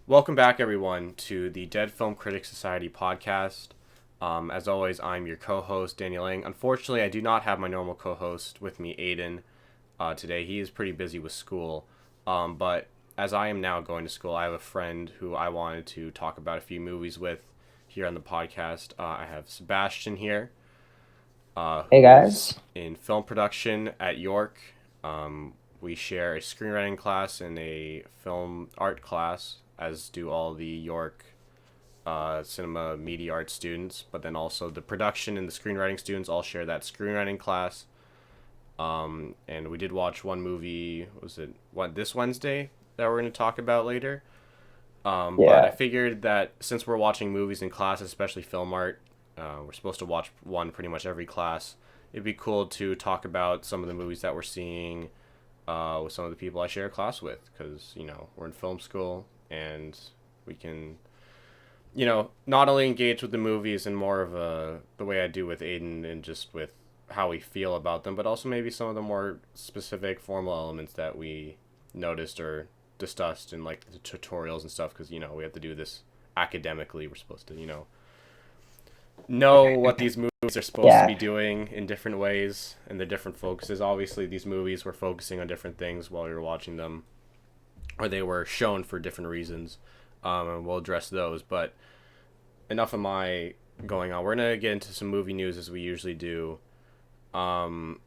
Welcome back, everyone, to the Dead Film Critics Society podcast. As always, I'm your co-host, Daniel Lang. Unfortunately, I do not have my normal co-host with me, Aiden, today. He is pretty busy with school. But as I am now going to school, I have a friend who I wanted to talk about a few movies with here on the podcast. I have Sebastian here, Hey who is guys. in film production at York. We share a screenwriting class and a film art class, as do all the York cinema media art students. But then also the production and the screenwriting students all share that screenwriting class. And we did watch one movie. Was it this Wednesday that we're going to talk about later? But I Yeah, figured that since we're watching movies in class, especially film art, we're supposed to watch one pretty much every class. It'd be cool to talk about some of the movies that we're seeing with some of the people I share a class with, because we're in film school and we can not only engage with the movies in more of the way I do with Aiden and just with how we feel about them, but also maybe some of the more specific formal elements that we noticed or discussed in like the tutorials and stuff, because we have to do this academically. We're supposed to know what these movies are supposed to yeah, be doing in different ways and the different focuses. Obviously, these movies were focusing on different things while we were watching them, or they were shown for different reasons, and we'll address those. But enough of my going on. We're gonna get into some movie news as we usually do. Um,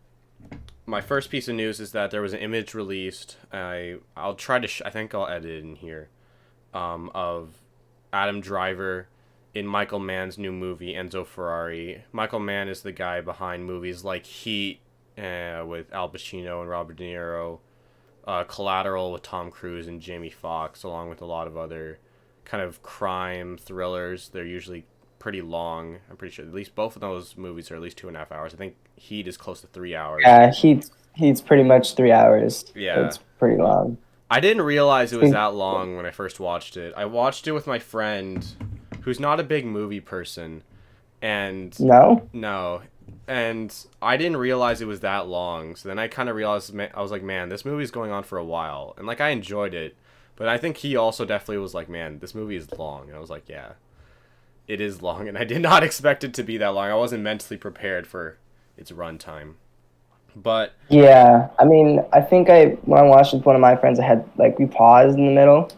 my first piece of news is that there was an image released. I'll try to. I think I'll edit it in here. Of Adam Driver in Michael Mann's new movie Enzo Ferrari. Michael Mann is the guy behind movies like Heat with Al Pacino and Robert De Niro, Collateral with Tom Cruise and Jamie Foxx, along with a lot of other kind of crime thrillers. They're usually pretty long. I'm pretty sure at least both of those movies are at least 2.5 hours. I think Heat is close to 3 hours. yeah. He's pretty much 3 hours. Yeah. It's pretty long. I didn't realize it I was think that long when I first watched it. I watched it with my friend who's not a big movie person, and no. no, and I didn't realize it was that long. So then I kind of realized, I was like, man, this movie's going on for a while, and like I enjoyed it, but I think he also definitely was like, man, this movie is long. And I was like, yeah, it is long, and I did not expect it to be that long. I wasn't mentally prepared for its runtime, but Yeah, I mean, I think when I watched it with one of my friends, I had we paused in the middle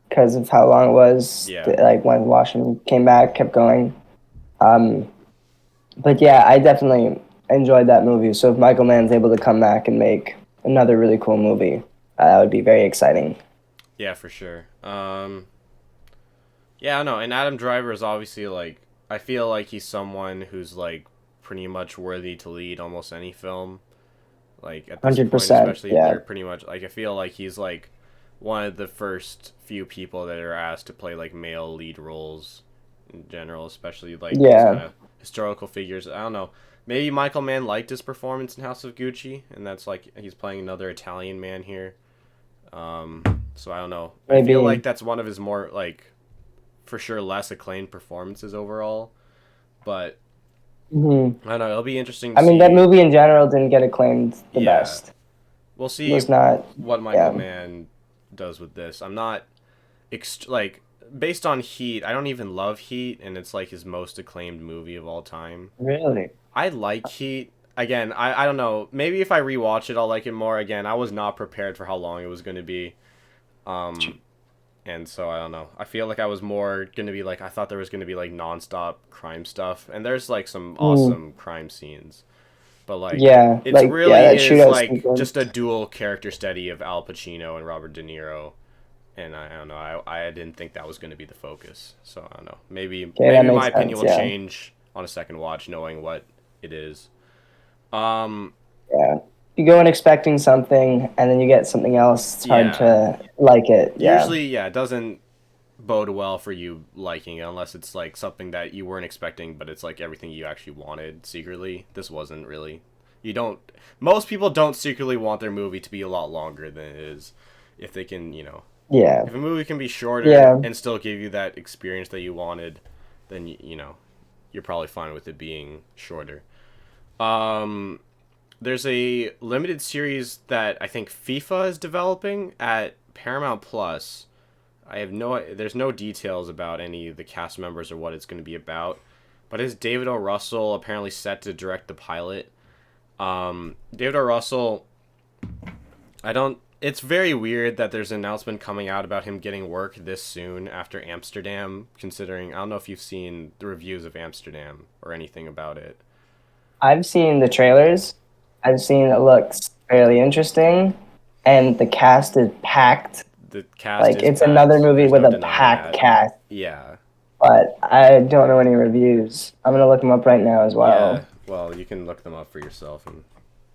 because of how long it was. yeah. Like when Washington came back, kept going. Um, but yeah, I definitely enjoyed that movie. So if Michael Mann's able to come back and make another really cool movie, that would be very exciting. Yeah, for sure. Yeah, no, and Adam Driver is obviously like, I feel like he's someone who's like pretty much worthy to lead almost any film. Like at this point, 100%. especially, Yeah. they're pretty much like, I feel like he's like one of the first few people that are asked to play like male lead roles in general, especially like these Yeah. kind of historical figures. I don't know. Maybe Michael Mann liked his performance in House of Gucci, and that's like he's playing another Italian man here. Um, so I don't know. I feel like Maybe. that's one of his more like for sure less acclaimed performances overall. But Mhm. I don't know. It'll be interesting to I mean, that see. movie in general didn't get acclaimed the Yeah, best. we'll It see was not, what Michael yeah. Mann does with this. I'm not like based on Heat. I don't even love Heat, and it's like his most acclaimed movie of all time. Really? I like Heat. Again, I don't know. Maybe if I rewatch it, I'll like it more. Again, I was not prepared for how long it was going to be. Um, and so I don't know. I feel like I was more gonna be like, I thought there was gonna be like nonstop crime stuff, and there's like some Mm, awesome crime scenes, but like yeah, it's yeah, really that is shootout like sequence. just a dual character study of Al Pacino and Robert De Niro, and I don't know. I didn't think that was gonna be the focus, so I don't know. Okay, that Maybe my makes opinion sense. will Yeah, change on a second watch, knowing what it is. Um, yeah. You go in expecting something, and then you get something else. It's hard yeah. to like it. Yeah, Usually, yeah, it doesn't bode well for you liking it unless it's like something that you weren't expecting, but it's like everything you actually wanted secretly. This wasn't really. You don't. Most people don't secretly want their movie to be a lot longer than it is. If they can, yeah, if a movie can be shorter yeah. and still give you that experience that you wanted, then you're probably fine with it being shorter. Um, there's a limited series that I think FIFA is developing at Paramount Plus. I have no. There's no details about any of the cast members or what it's going to be about. But is David O. Russell apparently set to direct the pilot? David O. Russell, I don't. It's very weird that there's an announcement coming out about him getting work this soon after Amsterdam. Considering, I don't know if you've seen the reviews of Amsterdam or anything about it. I've seen the trailers. I've seen it looks fairly interesting, and the cast is packed. The cast Like is it's another packed. movie There's with no a denying packed that. cast. Yeah. But I don't know any reviews. I'm gonna look them up right now as Yeah. well. Well, you can look them up for yourself and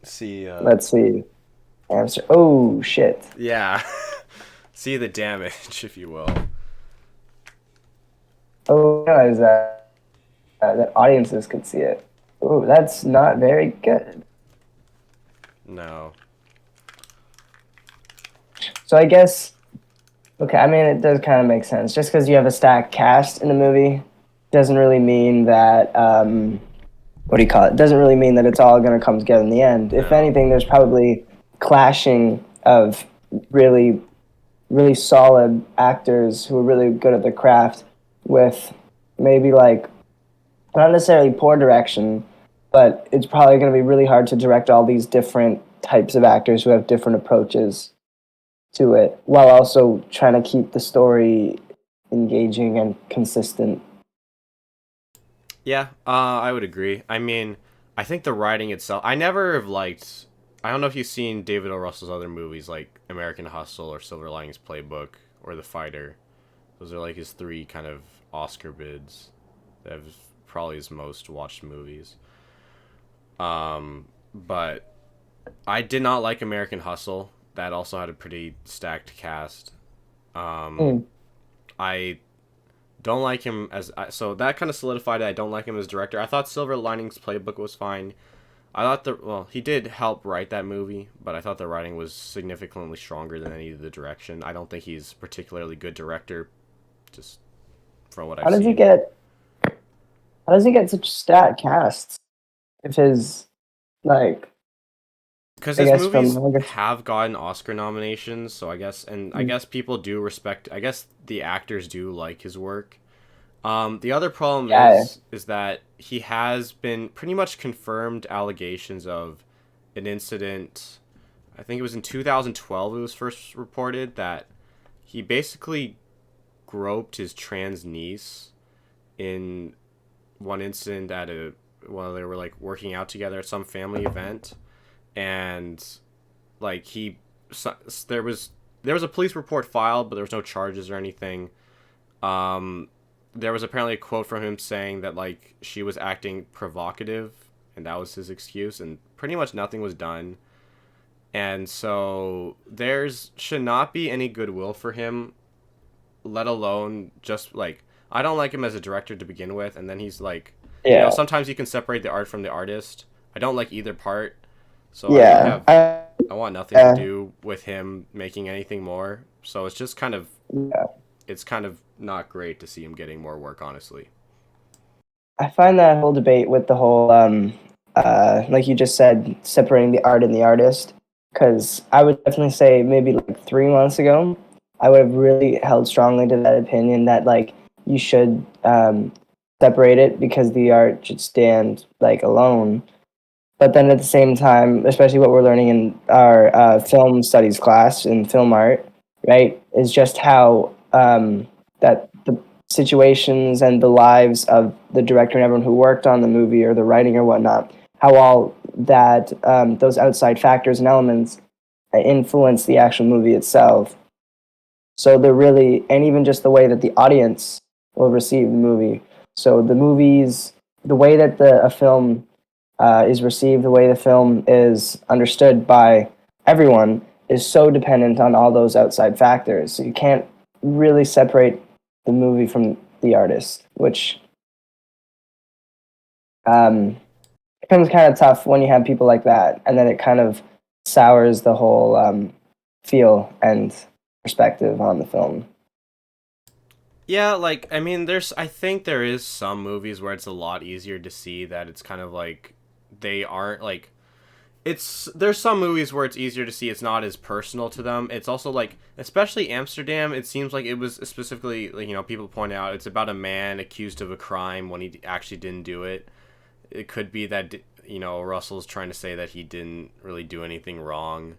see. Let's see. Hamster. Oh shit. Yeah. See the damage, if you will. Oh, I realize that audiences could see it. Oh, that's not very good. No. So I guess. Okay, I mean it does kind of make sense. Just because you have a stacked cast in a movie doesn't really mean that. What do you call it? Doesn't really mean that it's all going to come together in the end. If No. anything, there's probably clashing of really, really solid actors who are really good at their craft with maybe like not necessarily poor direction, but it's probably going to be really hard to direct all these different types of actors who have different approaches to it while also trying to keep the story engaging and consistent. Yeah, I would agree. I mean, I think the writing itself. I never have liked. I don't know if you've seen David O. Russell's other movies like American Hustle or Silver Linings Playbook or The Fighter. Those are like his three kind of Oscar bids. That have probably his most watched movies. But I did not like American Hustle. That also had a pretty stacked cast. Mm. I don't like him as so that kind of solidified it. I don't like him as director. I thought Silver Linings Playbook was fine. I thought he did help write that movie, but I thought the writing was significantly stronger than any of the direction. I don't think he's a particularly good director, just from what How I've does he seen. get? How does he get such stacked casts? If his like, Because I his guess movies from have gotten Oscar nominations, so I guess people do respect. I guess the actors do like his work. The other problem yeah, is that he has been pretty much confirmed allegations of an incident. I think it was in 2012. It was first reported that he basically groped his trans niece in one incident at a while they were like working out together at some family event, and like he so, there was a police report filed, but there was no charges or anything. Um, there was apparently a quote from him saying that like she was acting provocative, and that was his excuse, and pretty much nothing was done. And so there's should not be any goodwill for him, let alone just like I don't like him as a director to begin with, and then he's like, yeah, sometimes you can separate the art from the artist. I don't like either part, so yeah. I want nothing to do with him making anything more. So Yeah. it's kind of not great to see him getting more work, honestly. I find that whole debate with the whole, like you just said, separating the art and the artist. Because I would definitely say maybe like 3 months ago, I would have really held strongly to that opinion that like you should separate it because the art should stand like alone. But then at the same time, especially what we're learning in our film studies class in film art, right, is just how that the situations and the lives of the director and everyone who worked on the movie or the writing or whatnot, how all that those outside factors and elements influence the actual movie itself. So they're really, and even just the way that the audience will receive the movie. So the movies, the way that a film is received, the way the film is understood by everyone is so dependent on all those outside factors. So you can't really separate the movie from the artist, which becomes kind of tough when you have people like that, and then it kind of sours the whole feel and perspective on the film. Yeah, like I mean, I think there is some movies where it's a lot easier to see that it's kind of like they aren't like there's some movies where it's easier to see it's not as personal to them. It's also like, especially Amsterdam, it seems like it was specifically, like, people point out it's about a man accused of a crime when he actually didn't do it. It could be that, Russell's trying to say that he didn't really do anything wrong,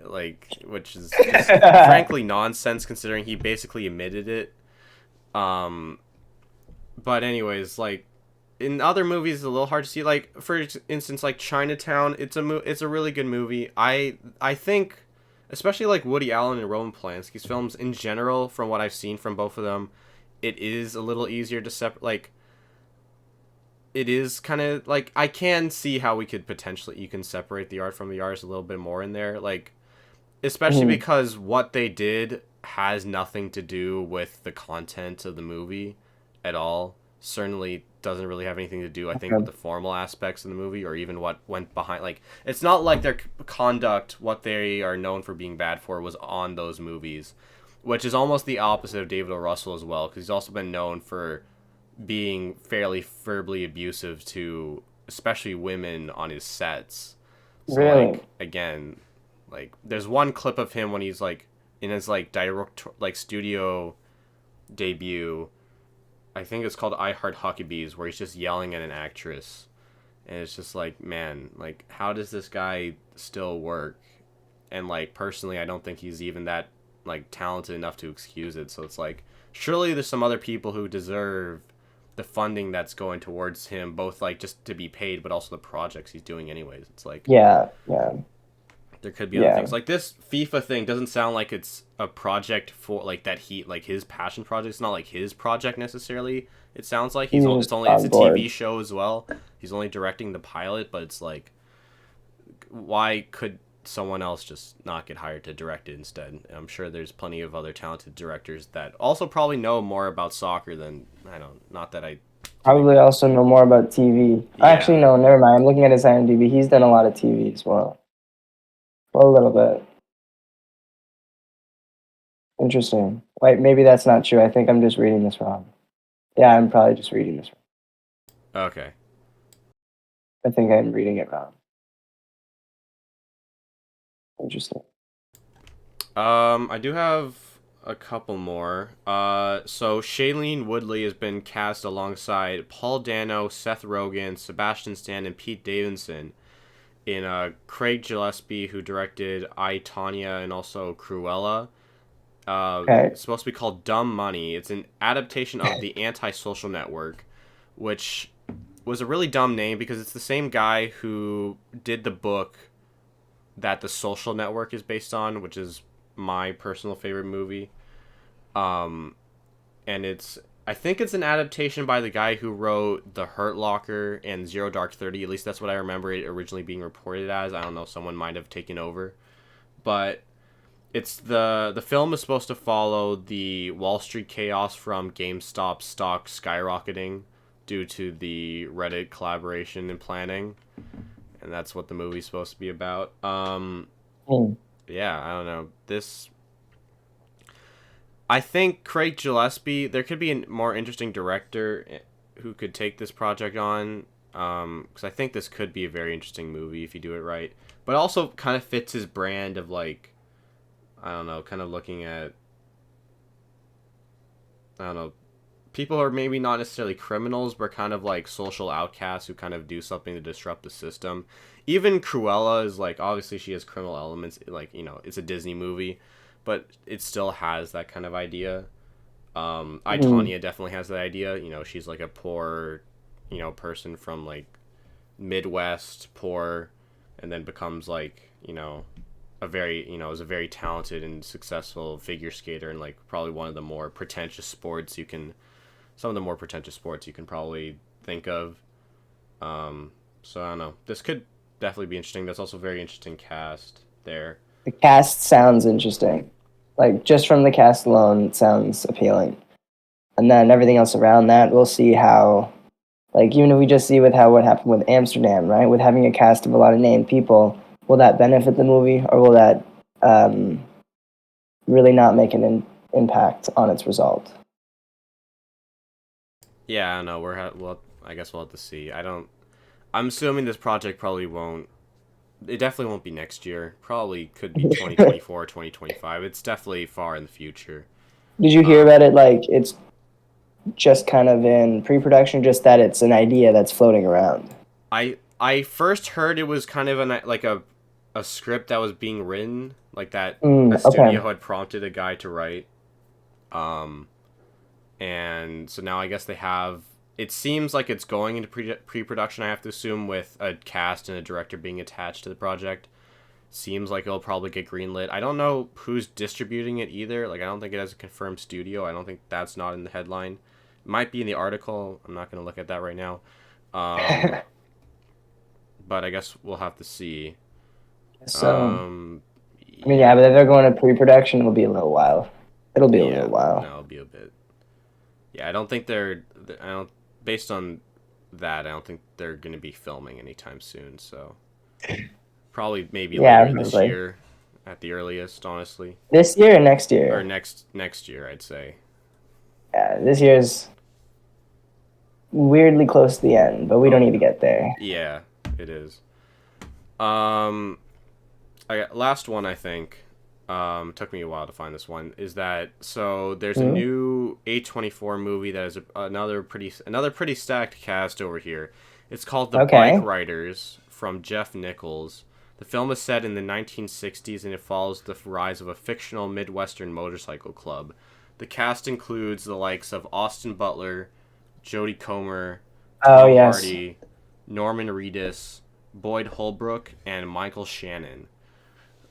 like, which is just frankly nonsense considering he basically admitted it. Um, but anyways, like, in other movies, it's a little hard to see. Like, for instance, like Chinatown, it's a really good movie. I think, especially like Woody Allen and Roman Polanski's films in general, from what I've seen from both of them, it is a little easier to separate. Like, it is kind of like, I can see how you can separate the art from the artist a little bit more in there. Like, especially Mhm. because what they did has nothing to do with the content of the movie at all. Certainly doesn't really have anything to do, I think, with Okay. the formal aspects of the movie or even what went behind. Like, it's not like their conduct, what they are known for being bad for, was on those movies, which is almost the opposite of David O. Russell as well, because he's also been known for being fairly verbally abusive to especially women on his sets. So, Really? like, again, like, there's one clip of him when he's like in his like direct like studio debut. I think it's called I Heart Huckabees, where he's just yelling at an actress, and it's just like, man, like, how does this guy still work? And like, personally, I don't think he's even that like talented enough to excuse it. So it's like, surely there's some other people who deserve the funding that's going towards him, both like just to be paid, but also the projects he's doing anyways. It's like, Yeah, yeah, there could be other yeah. things. Like, this FIFA thing doesn't sound like it's a project for like that he like his passion project. It's not like his project necessarily. It sounds like He was it's just only it's on a board. TV show as well. He's only directing the pilot, but it's like, why could someone else just not get hired to direct it instead? I'm sure there's plenty of other talented directors that also probably know more about soccer than I don't. Not that I can. Probably also know more about TV. Actually, Yeah. no, never mind. I'm looking at his IMDb. He's done a lot of TV as well. Well, a little bit. Interesting. Wait, maybe that's not true. I think I'm just reading this wrong. Yeah, I'm probably just reading this wrong. Okay. I think I'm reading it wrong. Interesting. I do have a couple more. So Shailene Woodley has been cast alongside Paul Dano, Seth Rogen, Sebastian Stan, and Pete Davidson in Craig Gillespie, who directed I, Tonya, and also Cruella. Okay. It's supposed to be called Dumb Money. It's an adaptation of The Antisocial Network, which was a really dumb name because it's the same guy who did the book that The Social Network is based on, which is my personal favorite movie. Um, and I think it's an adaptation by the guy who wrote The Hurt Locker and Zero Dark 30. At least that's what I remember it originally being reported as. I don't know, someone might have taken over. But it's the film is supposed to follow the Wall Street chaos from GameStop stock skyrocketing due to the Reddit collaboration and planning, and that's what the movie's supposed to be about. Hmm. Yeah, I don't know. I think Craig Gillespie, there could be a more interesting director who could take this project on. Because I think this could be a very interesting movie if you do it right. But also kind of fits his brand of like, I don't know, kind of looking at, I don't know, people who are maybe not necessarily criminals, but kind of like social outcasts who kind of do something to disrupt the system. Even Cruella is like, obviously she has criminal elements, like, it's a Disney movie, but it still has that kind of idea. I, Hmm. Tanya definitely has that idea. She's like a poor, person from like Midwest, poor, and then becomes like, is a very talented and successful figure skater and like probably one of the more pretentious sports some of the more pretentious sports you can probably think of. So I don't know. This could definitely be interesting. That's also a very interesting cast there. The cast sounds interesting. Like, just from the cast alone, it sounds appealing. And then everything else around that, we'll see how, like, even if we just see with how what happened with Amsterdam, right? With having a cast of a lot of named people, will that benefit the movie, or will that um, really not make an impact on its result? Yeah, I don't know. Well, I guess we'll have to see. I'm assuming this project probably won't. it definitely won't be next year. Probably could be 2024 or 2025. It's definitely far in the future. Did you hear Um, about it? Like it's just kind of in pre-production, just that it's an idea that's floating around. I first heard it was kind of like a script that was being written, like that a Okay. studio had prompted a guy to write. Um, and so now I guess they have. It seems like it's going into pre-production. I have to assume with a cast and a director being attached to the project. Seems like it'll probably get greenlit. I don't know who's distributing it either. Like I don't think it has a confirmed studio. I don't think that's not in the headline. It might be in the article. I'm not gonna look at that right now. Um, but I guess we'll have to see. So, Um, I mean, yeah, yeah, but if they're going to pre-production, it'll be a little while. It'll be a yeah. little while. No, it'll be a bit. Yeah, I don't think they're. I don't. Based on that, I don't think they're gonna be filming anytime soon. So probably maybe Yeah, later this probably. year, at the earliest. Honestly, This year or next or year? next year, I'd say. Yeah, this year's weirdly close to the end, but we don't Oh need to get there. yeah, it is. Um, last one I think. Took me a while to find this one. Is that so? There's a Hmm? new A24 movie that is another pretty stacked cast over here. It's called The Bike Okay. Riders from Jeff Nichols. The film is set in the 1960s and it follows the rise of a fictional Midwestern motorcycle club. The cast includes the likes of Austin Butler, Jodie Comer, Oh Tom yes. Hardy, Norman Reedus, Boyd Holbrook, and Michael Shannon.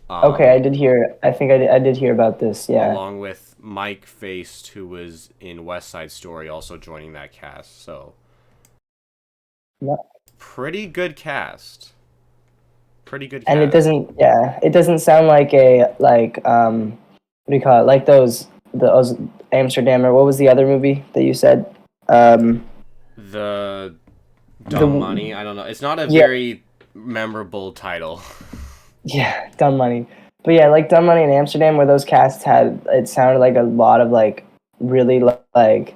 Okay, I Um, did hear. I think I did hear about this. Yeah. Along with Mike Faced, who was in West Side Story, also joining that cast. So Yep. pretty good cast. Pretty good And it cast. doesn't. Yeah, it doesn't sound like a like what do you call it? Like those Amsterdam or what was the other movie that you said? Um, The Dumb the Money. I don't know. It's not a yeah very memorable title. yeah Dumb Money. But yeah, like Dumb Money in Amsterdam, where those casts had it sounded like a lot of like really like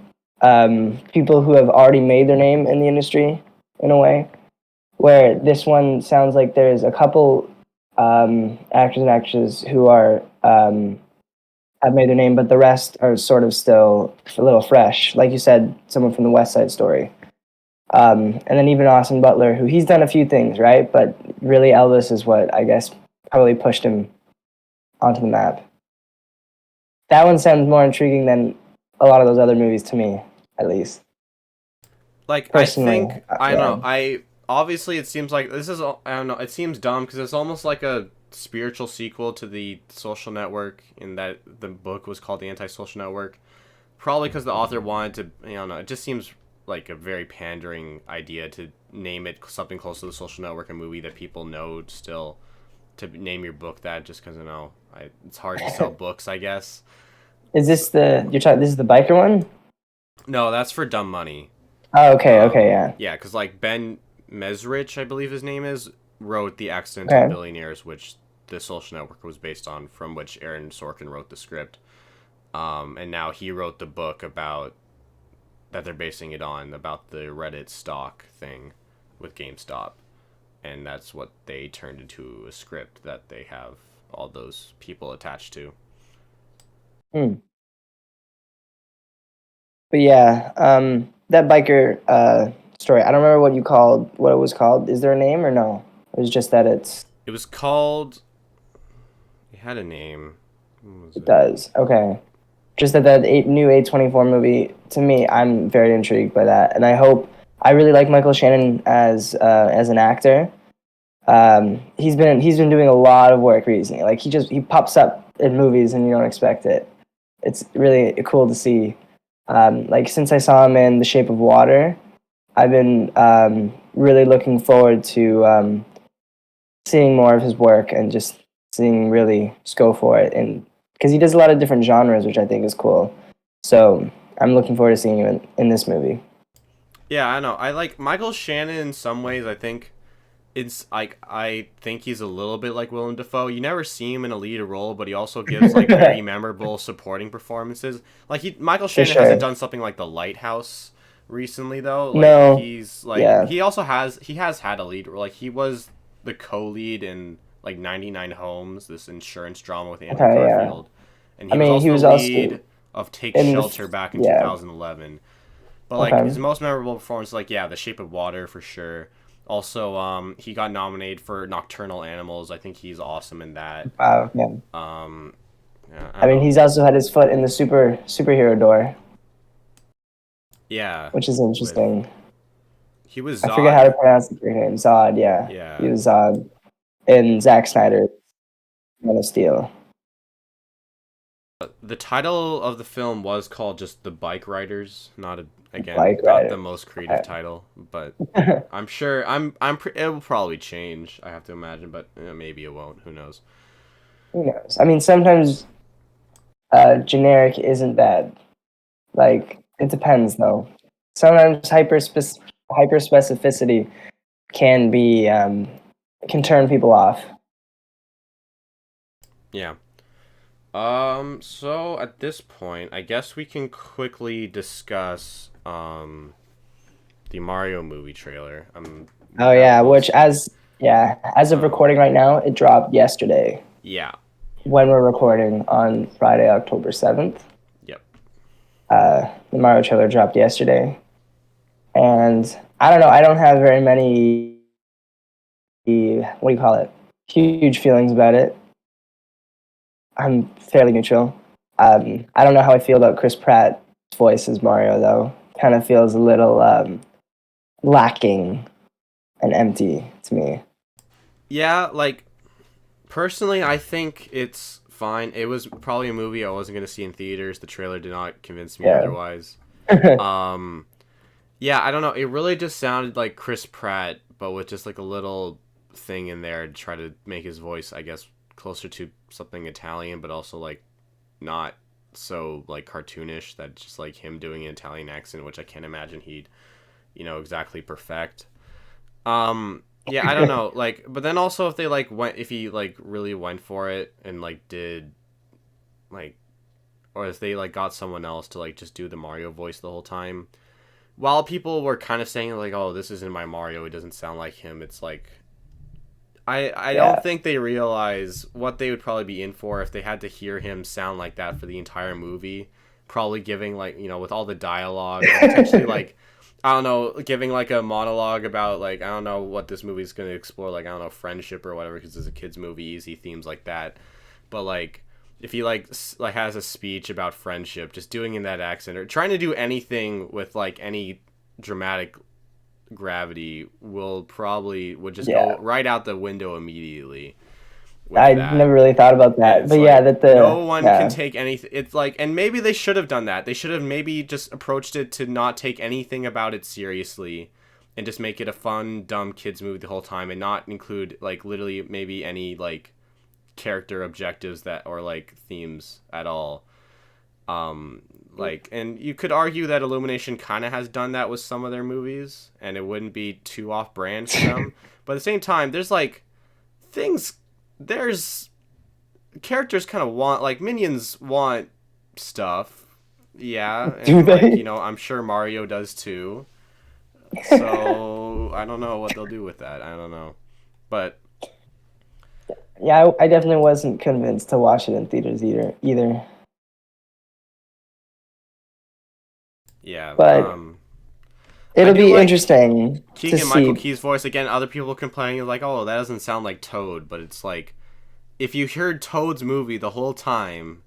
people who have already made their name in the industry in a way. Where this one sounds like there's a couple actors and actresses who are have made their name, but the rest are sort of still a little fresh. Like you said, someone from the West Side Story, and then even Austin Butler, who he's done a few things, right? But really, Elvis is what I guess probably pushed him onto the map. That one sounds more intriguing than a lot of those other movies to me, at least Like I personally. think I don't Yeah. know. I obviously it seems like this is I don't know. It seems dumb because it's almost like a spiritual sequel to the Social Network in that the book was called The Antisocial Network. Probably because the author wanted to. I don't know. It just seems like a very pandering idea to name it something close to the Social Network, a movie that people know still. To name your book that just because it's hard to sell books, I guess. Is So, this the you're talking? This is the biker one? no, that's for Dumb Money. Oh, okay, okay, yeah, Yeah, because like Ben Mesrich, I believe his name is, wrote The Accidental okay. Billionaires, which the Social Network was based on, from which Aaron Sorkin wrote the script. And now he wrote the book about that they're basing it on about the Reddit stock thing with GameStop, and that's what they turned into a script that they have all those people attached to. Hmm. But yeah, that biker story. I don't remember what it was called. Is there a name or no? It was just that It was called. It had a name. What was it it? does. Okay. Just that new A24 movie. To me, I'm very intrigued by that, and I hope. I really like Michael Shannon as an actor. He's been doing a lot of work recently. Like he pops up in movies and you don't expect it. It's really cool to see. Like since I saw him in The Shape of Water, I've been really looking forward to seeing more of his work and just seeing really just go for it. And because he does a lot of different genres, which I think is cool. So I'm looking forward to seeing him in this movie. Yeah, I know. I like Michael Shannon in some ways. I think it's like I think he's a little bit like Willem Dafoe. You never see him in a lead role, but he also gives like very memorable supporting performances. Like Michael For Shannon hasn't sure. done something like The Lighthouse recently though. Like No. he's like Yeah. he has had a lead role. Like he was the co-lead in like 99 Homes, this insurance drama with Andrew Okay, yeah. Garfield, and I he was mean, he also the was also lead of Take in the Shelter back in yeah. 2011. But like his Okay. most memorable performance, like yeah, The Shape of Water for sure. Also, he got nominated for Nocturnal Animals. I think he's awesome in that. Wow. Yeah. Um, yeah, I I don't mean, know. he's also had his foot in the superhero door, Yeah, which is with interesting. he was I forget how to Zod. pronounce the name. Zod. Yeah, he Yeah, was Zod in Zack Snyder's Man of Steel. the title of the film was called just The Bike Riders. Not a again, Bike not the Rider. most creative Okay. title, but I'm sure it will probably change. I have to imagine, but maybe it won't. Who knows? Who knows? I mean, sometimes generic isn't bad. Like it depends, though. Sometimes hyper specificity can be can turn people off. Yeah. So at this point, I guess we can quickly discuss the Mario movie trailer. We Oh have yeah, both which seen it. as of Um, recording right now, it dropped yesterday. yeah. When we're recording on Friday, October 7th. Yep. The Mario trailer dropped yesterday, and I don't know. I don't have very many. What do you call it? Huge feelings about it. I'm fairly neutral. I don't know how I feel about Chris Pratt's voice as Mario, though. Kind of feels a little lacking and empty to me. Yeah, like personally, I think it's fine. It was probably a movie I wasn't gonna see in theaters. The trailer did not convince me Yeah. otherwise. Um, yeah, I don't know. It really just sounded like Chris Pratt, but with just like a little thing in there to try to make his voice, I guess, closer to something Italian, but also like not so like cartoonish. That just like him doing an Italian accent, which I can't imagine he'd exactly perfect. Yeah, I don't know. Like, but then also if they like went, if he like really went for it and like did like, or if they like got someone else to like just do the Mario voice the whole time, while people were kind of saying like, oh, this isn't my Mario, it doesn't sound like him. It's like I don't Yeah. think they realize what they would probably be in for if they had to hear him sound like that for the entire movie. Probably giving like with all the dialogue, or potentially like I don't know, giving like a monologue about like I don't know what this movie's gonna explore, like I don't know friendship or whatever, because it's a kids movie, easy themes like that. But like if he like has a speech about friendship, just doing in that accent or trying to do anything with like any dramatic gravity would just Yeah. go right out the window immediately with I that. never really thought about And that, it's but yeah, like that no the one can yeah take anything. It's like, and maybe they should have done that. They should have maybe just approached it to not take anything about it seriously and just make it a fun, dumb kids movie the whole time and not include like literally maybe any like character objectives that or like themes at all. Um, like, and you could argue that Illumination kind of has done that with some of their movies, and it wouldn't be too off brand for them. But at the same time, there's like things, there's characters kind of want, like, minions want stuff. Yeah, do and like, they? I'm sure Mario does too. So, I don't know what they'll do with that. I don't know. But, Yeah, I definitely wasn't convinced to watch it in theaters either. yeah. But I it'll do be like interesting to Keegan Michael see. Key's voice again. Other people complaining like, "Oh, that doesn't sound like Toad," but it's like if you heard Toad's movie the whole time,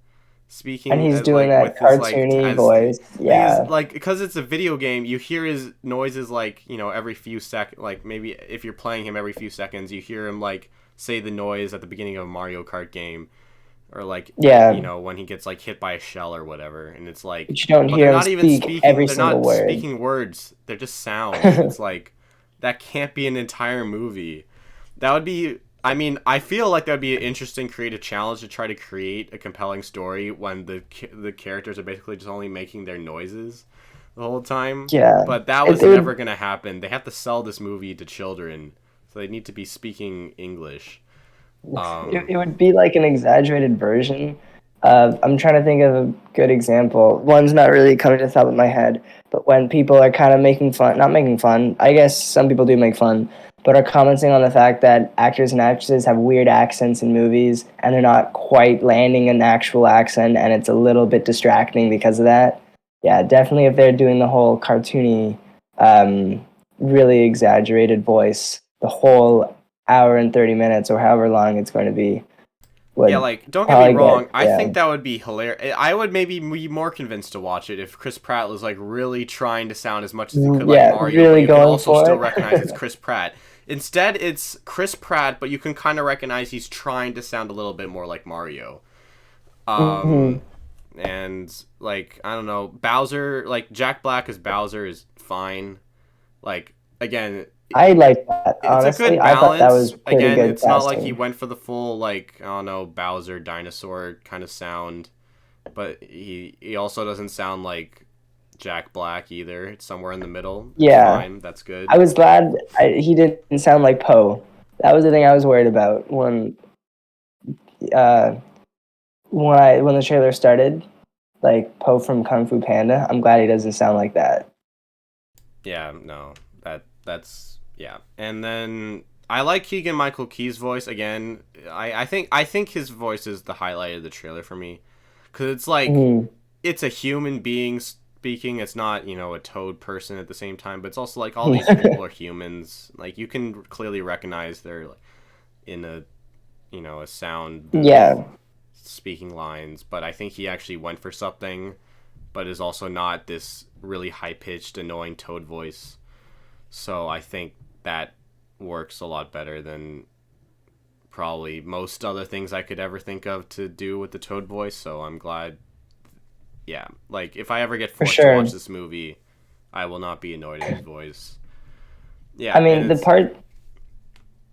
And speaking he's doing like that with his like cartoony as voice. thing is Yeah. like because it's a video game, you hear his noises like every few like maybe if you're playing him every few seconds, you hear him like say the noise at the beginning of a Mario Kart game, or like Yeah. when he gets like hit by a shell or whatever, and it's like, But you don't but hear they're him not even speak speaking. every They're single not word. speaking words. They're just sounds, and it's like that can't be an entire movie. That would be. I mean, I feel like that would be an interesting creative challenge to try to create a compelling story when the characters are basically just only making their noises the whole time. Yeah. But that It, was it never would gonna happen. They have to sell this movie to children, so they need to be speaking English. it would be like an exaggerated version of I'm trying to think of a good example. One's not really coming to the top of my head, but when people are kind of making fun, not making fun, I guess some people do make fun but are commenting on the fact that actors and actresses have weird accents in movies and they're not quite landing an actual accent, and it's a little bit distracting because of that. Yeah, definitely if they're doing the whole cartoony, really exaggerated voice the whole hour and 30 minutes or however long it's going to be Yeah, would like, don't get me probably wrong. get, I yeah. think that would be hilarious. I would maybe be more convinced to watch it if Chris Pratt was like really trying to sound as much as he could like Yeah, Mario, but really you can going also for still recognize it's it. Chris Pratt. Instead, it's Chris Pratt, but you can kind of recognize he's trying to sound a little bit more like Mario. Hmm. Um, and like I don't know, Bowser, like Jack Black as Bowser is fine. Like again, I like that, it's a honestly. good I thought that was balance. pretty Again, good it's not like he casting. went for the full like I don't know Bowser dinosaur kind of sound, but he also doesn't sound like Jack Black either. It's somewhere in the middle. It's Yeah, fine. That's I good. was glad he didn't sound like Poe. That was the thing I was worried about uh, when the trailer started, like Poe from Kung Fu Panda. I'm glad he doesn't sound like that. Yeah, no, that's yeah. And then I like Keegan Michael Key's voice again. I think his voice is the highlight of the trailer for me, because it's like Hmm. it's a human being speaking. It's not a toad person at the same time, but it's also like all these people are humans. Like you can clearly recognize they're like, in a sound booth Yeah, speaking lines. But I think he actually went for something, but is also not this really high pitched annoying toad voice. So I think that works a lot better than probably most other things I could ever think of to do with the toad voice. So I'm glad. Yeah, like if I ever get for forced to watch sure. this movie, I will not be annoyed at his voice. I Yeah, and mean, the it's part.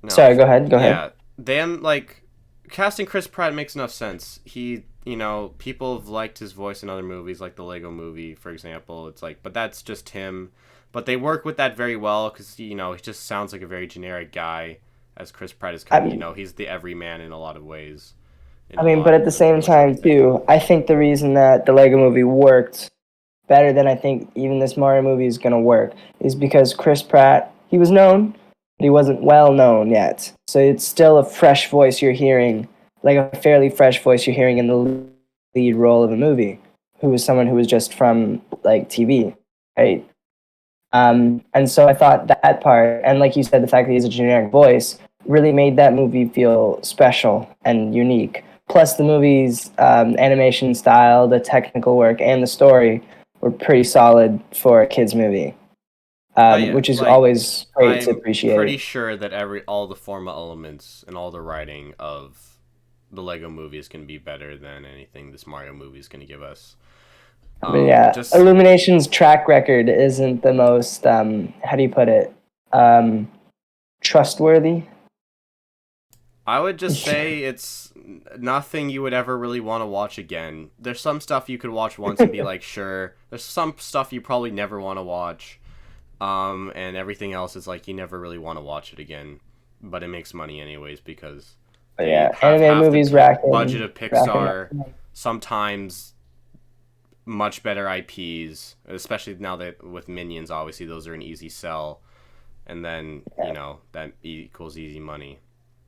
no, Sorry, go ahead. Go ahead. yeah, them like casting Chris Pratt makes enough sense. People have liked his voice in other movies, like the Lego Movie, for example. It's like, but that's just him. But they work with that very well because he just sounds like a very generic guy. As Chris Pratt is kind of, I, he's the everyman in a lot of ways, in I a mean, but lot at the of same pretty much time, everything. too, I think the reason that the Lego Movie worked better than I think even this Mario movie is gonna work is because Chris Pratt, he was known, but he wasn't well known yet. So it's still a fresh voice you're hearing, like a fairly fresh voice you're hearing in the lead role of a movie, who was someone who was just from like TV, right? And so I thought that part, and like you said, the fact that he's a generic voice really made that movie feel special and unique. Plus, the movie's animation style, the technical work, and the story were pretty solid for a kids' movie, Oh yeah, which is like always great to I'm appreciate. pretty sure that all the formal elements and all the writing of the Lego movie is going to be better than anything this Mario movie is going to give us. But yeah, Just Illumination's track record isn't the most, how do you put it, um, trustworthy. I would just say it's nothing you would ever really want to watch again. There's some stuff you could watch once and be like, sure. There's some stuff you probably never want to watch. And everything else is like you never really want to watch it again. But it makes money anyways because But they yeah, have animated half the movies budget of racking Pixar. Sometimes much better IPs, especially now that with Minions, obviously those are an easy sell. And then, yeah. that equals easy money.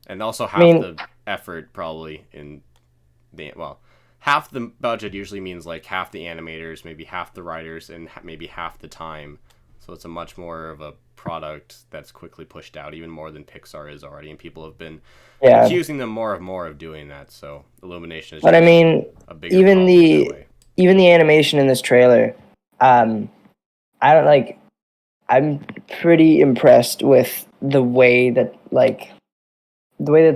And also I half mean, the effort probably in half the budget usually means like half the animators, maybe half the writers, and maybe half the time. So it's a much more of a product that's quickly pushed out, even more than Pixar is already, and people have been yeah. accusing them more of doing that. So Illumination is But I just mean, a bigger even problem in that the way. even the animation in this trailer, um, I don't like. I'm pretty impressed with the way that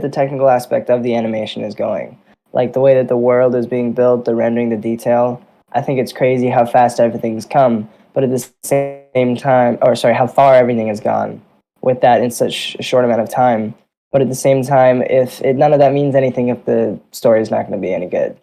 the technical aspect of the animation is going. Like the way that the world is being built, the rendering, the detail. I think it's crazy how fast everything's come, but at the same time, or sorry, how far everything has gone with that in such a short amount of time. But at the same time, none of that means anything if the story is not going to be any good.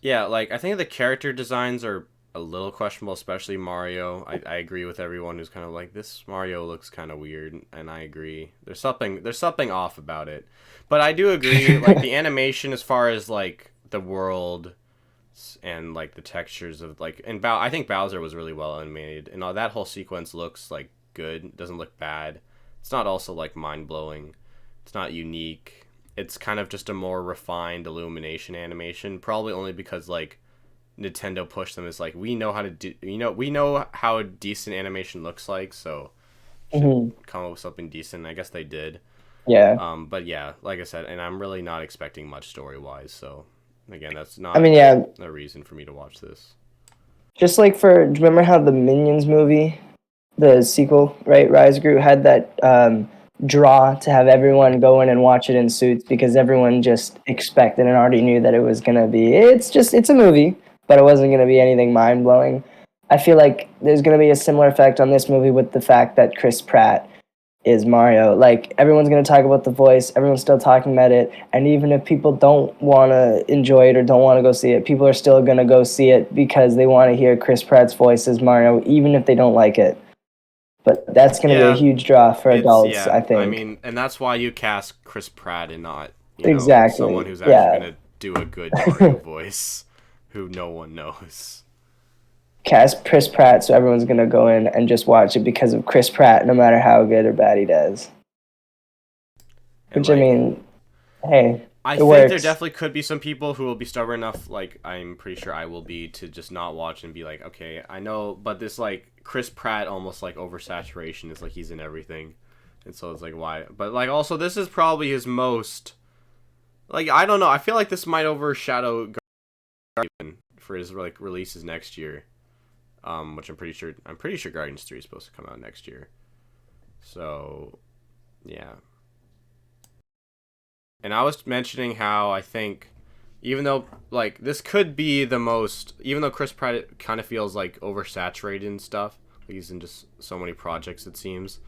Yeah, like I think the character designs are a little questionable, especially Mario. I agree with everyone who's kind of like this Mario looks kind of weird, and I agree. There's something off about it, but I do agree. Like the animation, as far as like the world and like the textures of like I think Bowser was really well animated, and all that whole sequence looks like good. It doesn't look bad. it's not also like mind blowing. It's not unique. It's kind of just a more refined Illumination animation, probably only because like Nintendo pushed them as like we know how to do we know how a decent animation looks like, so should Hmm. come up with something decent. I guess they did. Yeah. But yeah, like I said, and I'm really not expecting much story wise, so again, that's I not mean, yeah, a reason for me to watch this. just like do you remember how the Minions movie, the sequel, right, Rise of Gru, had that draw to have everyone go in and watch it in suits because everyone just expected and already knew that it was gonna be. It's a movie, but it wasn't gonna be anything mind blowing. I feel like there's gonna be a similar effect on this movie with the fact that Chris Pratt is Mario. Like everyone's gonna talk about the voice, everyone's still talking about it, and even if people don't want to enjoy it or don't want to go see it, people are still gonna go see it because they want to hear Chris Pratt's voice as Mario, even if they don't like it. But that's gonna be a Yeah, huge draw for it's adults, yeah. I I think. mean, and that's why you cast Chris Pratt and not someone Exactly. who's actually Yeah. gonna do a good Mario voice, who no one knows. Cast Chris Pratt, so everyone's gonna go in and just watch it because of Chris Pratt, no matter how good or bad he does. And Which I like, mean, hey, I it think there works. definitely could be some people who will be stubborn enough, like I'm pretty sure I will be, to just not watch and be like, okay, I know, but this like Chris Pratt almost like oversaturation is like he's in everything, and so it's like why? But like also this is probably his most like I don't know. I feel like this might overshadow Guardian for his like releases next year, which I'm pretty sure Guardians 3 is supposed to come out next year. So yeah. And I was mentioning how I think, even though like this could be the most, even though Chris Pratt kind of feels like oversaturated and stuff, like he's in just so many projects it seems.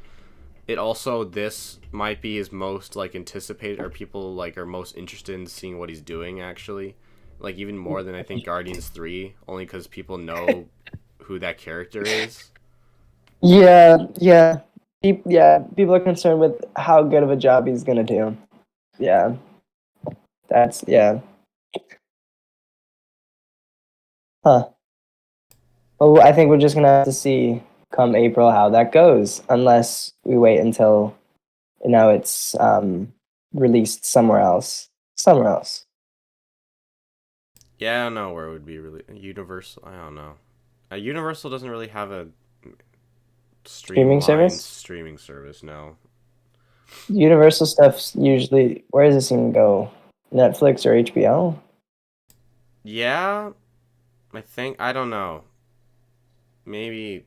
It also this might be his most like anticipated, or people like are most interested in seeing what he's doing actually, like even more than I think Guardians 3, only because people know who that character is. Yeah, yeah. Yeah, people are concerned with how good of a job he's gonna do. Yeah, yeah. Huh. Well, I think we're just gonna have to see come April how that goes, unless we wait until it's released somewhere else. Somewhere else. Yeah, I don't know where it would be really Universal. I don't know. Universal doesn't really have a Streaming streamlined service. streaming service. No. Universal stuff's usually where does this even go? Netflix or HBO? Yeah, I think I don't know. Maybe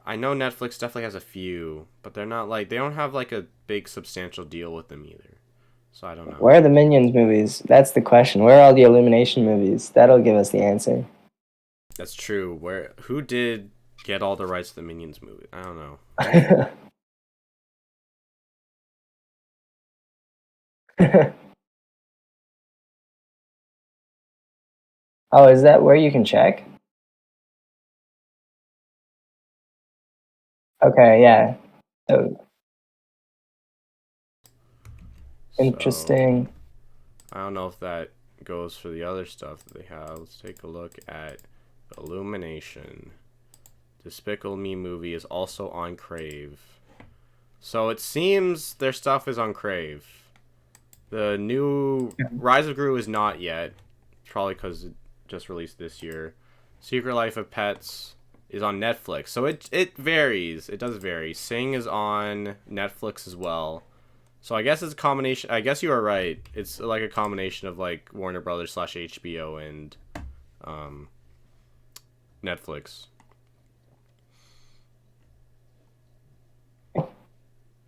I know Netflix definitely has a few, but they're not like they don't have like a big substantial deal with them either. So I don't know. Where are the Minions movies? That's the question. Where are all the Illumination movies? That'll give us the answer. That's true. Where who did get all the rights to the Minions movie? I don't know. Oh, is that where you can check? Okay, yeah. Oh, So interesting. I don't know if that goes for the other stuff that they have. Let's take a look at Illumination. Despicable Me movie is also on Crave. So it seems their stuff is on Crave. The new Rise of Gru is not yet. Probably because it just released this year. Secret Life of Pets is on Netflix. So it varies. It does vary. Sing is on Netflix as well. So I guess it's a combination. I guess you are right. It's like a combination of like Warner Brothers / HBO and um, Netflix.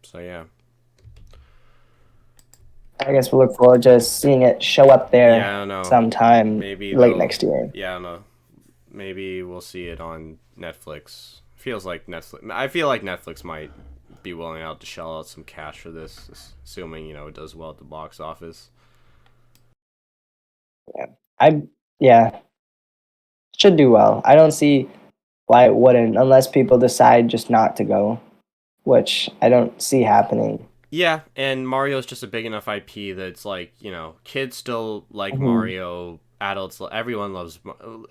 So yeah. I guess we'll look forward to seeing it show up there Yeah, I don't know. sometime Maybe late they'll. next year. Yeah, I don't know. Maybe we'll see it on Netflix. Feels like Netflix. I feel like Netflix might be willing out to shell out some cash for this, assuming it does well at the box office. Yeah. I yeah, should do well. I don't see why it wouldn't unless people decide just not to go, which I don't see happening. Yeah, and Mario's just a big enough IP that it's like kids still like Mhm. Mario. Adults, everyone loves.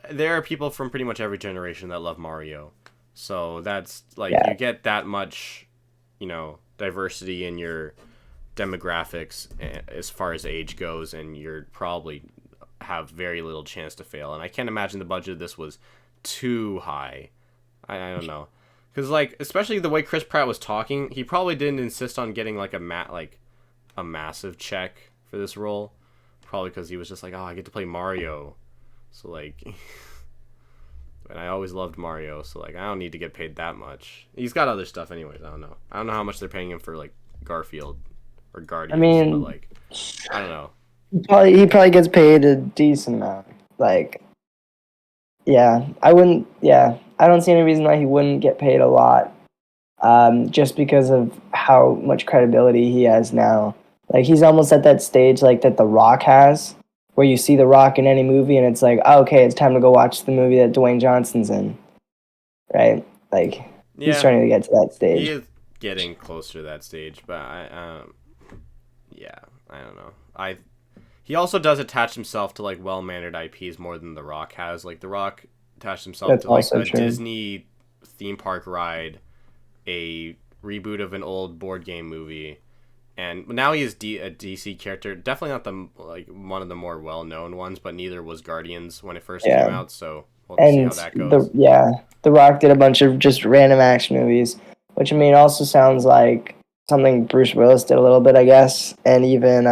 There are people from pretty much every generation that love Mario, so that's like Yeah. you get that much, that diversity in your demographics as far as age goes, and you're probably have very little chance to fail. And I can't imagine the budget of this was too high. I don't know, because like especially the way Chris Pratt was talking, he probably didn't insist on getting like a massive check for this role. Probably because he was just like, oh, I get to play Mario, so like, and I always loved Mario, so like I don't need to get paid that much. He's got other stuff anyways. I don't know. I don't know how much they're paying him for like Garfield or I Guardians, but mean, like I don't know. he probably gets paid a decent amount. Like, yeah, I wouldn't. Yeah, I don't see any reason why he wouldn't get paid a lot. Just because of how much credibility he has now. Like he's almost at that stage like that The Rock has, where you see The Rock in any movie and it's like, oh, okay, it's time to go watch the movie that Dwayne Johnson's in, right? Like he's Yeah, starting to get to that he stage. is getting closer to that stage, but yeah, I don't know. He also does attach himself to like well-mannered IPs more than The Rock has. Like The Rock attached himself That's to like also a true. Disney theme park ride, a reboot of an old board game movie, and now he is a DC character. Definitely not the like one of the more well-known ones, but neither was Guardians when it first came Yeah, out. So we'll have to see and how that goes. The Rock did a bunch of just random action movies, which I mean also sounds like something Bruce Willis did a little bit, I guess, and even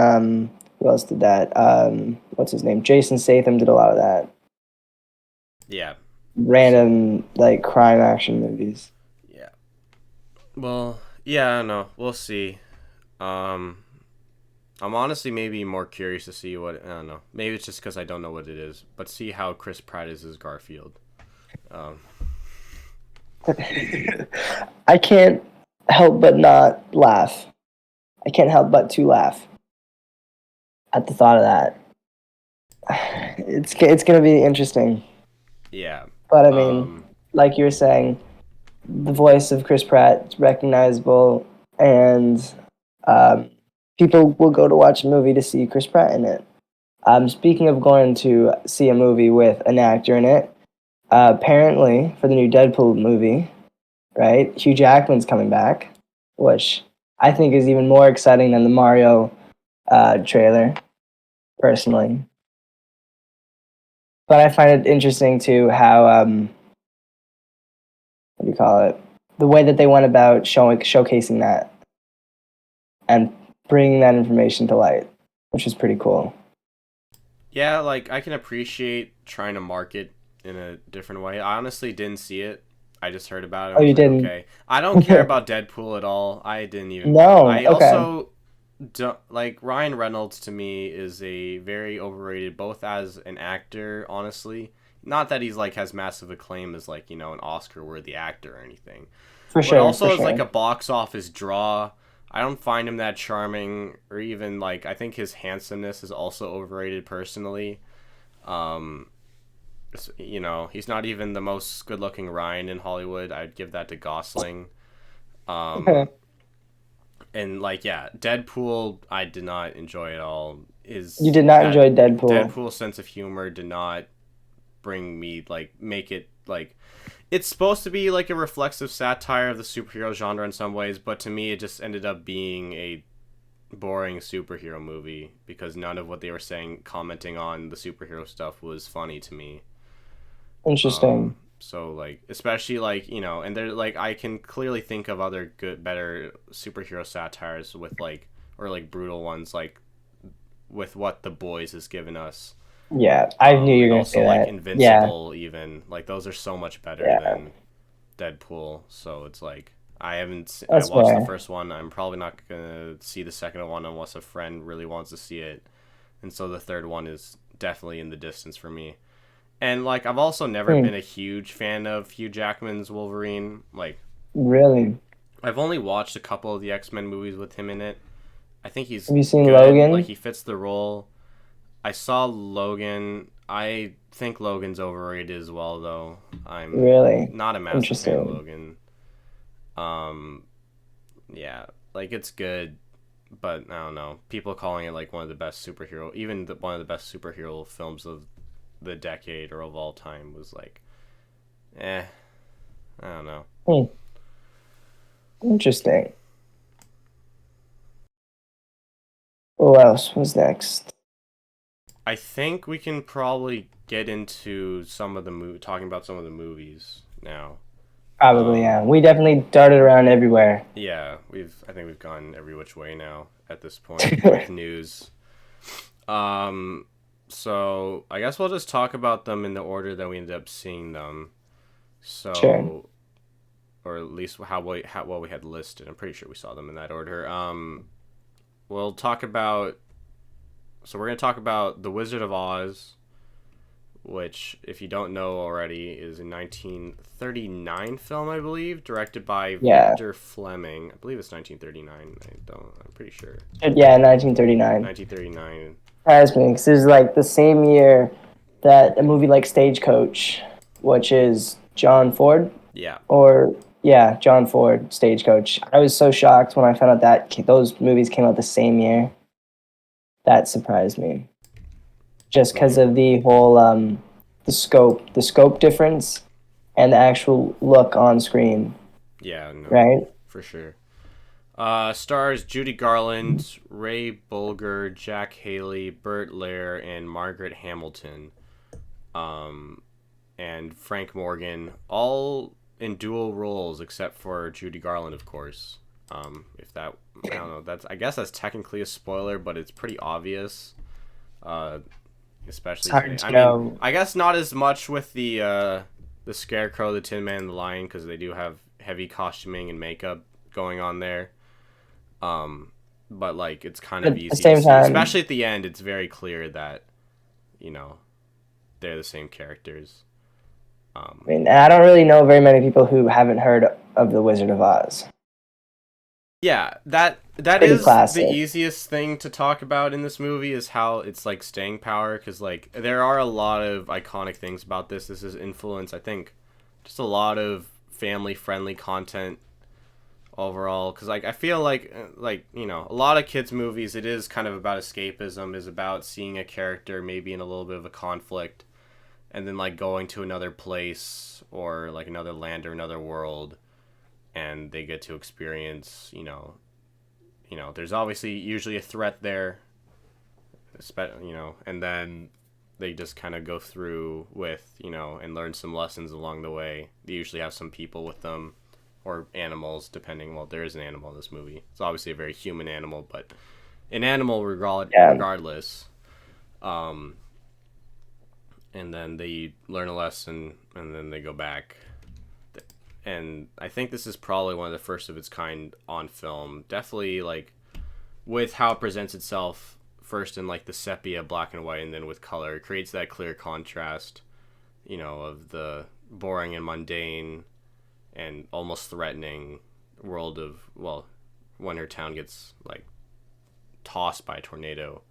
who else did that? What's his name? Jason Statham did a lot of that. Yeah. So Random like crime action movies. yeah. Well, yeah, I don't know. We'll see. Um, I'm honestly maybe more curious to see what I don't know. Maybe it's just because I don't know what it is, but see how Chris Pratt is as Garfield. Um, I can't help but not laugh. I can't help but to laugh at the thought of that. It's gonna be interesting, yeah. but I mean, Um, like you were saying, the voice of Chris Pratt is recognizable, and um, people will go to watch a movie to see Chris Pratt in it. Speaking of going to see a movie with an actor in it, apparently for the new Deadpool movie, right? Hugh Jackman's coming back, which I think is even more exciting than the Mario trailer, personally. But I find it interesting too how what do you call it? The way that they went about showcasing that and bringing that information to light, which is pretty cool. yeah, like I can appreciate trying to market in a different way. I honestly didn't see it. I just heard about it Oh, and was you like, didn't? okay. I don't care about Deadpool at all. I didn't even bother. No. I Okay. also don't like Ryan Reynolds. To me is a very overrated both as an actor, honestly. Not that he's like has massive acclaim as like, an Oscar worthy actor or anything. For But sure. For also as like sure. a box office draw. I don't find him that charming or even like I think his handsomeness is also overrated personally. Um he's not even the most good-looking Ryan in Hollywood. I'd give that to Gosling. Um, and like, yeah, Deadpool, I did not enjoy at all. You Is did not that enjoy Deadpool. Deadpool's sense of humor did not bring me like make it like it's supposed to be like a reflexive satire of the superhero genre in some ways, but to me it just ended up being a boring superhero movie because none of what they were saying commenting on the superhero stuff was funny to me. Interesting. So like, especially like and they're like I can clearly think of other good, better superhero satires with like or like brutal ones like with what the boys has given us. Yeah, I knew you And were gonna say also like that. Yeah. Invincible, even like those are so much better Yeah. than Deadpool. So it's like I That's watched the fair. first one. I'm probably not gonna see the second one unless a friend really wants to see it. And so the third one is definitely in the distance for me. And like I've also never Hmm. been a huge fan of Hugh Jackman's Wolverine. Like Really? I've only watched a couple of the X-Men movies with him in it. I think he's Have you seen good. Like Logan? he fits the role. I saw Logan. I think Logan's overrated as well though. I'm Really? not a massive fan of Interesting. Logan. Um yeah, like it's good, but I don't know. People calling it like one of the best superhero, even one of the best superhero films of the decade or of all time was like I don't know. Hmm. Interesting. Who else was next? I think we can probably get into some of the talking about some of the movies now. Probably, Um, yeah. We definitely darted around everywhere. yeah, I think we've gone every which way now at this point with news. Um, so I guess we'll just talk about them in the order that we ended up seeing them. Sure. So, or at least how well we had listed. I'm pretty sure we saw them in that order. We'll talk about. So we're gonna talk about The Wizard of Oz, which, if you don't know already, is a 1939 film, I believe, directed by Yeah. Victor Fleming. I believe it's 1939. I'm pretty sure. Yeah, 1939. 1939. Surprised me because it was like the same year that a movie like Stagecoach, which is John Ford, Yeah. or yeah, John Ford, Stagecoach. I was so shocked when I found out that those movies came out the same year. That surprised me, just because Mm, of the whole the scope difference, and the actual look on screen, yeah. No, right? for sure. Stars Judy Garland, Ray Bolger, Jack Haley, Burt Lair, and Margaret Hamilton. Um, and Frank Morgan, all in dual roles except for Judy Garland, of course. If that, I don't know, I guess that's technically a spoiler, but it's pretty obvious. Uh, It's Especially hard today. to I mean, know. I guess not as much with the Scarecrow, the Tin Man, and the Lion, because they do have heavy costuming and makeup going on there. Um, but like it's kind of But at the easy to same see, time, especially at the end. It's very clear that you know they're the same characters. I mean, and I don't really know very many people who haven't heard of The Wizard of Oz. Yeah, that Pretty is the classic. easiest thing to talk about in this movie is how it's like staying power, because like there are a lot of iconic things about this. This is influenced, I think, just a lot of family friendly content overall, because like I feel like a lot of kids movies, it is kind of about escapism, is about seeing a character maybe in a little bit of a conflict, and then like going to another place or like another land or another world, and they get to experience there's obviously usually a threat there, and then they just kind of go through with and learn some lessons along the way. They usually have some people with them, or animals, depending. Well, there is an animal in this movie. It's obviously a very human animal, but an animal Yeah. regardless. Um, and then they learn a lesson, and then they go back. And I think this is probably one of the first of its kind on film. Definitely, like, with how it presents itself, first in like the sepia black and white, and then with color, it creates that clear contrast, of the boring and mundane and almost threatening world of, well, when her town gets like tossed by a tornado,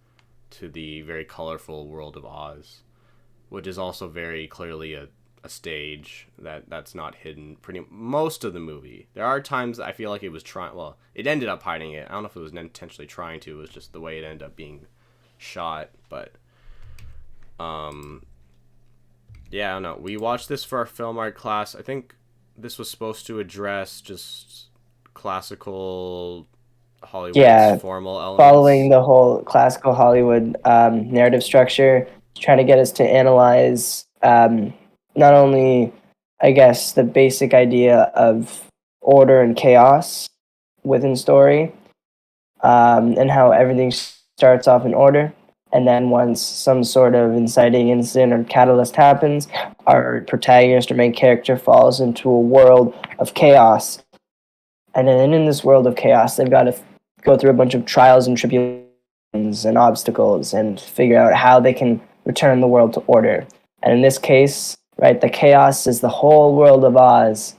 to the very colorful world of Oz, which is also very clearly a stage that's not hidden pretty most of the movie. There are times I feel like it was trying, well, it ended up hiding it. I don't know if it was intentionally trying to, it was just the way it ended up being shot. But yeah, I don't know. We watched this for our film art class. I think this was supposed to address just classical Hollywood's Yeah, formal following elements. the whole classical Hollywood narrative structure, trying to get us to analyze not only, I guess, the basic idea of order and chaos within story, and how everything starts off in order. And then once some sort of inciting incident or catalyst happens, our protagonist or main character falls into a world of chaos. And then in this world of chaos, they've got to go through a bunch of trials and tribulations and obstacles and figure out how they can return the world to order. And in this case, right, the chaos is the whole world of Oz,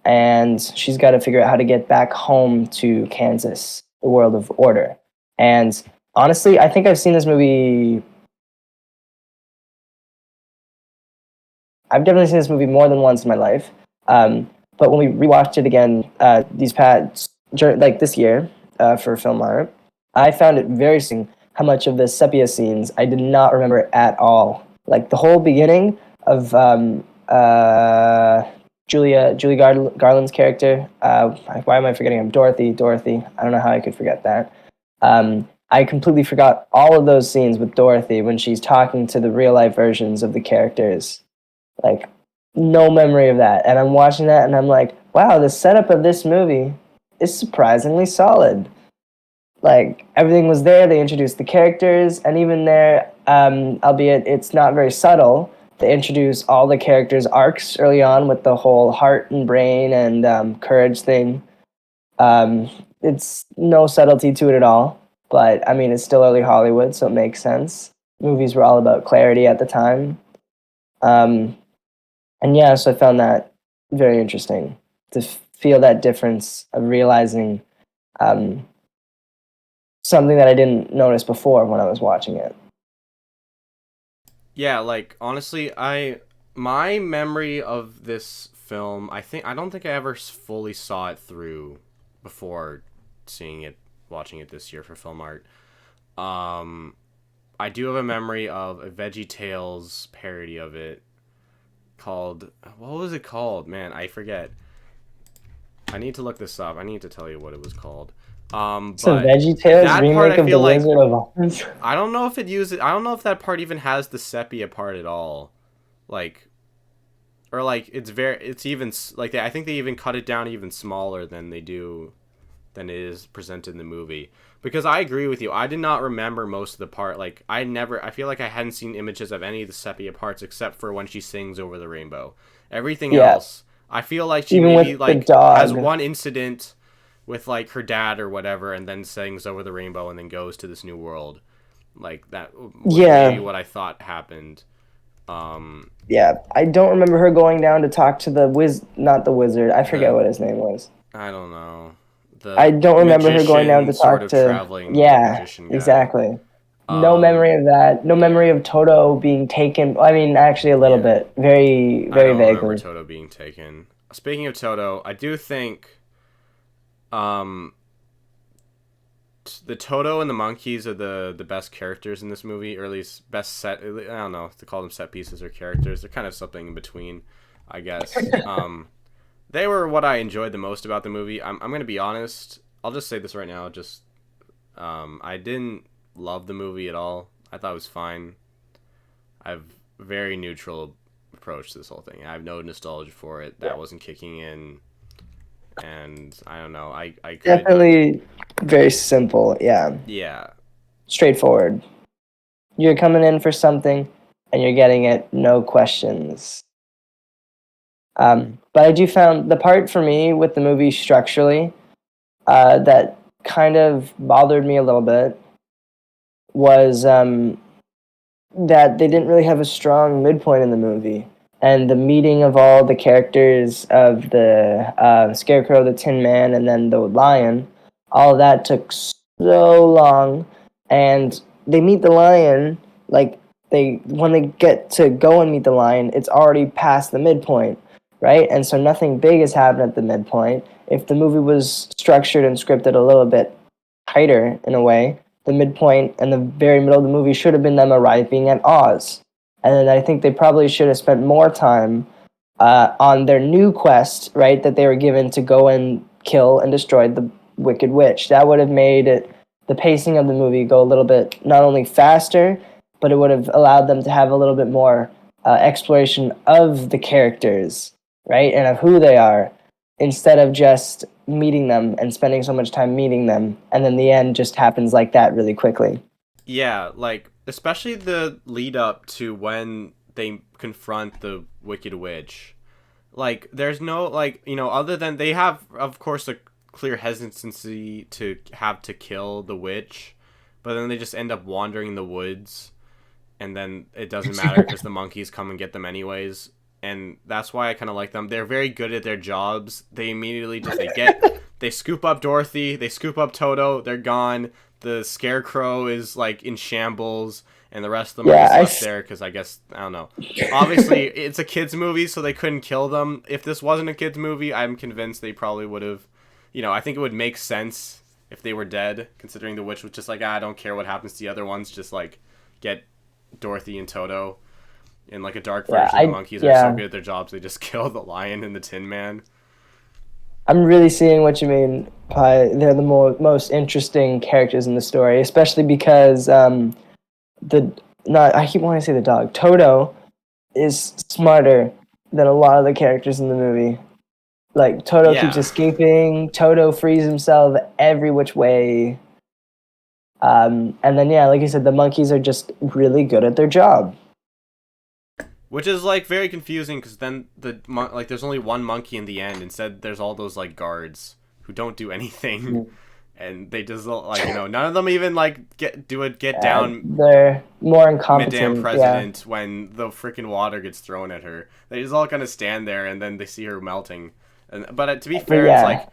and she's got to figure out how to get back home to Kansas, the world of order. And honestly, I think I've seen this movie. I've definitely seen this movie more than once in my life. But when we rewatched it again, like this year, for film art, I found it very interesting how much of the sepia scenes I did not remember at all. Like the whole beginning of Julie Garland's character. Why am I forgetting him? Dorothy. I don't know how I could forget that. I completely forgot all of those scenes with Dorothy when she's talking to the real life versions of the characters. Like, no memory of that. And I'm watching that and I'm like, wow, the setup of this movie is surprisingly solid. Like, everything was there. They introduced the characters, and even there, albeit it's not very subtle, they introduce all the characters' arcs early on with the whole heart and brain and courage thing. Um, it's no subtlety to it at all, but I mean, it's still early Hollywood, so it makes sense. Movies were all about clarity at the time. Um, and yeah, so I found that very interesting to feel that difference of realizing um, something that I didn't notice before when I was watching it. Yeah, like honestly, I my memory of this film, I don't think I ever fully saw it through before seeing it, watching it this year for Film Art. Um, I do have a memory of a Veggie Tales parody of it called, what was it called? Man, I forget. I need to look this up. I need to tell you what it was called. So But Veggie Tales that part remake I of The feel like, Wizard of Oz. I don't know if it uses, I don't know if that part even has the sepia part at all. Like, or like it's even like I think they even cut it down even smaller than they do than it is presented in the movie. Because I agree with you, I did not remember most of the part. Like I feel like I hadn't seen images of any of the sepia parts except for when she sings over the rainbow. Everything Yeah, else, I feel like she even maybe with the like has dog. one incident with like her dad or whatever, and then sings over the rainbow and then goes to this new world. Like that was maybe Yeah, what I thought happened. Um, yeah. I don't remember her going down to talk to not the wizard. I forget the what his name was. I don't know. I The don't remember her going down magician, to sort talk of to. traveling Yeah, magician guy. exactly. No memory of that. No memory Yeah, of Toto being taken. I mean, actually, a little yeah. bit. Very, I very don't remember vaguely. Toto being taken. Speaking of Toto, I do think um the Toto and the monkeys are the best characters in this movie, or at least best set. I don't know if to call them set pieces or characters. They're kind of something in between, I guess. They were what I enjoyed the most about the movie. I'm gonna be honest. I'll just say this right now. Just I didn't love the movie at all. I thought it was fine. I have a very neutral approach to this whole thing. I have no nostalgia for it. Yeah. That wasn't kicking in, and I don't know. I could, Definitely very simple. Yeah, yeah, straightforward. You're coming in for something, and you're getting it. No questions. But I do found the part for me with the movie structurally that kind of bothered me a little bit was that they didn't really have a strong midpoint in the movie. And the meeting of all the characters of the Scarecrow, the Tin Man, and then the Lion, all of that took so long. And they meet the Lion, like, when they get to go and meet the Lion, it's already past the midpoint, right? And so nothing big has happened at the midpoint. If the movie was structured and scripted a little bit tighter in a way, the midpoint and the very middle of the movie should have been them arriving at Oz. And then I think they probably should have spent more time on their new quest, right, that they were given to go and kill and destroy the Wicked Witch. That would have made the pacing of the movie go a little bit not only faster, but it would have allowed them to have a little bit more exploration of the characters, right, and of who they are, instead of just meeting them and spending so much time meeting them, and then the end just happens like that really quickly. yeah. Like especially the lead up to when they confront the Wicked Witch. Like there's no like other than they have of course a clear hesitancy to have to kill the witch, but then they just end up wandering in the woods, and then it doesn't matter because the monkeys come and get them anyways. And that's why I kind of like them. They're very good at their jobs. They immediately just they scoop up Dorothy, they scoop up Toto, they're gone. The Scarecrow is like in shambles, and the rest of them are Yeah, just left there because I guess I don't know. Obviously, it's a kids movie, so they couldn't kill them. If this wasn't a kids movie, I'm convinced they probably would have. I think it would make sense if they were dead, considering the witch was just like, I don't care what happens to the other ones, just like get Dorothy and Toto. In like a dark yeah, version, the monkeys are so yeah. good at their jobs they just kill the lion and the Tin Man. I'm really seeing what you mean by they're the most interesting characters in the story, especially because the not I keep wanting to say the dog Toto is smarter than a lot of the characters in the movie. Like Toto keeps Yeah. escaping. Toto frees himself every which way. And then yeah, like you said, the monkeys are just really good at their job. Which is like very confusing because then like there's only one monkey in the end. Instead, there's all those like guards who don't do anything, and they just like none of them even like get down They're more Madame incompetent. Yeah, President when the freaking water gets thrown at her. They just all kind of stand there and then they see her melting. And but to be but fair, yeah,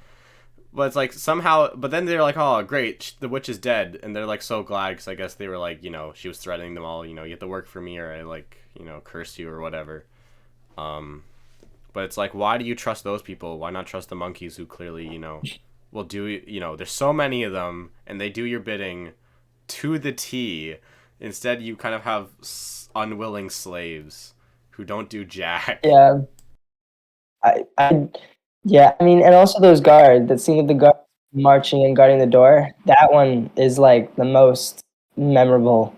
it's like somehow. But then they're like, oh great, the witch is dead, and they're like so glad because I guess they were like she was threatening them all. You have to work for me or I like curse you or whatever. Um, but it's like, why do you trust those people? Why not trust the monkeys who clearly will do there's so many of them and they do your bidding to the T. Instead, you kind of have unwilling slaves who don't do jack. yeah. I yeah. I mean, and also those guards. That scene with the guard marching and guarding the door. That one is like the most memorable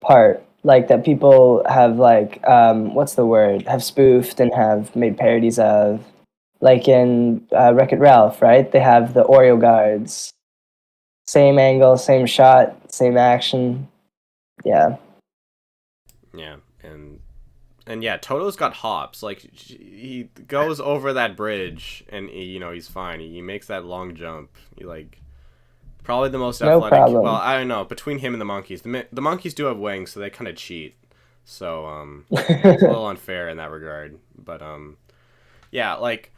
part. Like that people have like what's the word? Have spoofed and have made parodies of. Like in Wreck-It Ralph, right? They have the Oreo guards. Same angle, same shot, same action. Yeah. Yeah, and yeah, Toto's got hops. Like he goes over that bridge, and he's fine. He makes that long jump. He like probably the most No athletic. Well, problem. I don't know. Between him and the monkeys, the monkeys do have wings, so they kind of cheat. So it's a little unfair in that regard. But yeah, like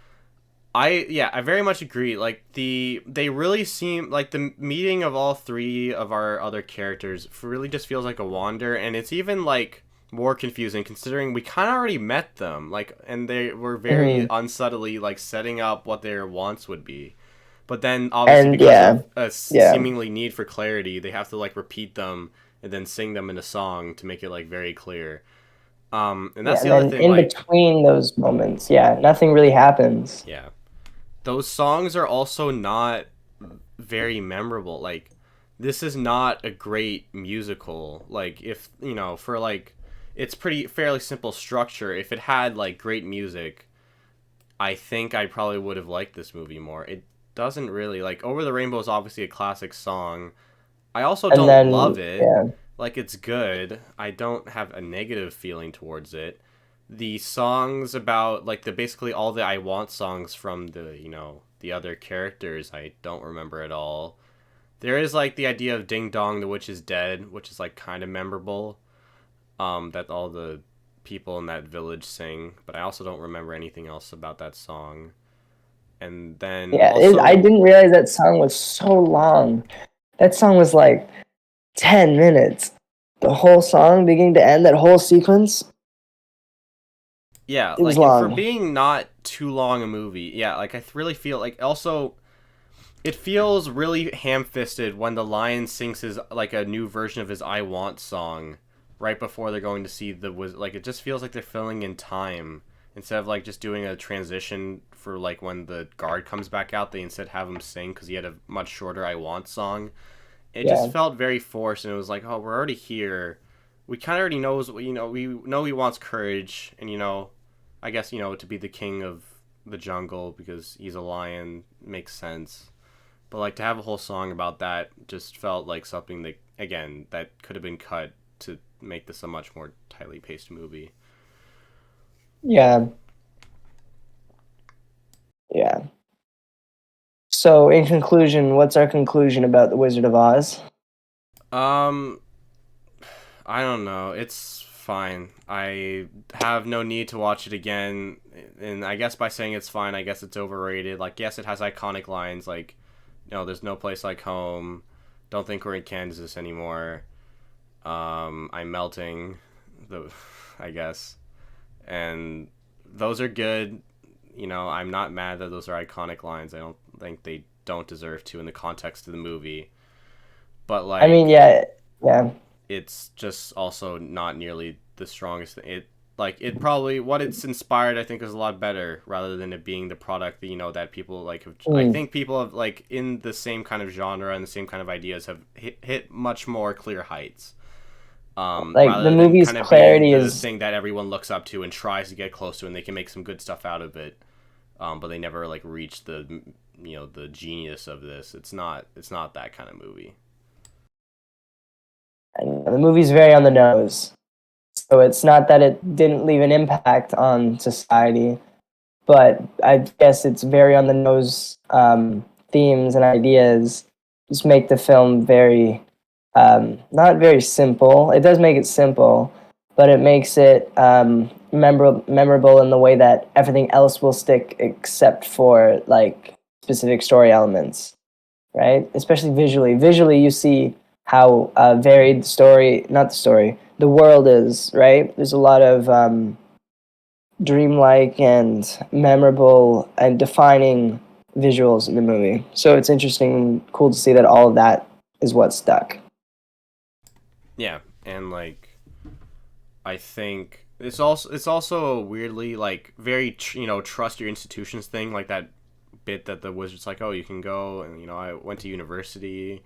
I very much agree. Like they really seem like the meeting of all three of our other characters really just feels like a wander, and it's even like more confusing considering we kind of already met them, like, and they were very Mhm. unsubtly like setting up what their wants would be. But then obviously And because yeah, of a yeah, seemingly need for clarity, they have to like repeat them and then sing them in a song to make it like very clear. And yeah. that's the And other then thing, in like, between those moments, yeah, nothing really happens. yeah. Those songs are also not very memorable. Like, this is not a great musical. Like, if for like, it's pretty fairly simple structure. If it had like great music, I think I probably would have liked this movie more. It doesn't really. Like, Over the Rainbow is obviously a classic song. I also And don't love then it. yeah, Like, it's good. I don't have a negative feeling towards it. The songs about like the basically all the I Want songs from the other characters I don't remember at all. There is like the idea of Ding Dong the Witch is Dead, which is like kind of memorable. That all the people in that village sing, but I also don't remember anything else about that song. And then yeah. I also, didn't realize that song was so long. That song was like 10 minutes. The whole song, beginning to end, that whole sequence, yeah, it was like for long. being not too long a movie, yeah, like I really feel like also it feels really ham-fisted when the lion sings his like a new version of his I Want song right before they're going to see the like it just feels like they're filling in time instead of like just doing a transition for like when the guard comes back out. They instead have him sing because he had a much shorter I Want song. It just Yeah, felt very forced, and it was like, oh, we're already here. We kind of already knows what we know he wants courage, and I guess to be the king of the jungle because he's a lion makes sense. But like to have a whole song about that just felt like something that again that could have been cut to make this a much more tightly paced movie. yeah, yeah. So, in conclusion, what's our conclusion about The Wizard of Oz? Um, I don't know. It's fine. I have no need to watch it again. And I guess by saying it's fine, I guess it's overrated. Like, yes, it has iconic lines like, there's no place like home. Don't think we're in Kansas anymore. I'm melting. The, I guess. And those are good. I'm not mad that those are iconic lines. I don't think they don't deserve to in the context of the movie. But I mean, like, yeah, yeah, it's just also not nearly the strongest thing. like it probably what it's inspired I think is a lot better rather than it being the product that that people like I Mm. think people have like in the same kind of genre and the same kind of ideas have hit much more clear heights, Like the rather than movie's kind of being clarity the is thing that everyone looks up to and tries to get close to, and they can make some good stuff out of it, but they never like reach the the genius of this. It's not that kind of movie. the movie's very on the nose. So it's not that it didn't leave an impact on society, but I guess it's very on the nose themes and ideas just make the film very not very simple. It does make it simple, but it makes it memorable in the way that everything else will stick except for like specific story elements, right? Especially visually. Visually, you see how varied the story, not the story, the world is, right? There's a lot of dreamlike and memorable and defining visuals in the movie. So it's interesting and cool to see that all of that is what stuck. Yeah, and like I think it's also a weirdly like very trust your institutions thing, like that bit that the wizard's like, oh, you can go and I went to university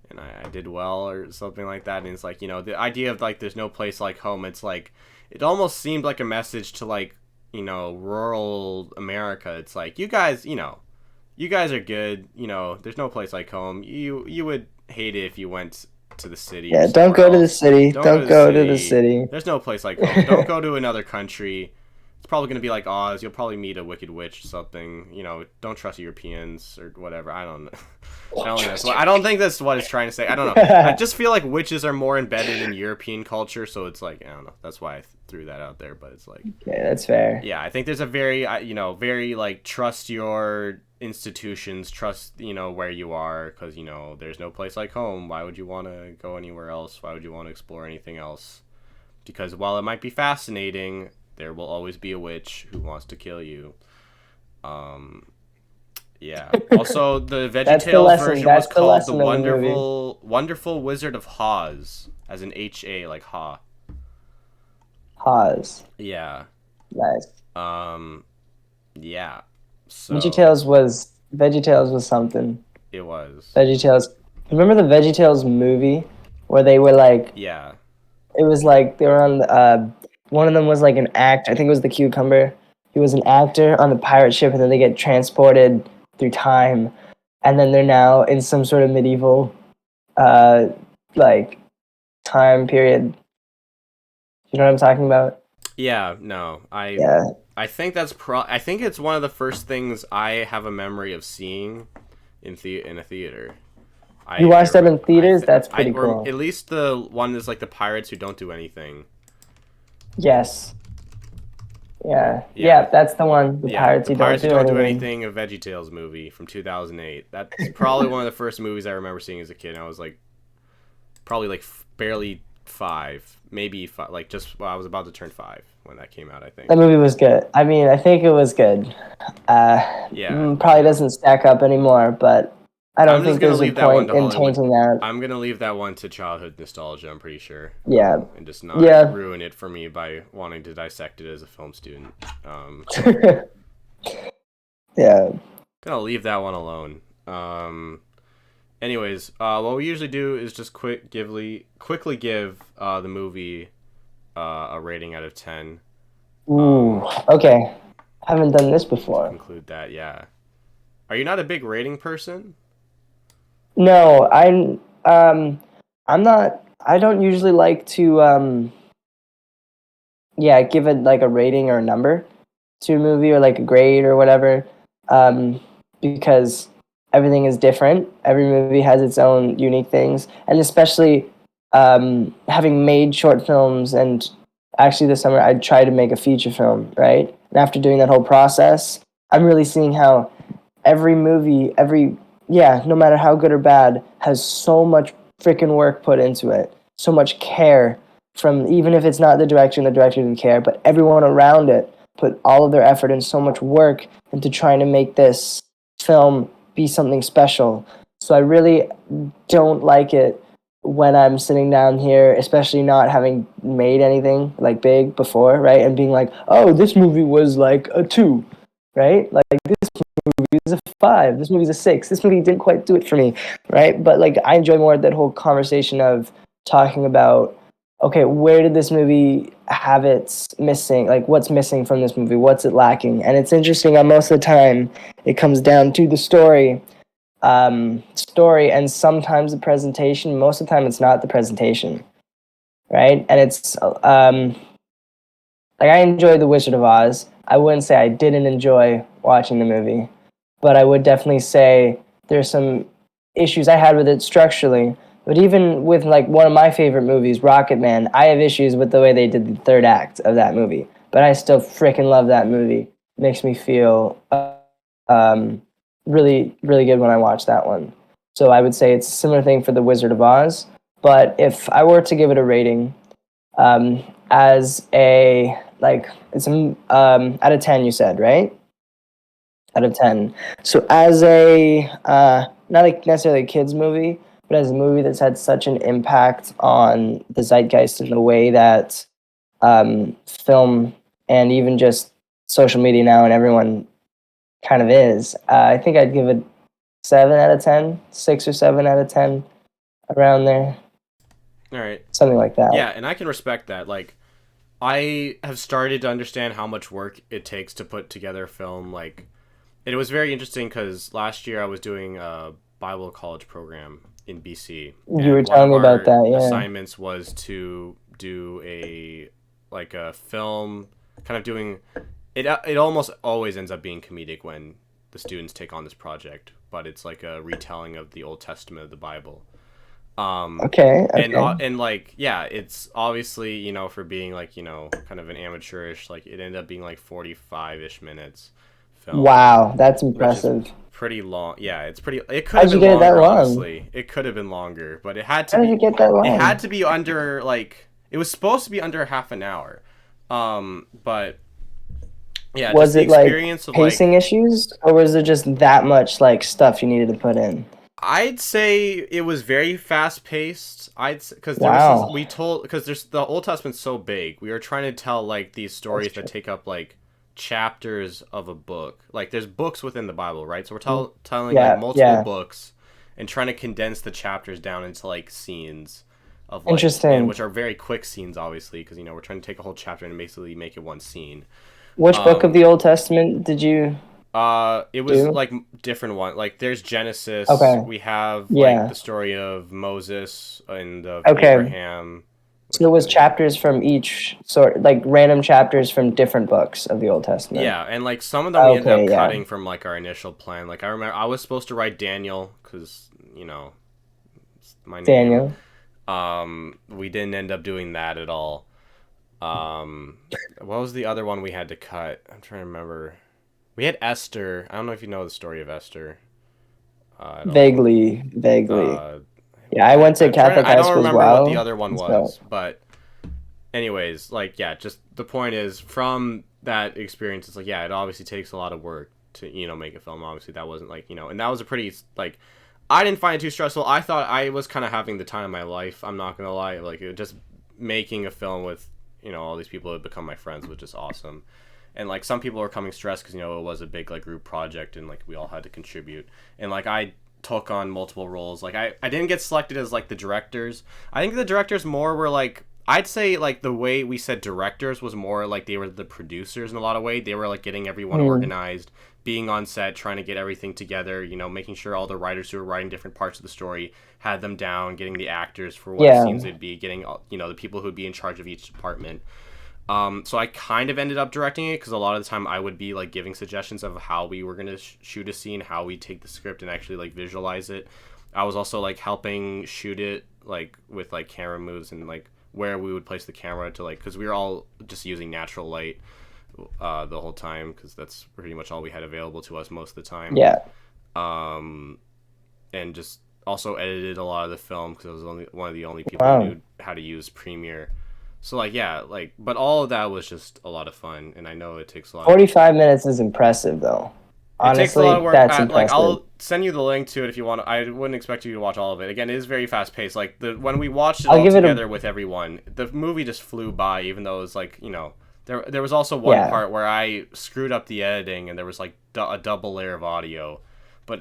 and I did well or something like that, and it's like the idea of like there's no place like home. It's like it almost seemed like a message to like rural America. It's like you guys are good. There's no place like home. You would hate it if you went to the city or Yeah, don't somewhere go to the else. city. Don't go to Don't the go to the city. city. There's no place like home. Don't go to another country. It's probably gonna be like Oz. You'll probably meet a wicked witch or something. Don't trust Europeans or whatever. I don't know. I don't think that's what it's trying to say. I don't know. I just feel like witches are more embedded in European culture, so it's like I don't know. That's why I threw that out there. But it's like, Okay, that's fair. yeah, I think there's a very very like trust your institutions, trust where you are, because there's no place like home. Why would you want to go anywhere else? Why would you want to explore anything else? Because while it might be fascinating, there will always be a witch who wants to kill you. Yeah. Also, the That's the VeggieTales lesson. version was That's the called the lesson of the movie. Wonderful Wizard of Haas, as in HA, like Ha. Pause. Yeah. Nice. Um. Yeah. So VeggieTales was something. it was. VeggieTales. Remember the VeggieTales movie where they were like, Yeah. it was like they were on. One of them was like an act. I think it was the cucumber. He was an actor on the pirate ship, and then they get transported through time, and then they're now in some sort of medieval, uh, like time period. You know what I'm talking about? Yeah. No. I. Yeah. I think that's I think it's one of the first things I have a memory of seeing in a theater. You watched that in theaters? That's pretty or cool. at least the one is like the pirates who don't do anything. Yes. Yeah. Yeah. Yeah, that's the one. The Yeah, pirates the who Pirates Who don't Don't do Do anything. Anything, a VeggieTales movie from 2008. That's probably one of the first movies I remember seeing as a kid. And I was like, probably like barely 5, maybe 5, like just I was about to turn 5 when that came out. I think. That movie was good. I mean, I think it was good. Yeah. Probably doesn't stack up anymore, but I I'm don't just think gonna there's a leave that one point to in Hollywood. tainting that. I'm gonna leave that one to childhood nostalgia. I'm pretty sure. Yeah. And just not Yeah. ruin it for me by wanting to dissect it as a film student. Yeah. Gonna leave that one alone. Anyways, what we usually do is just quickly give the movie a rating out of 10. Ooh. Okay. Haven't done this before. Conclude that, yeah. Are you not a big rating person? No, I'm not. I don't usually like to yeah, give it like a rating or a number to a movie or like a grade or whatever, because everything is different. Every movie has its own unique things, and especially having made short films, and actually this summer I tried to make a feature film, right? And after doing that whole process, I'm really seeing how every movie, yeah, no matter how good or bad, has so much freaking work put into it, so much care from, even if it's not the director didn't care, but everyone around it put all of their effort and so much work into trying to make this film be something special. So I really don't like it when I'm sitting down here, especially not having made anything like big before, right? And being like, oh, this movie was like a 2, right? Like this movie is a 5, this movie's a 6, this movie didn't quite do it for me, right? But like I enjoy more that whole conversation of talking about, okay, where did this movie have its missing? Like what's missing from this movie? What's it lacking? And it's interesting that most of the time it comes down to the story and sometimes the presentation. Most of the time it's not the presentation, right? And it's like I enjoyed The Wizard of Oz. I wouldn't say I didn't enjoy watching the movie, but I would definitely say there's some issues I had with it structurally. But even with like one of my favorite movies, Rocket Man, I have issues with the way they did the third act of that movie. But I still freaking love that movie. Makes me feel um, really, really good when I watch that one. So I would say it's a similar thing for The Wizard of Oz. But if I were to give it a rating, as a like it's out of 10, you said, right? Out of 10. So as a not like necessarily a kids movie, but as a movie that's had such an impact on the zeitgeist in the way that film and even just social media now and everyone kind of is, I think I'd give it 7 out of 10, 6 or 7 out of 10, around there, All right. something like that. Yeah, and I can respect that. Like, I have started to understand how much work it takes to put together a film. Like, it was very interesting because last year I was doing a Bible college program in BC. You were And one telling of me about our that, yeah. assignments was to do a film, kind of doing it. It almost always ends up being comedic when the students take on this project, but it's like a retelling of the Old Testament of the Bible. Okay, And like, yeah, it's obviously, for being like, kind of an amateurish, like it ended up being like 45-ish minutes film, Wow, that's which is impressive. pretty long. Yeah, it could How'd have you been get it that longer, long? honestly. It could have been longer, but How did you get that it had long? to be under, like, it was supposed to be under half an hour. But yeah, just Was the it like experience of like, pacing issues, or was there just that much like stuff you needed to put in? I'd say it was very fast paced. Because there was Wow. because there's the Old Testament's so big. We were trying to tell like these That's stories that true. take up like chapters of a book. Like there's books within the Bible, right? So we're telling like Yeah, multiple yeah. books and trying to condense the chapters down into like scenes of like, and Interesting. which are very quick scenes, obviously, because we're trying to take a whole chapter and basically make it one scene. Which book of Um, the Old Testament did you it was do? like different one. Like there's Genesis. Okay. We have like Yeah. the story of Moses and of Okay. Abraham, So which it was was amazing. chapters from each sort, like random chapters from different books of the Old Testament. Yeah, and like some of them we ended up Okay, yeah. cutting from like our initial plan. Like I remember I was supposed to write Daniel because it's my name. Daniel. We didn't end up doing that at all. What was the other one we had to cut? I'm trying to remember. We had Esther. I don't know if you know the story of Esther at all. Vaguely, vaguely. Uh, Yeah, I went to Catholic I high don't school as remember what the well. other one So, was, but anyways, like yeah, just the point is from that experience, it's like yeah, it obviously takes a lot of work to make a film. Obviously, that wasn't like and that was a pretty like I didn't find it too stressful. I thought I was kind of having the time of my life. I'm not gonna lie, like just making a film with all these people who had become my friends was just awesome. And like some people were coming stressed because it was a big like group project and like we all had to contribute. And like I took on multiple roles. Like I didn't get selected as like the directors. I think the directors more were like I'd say like the way we said directors was more like they were the producers in a lot of way. They were like getting everyone hmm, organized, being on set, trying to get everything together, making sure all the writers who were writing different parts of the story had them down, getting the actors for what yeah. scenes they'd be, getting the people who'd be in charge of each department. So I kind of ended up directing it because a lot of the time I would be like giving suggestions of how we were gonna shoot a scene, how we take the script and actually like visualize it. I was also like helping shoot it like with like camera moves and like where we would place the camera to like because we were all just using natural light the whole time because that's pretty much all we had available to us most of the time. Yeah. Um, and just also edited a lot of the film because I was only one of the only people who Wow. knew how to use Premiere. So like yeah, like but all of that was just a lot of fun, and I know it takes a lot of 45 minutes is impressive though. It takes a lot of Honestly, work. that's Like impressive. I'll send you the link to it if you want. I wouldn't expect you to watch all of it. Again, it is very fast paced. Like the when we watched it I'll all give it a together with everyone, the movie just flew by. Even though it was like there was also one yeah. part where I screwed up the editing and there was like a double layer of audio, but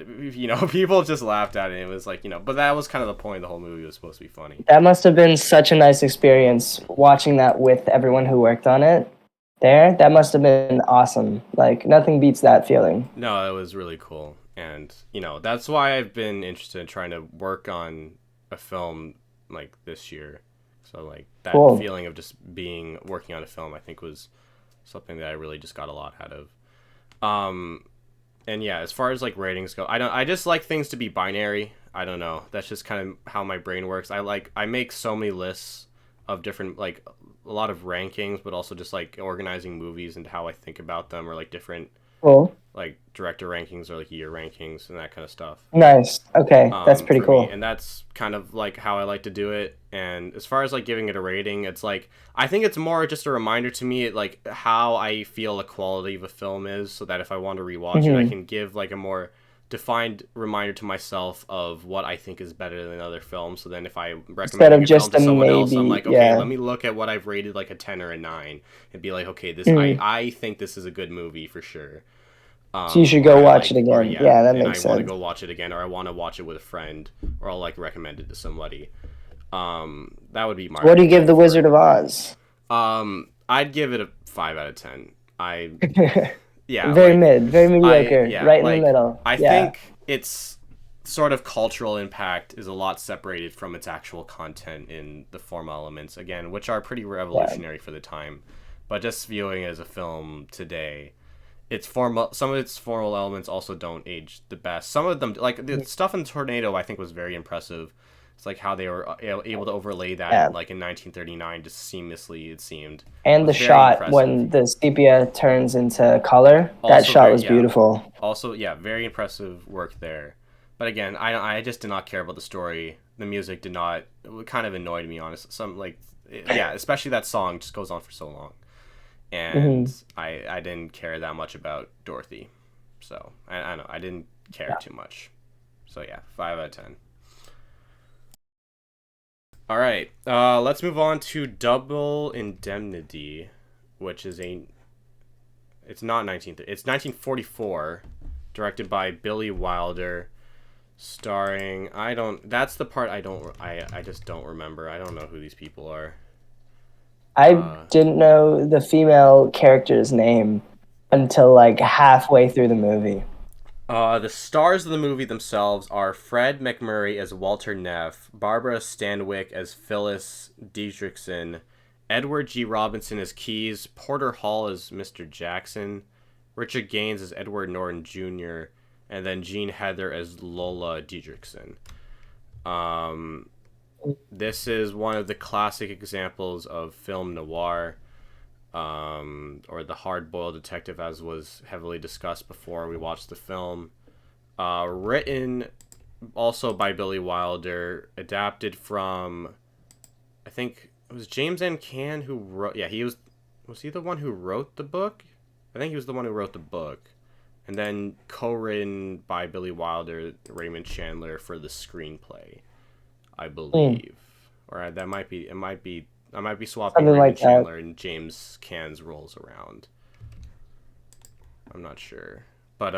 people just laughed at it. And it was like but that was kind of the point. The whole movie was supposed to be funny. That must have been such a nice experience watching that with everyone who worked on it there. That must have been awesome. Like nothing beats that feeling. No, it was really cool, and that's why I've been interested in trying to work on a film like this year. So like that Cool. feeling of just being working on a film, I think was something that I really just got a lot out of. Um, and yeah, as far as like ratings go, I just like things to be binary. I don't know. That's just kind of how my brain works. I make so many lists of different like a lot of rankings, but also just like organizing movies and how I think about them or like different Cool. like director rankings or like year rankings and that kind of stuff Nice. Okay, that's pretty for me, cool. and that's kind of like how I like to do it. And as far as like giving it a rating, it's like I think it's more just a reminder to me like how I feel the quality of a film is, so that if I want to rewatch it I Hmm. can give like a more defined reminder to myself of what I think is better than other films. So then if I Instead recommending of a film just to a someone else, I'm maybe, like, okay, yeah. let me look at what I've rated like a 10 or a 9 and be like, okay, this Mm. I think this is a good movie for sure. So you should Or go I watch it like, or again. yeah, Yeah, that and I makes want to sense. go watch it again, or I want to watch it with a friend, or I'll like recommend it to somebody. That would be my So what do you give rating The for Wizard it. of Oz? I'd give it a 5 out of 10. I yeah, Very like mid, very mediocre, yeah, right in the like middle. I Yeah. think its sort of cultural impact is a lot separated from its actual content in the formal elements again, which are pretty Yeah. revolutionary for the time. But just viewing it as a film today, its formal some of its formal elements also don't age the best. Some of them, like the stuff in Tornado, I think was very impressive. It's like how they were able to overlay that Yeah. like in 1939 just seamlessly. It seemed And the was very shot impressive. when the sepia turns into color, that Also shot very was beautiful. also yeah, very impressive work there. But again, I just did not care about the story. The music did not. It kind of annoyed me, honestly. Some like yeah, especially that song just goes on for so long, and Hmm. I didn't care that much about Dorothy, so I don't know, I didn't care Yeah. too much. So yeah, 5 out of 10. All right, let's move on to Double Indemnity, which is a it's not 1944, directed by Billy Wilder, starring I don't that's the part I don't I just don't remember. I don't know who these people are. I Uh, didn't know the female character's name until like halfway through the movie. the stars of the movie themselves are Fred McMurray as Walter Neff, Barbara Stanwyck as Phyllis Dietrichson, Edward G. Robinson as Keyes, Porter Hall as Mr. Jackson, Richard Gaines as Edward Norton Jr., and then Jean Heather as Lola Dietrichson. Um, this is one of the classic examples of film noir, or the hard-boiled detective, as was heavily discussed before we watched the film. Written also by Billy Wilder, adapted from I think it was James N. Can who wrote. Yeah, he was he the one who wrote the book? I think he was the one who wrote the book, and then co-written by Billy Wilder, Raymond Chandler for the screenplay, I Hmm. believe. Or that might be it. Might be I might be swapping Something Raymond like that. Chandler and James Can's roles around. I'm not sure, but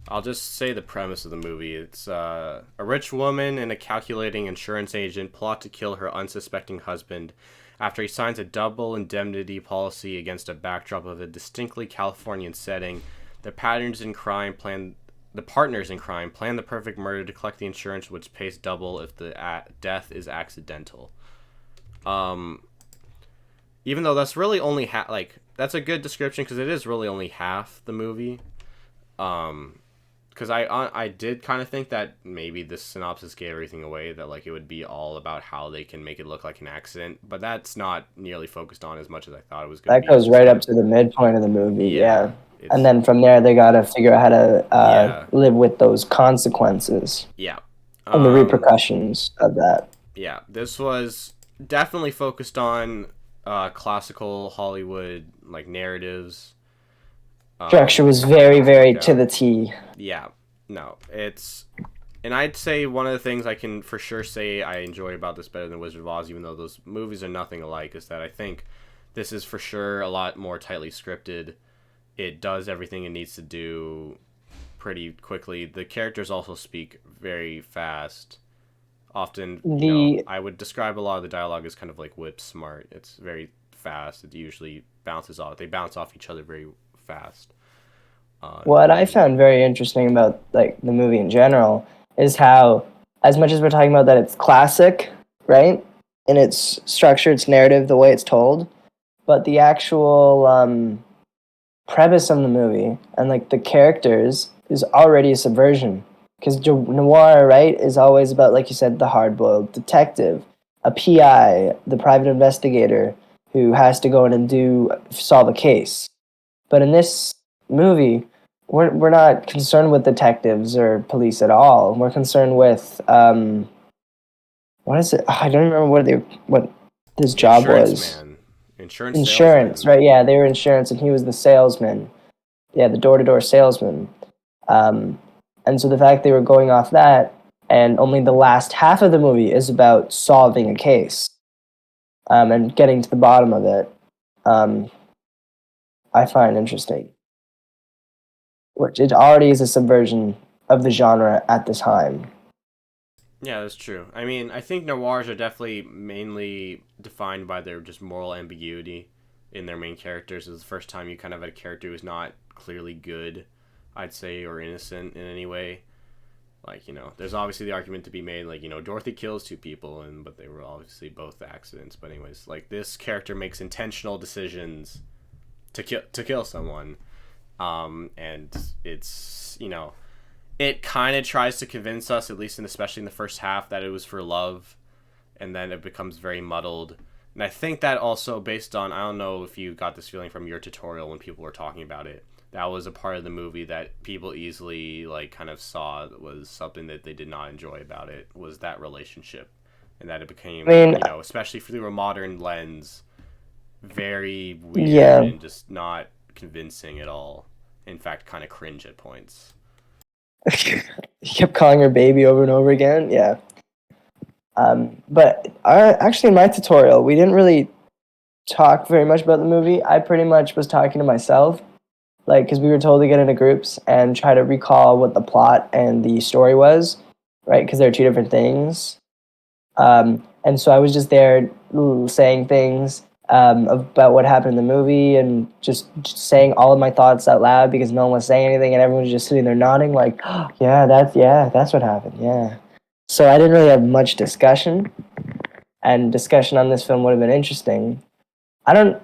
I'll just say the premise of the movie. It's a rich woman and a calculating insurance agent plot to kill her unsuspecting husband after he signs a double indemnity policy against a backdrop of a distinctly Californian setting. The patterns in crime plan the partners in crime plan the perfect murder to collect the insurance, which pays double if the death is accidental. Um, Even though that's really only that's a good description because it is really only half the movie. Um, because I did kind of think that maybe this synopsis gave everything away, that like it would be all about how they can make it look like an accident, but that's not nearly focused on as much as I thought it was going to That be. It's goes just right kind up of to the midpoint of the movie, yeah, yeah. And it's then from there, they gotta figure out how to yeah, live with those consequences yeah. and the Um, repercussions of that. yeah, this was definitely focused on classical Hollywood like narratives. Structure was Didn't very, really work very to out. the T. Yeah, no, and I'd say one of the things I can for sure say I enjoy about this better than Wizard of Oz, even though those movies are nothing alike, is that I think this is for sure a lot more tightly scripted. It does everything it needs to do pretty quickly. The characters also speak very fast. Often, The I would describe a lot of the dialogue as kind of like whip smart. It's very fast. It usually bounces off. They bounce off each other very fast. What I And found very interesting about like the movie in general is how, as much as we're talking about that it's classic, right, in its structure, its narrative, the way it's told, but the actual premise of the movie and like the characters is already a subversion. Because noir, right, is always about, like you said, the hard-boiled detective, a PI, the private investigator who has to go in and solve a case. But in this movie, we're not concerned with detectives or police at all. We're concerned with what is it? I don't remember what his job insurance was. man, insurance Insurance, salesman. right? Yeah, they were insurance, and he was the salesman. Yeah, the door-to-door salesman. Um, and so the fact they were going off that, and only the last half of the movie is about solving a case and getting to the bottom of it, um, I find interesting. Which it already is a subversion of the genre at the time. Yeah, that's true. I mean, I think noirs are definitely mainly defined by their just moral ambiguity in their main characters. It's the first time you kind of have a character who's not clearly good, I'd say, or innocent in any way. Like, there's obviously the argument to be made, like, Dorothy kills two people, but they were obviously both accidents. But anyways, like, this character makes intentional decisions to kill someone. And it's, it kind of tries to convince us, at least especially in the first half, that it was for love, and then it becomes very muddled. And I think that also based on, I don't know if you got this feeling from your tutorial when people were talking about it, that was a part of the movie that people easily like kind of saw was something that they did not enjoy about it, was that relationship, and that it became, I mean, especially through a modern lens, very weird yeah, and just not convincing at all. In fact, kind of cringe at points. he kept calling her baby over and over again. Yeah, but actually, in my tutorial, we didn't really talk very much about the movie. I pretty much was talking to myself, like because we were told to get into groups and try to recall what the plot and the story was, right? Because they're two different things. And so I was just there saying things about what happened in the movie and just saying all of my thoughts out loud because no one was saying anything and everyone was just sitting there nodding like, oh, yeah, that's what happened. Yeah. So I didn't really have much discussion, and discussion on this film would have been interesting. I don't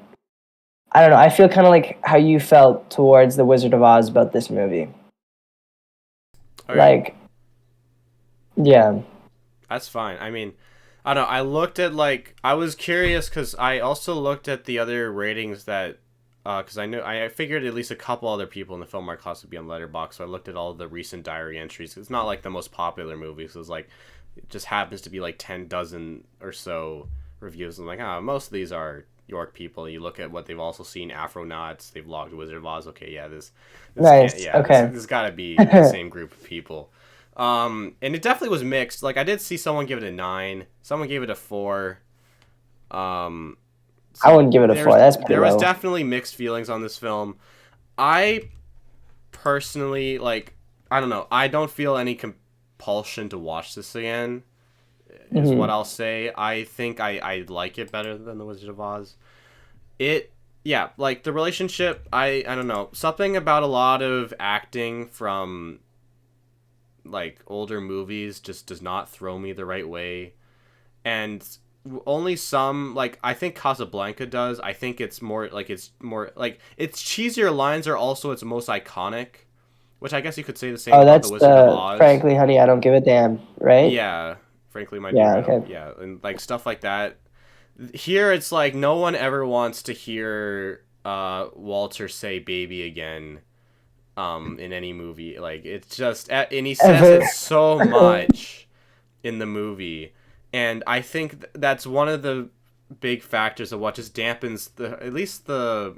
I don't know. I feel kind of like how you felt towards The Wizard of Oz about this movie. Okay, Like, yeah. that's fine. I mean, I don't know. I looked at like I was curious because I also looked at the other ratings that because I figured at least a couple other people in the film art class would be on Letterboxd, so I looked at all the recent diary entries. It's not like the most popular movies. It's like it just happens to be like 10 dozen or so reviews. I'm like, most of these are York people. You look at what they've also seen, Afronauts. They've logged Wizard of Oz. Okay, yeah, this can't. Nice. Yeah, Okay. this got to be the same group of people. And it definitely was mixed. Like I did see someone give it a 9. Someone gave it a 4. Um, I so wouldn't give it a 4. That's pretty there was low. definitely mixed feelings on this film. I personally like. I don't know. I don't feel any compulsion to watch this again. Is what Hmm. I'll say. I think I like it better than The Wizard of Oz. It yeah, like the relationship. I don't know, something about a lot of acting from like older movies just does not throw me the right way, and only some, like I think Casablanca does. I think it's more like its cheesier lines are also its most iconic, which I guess you could say the same Oh, about The that's Wizard of the Oz. frankly, honey, I don't give a damn, right? Yeah, frankly, my dear, Yeah. I don't. Okay. Yeah, and like stuff like that. Here, it's like no one ever wants to hear Walter say "baby" again in any movie. Like it's just and he says it Ever. so much in the movie, and I think that's one of the big factors of what just dampens the at least the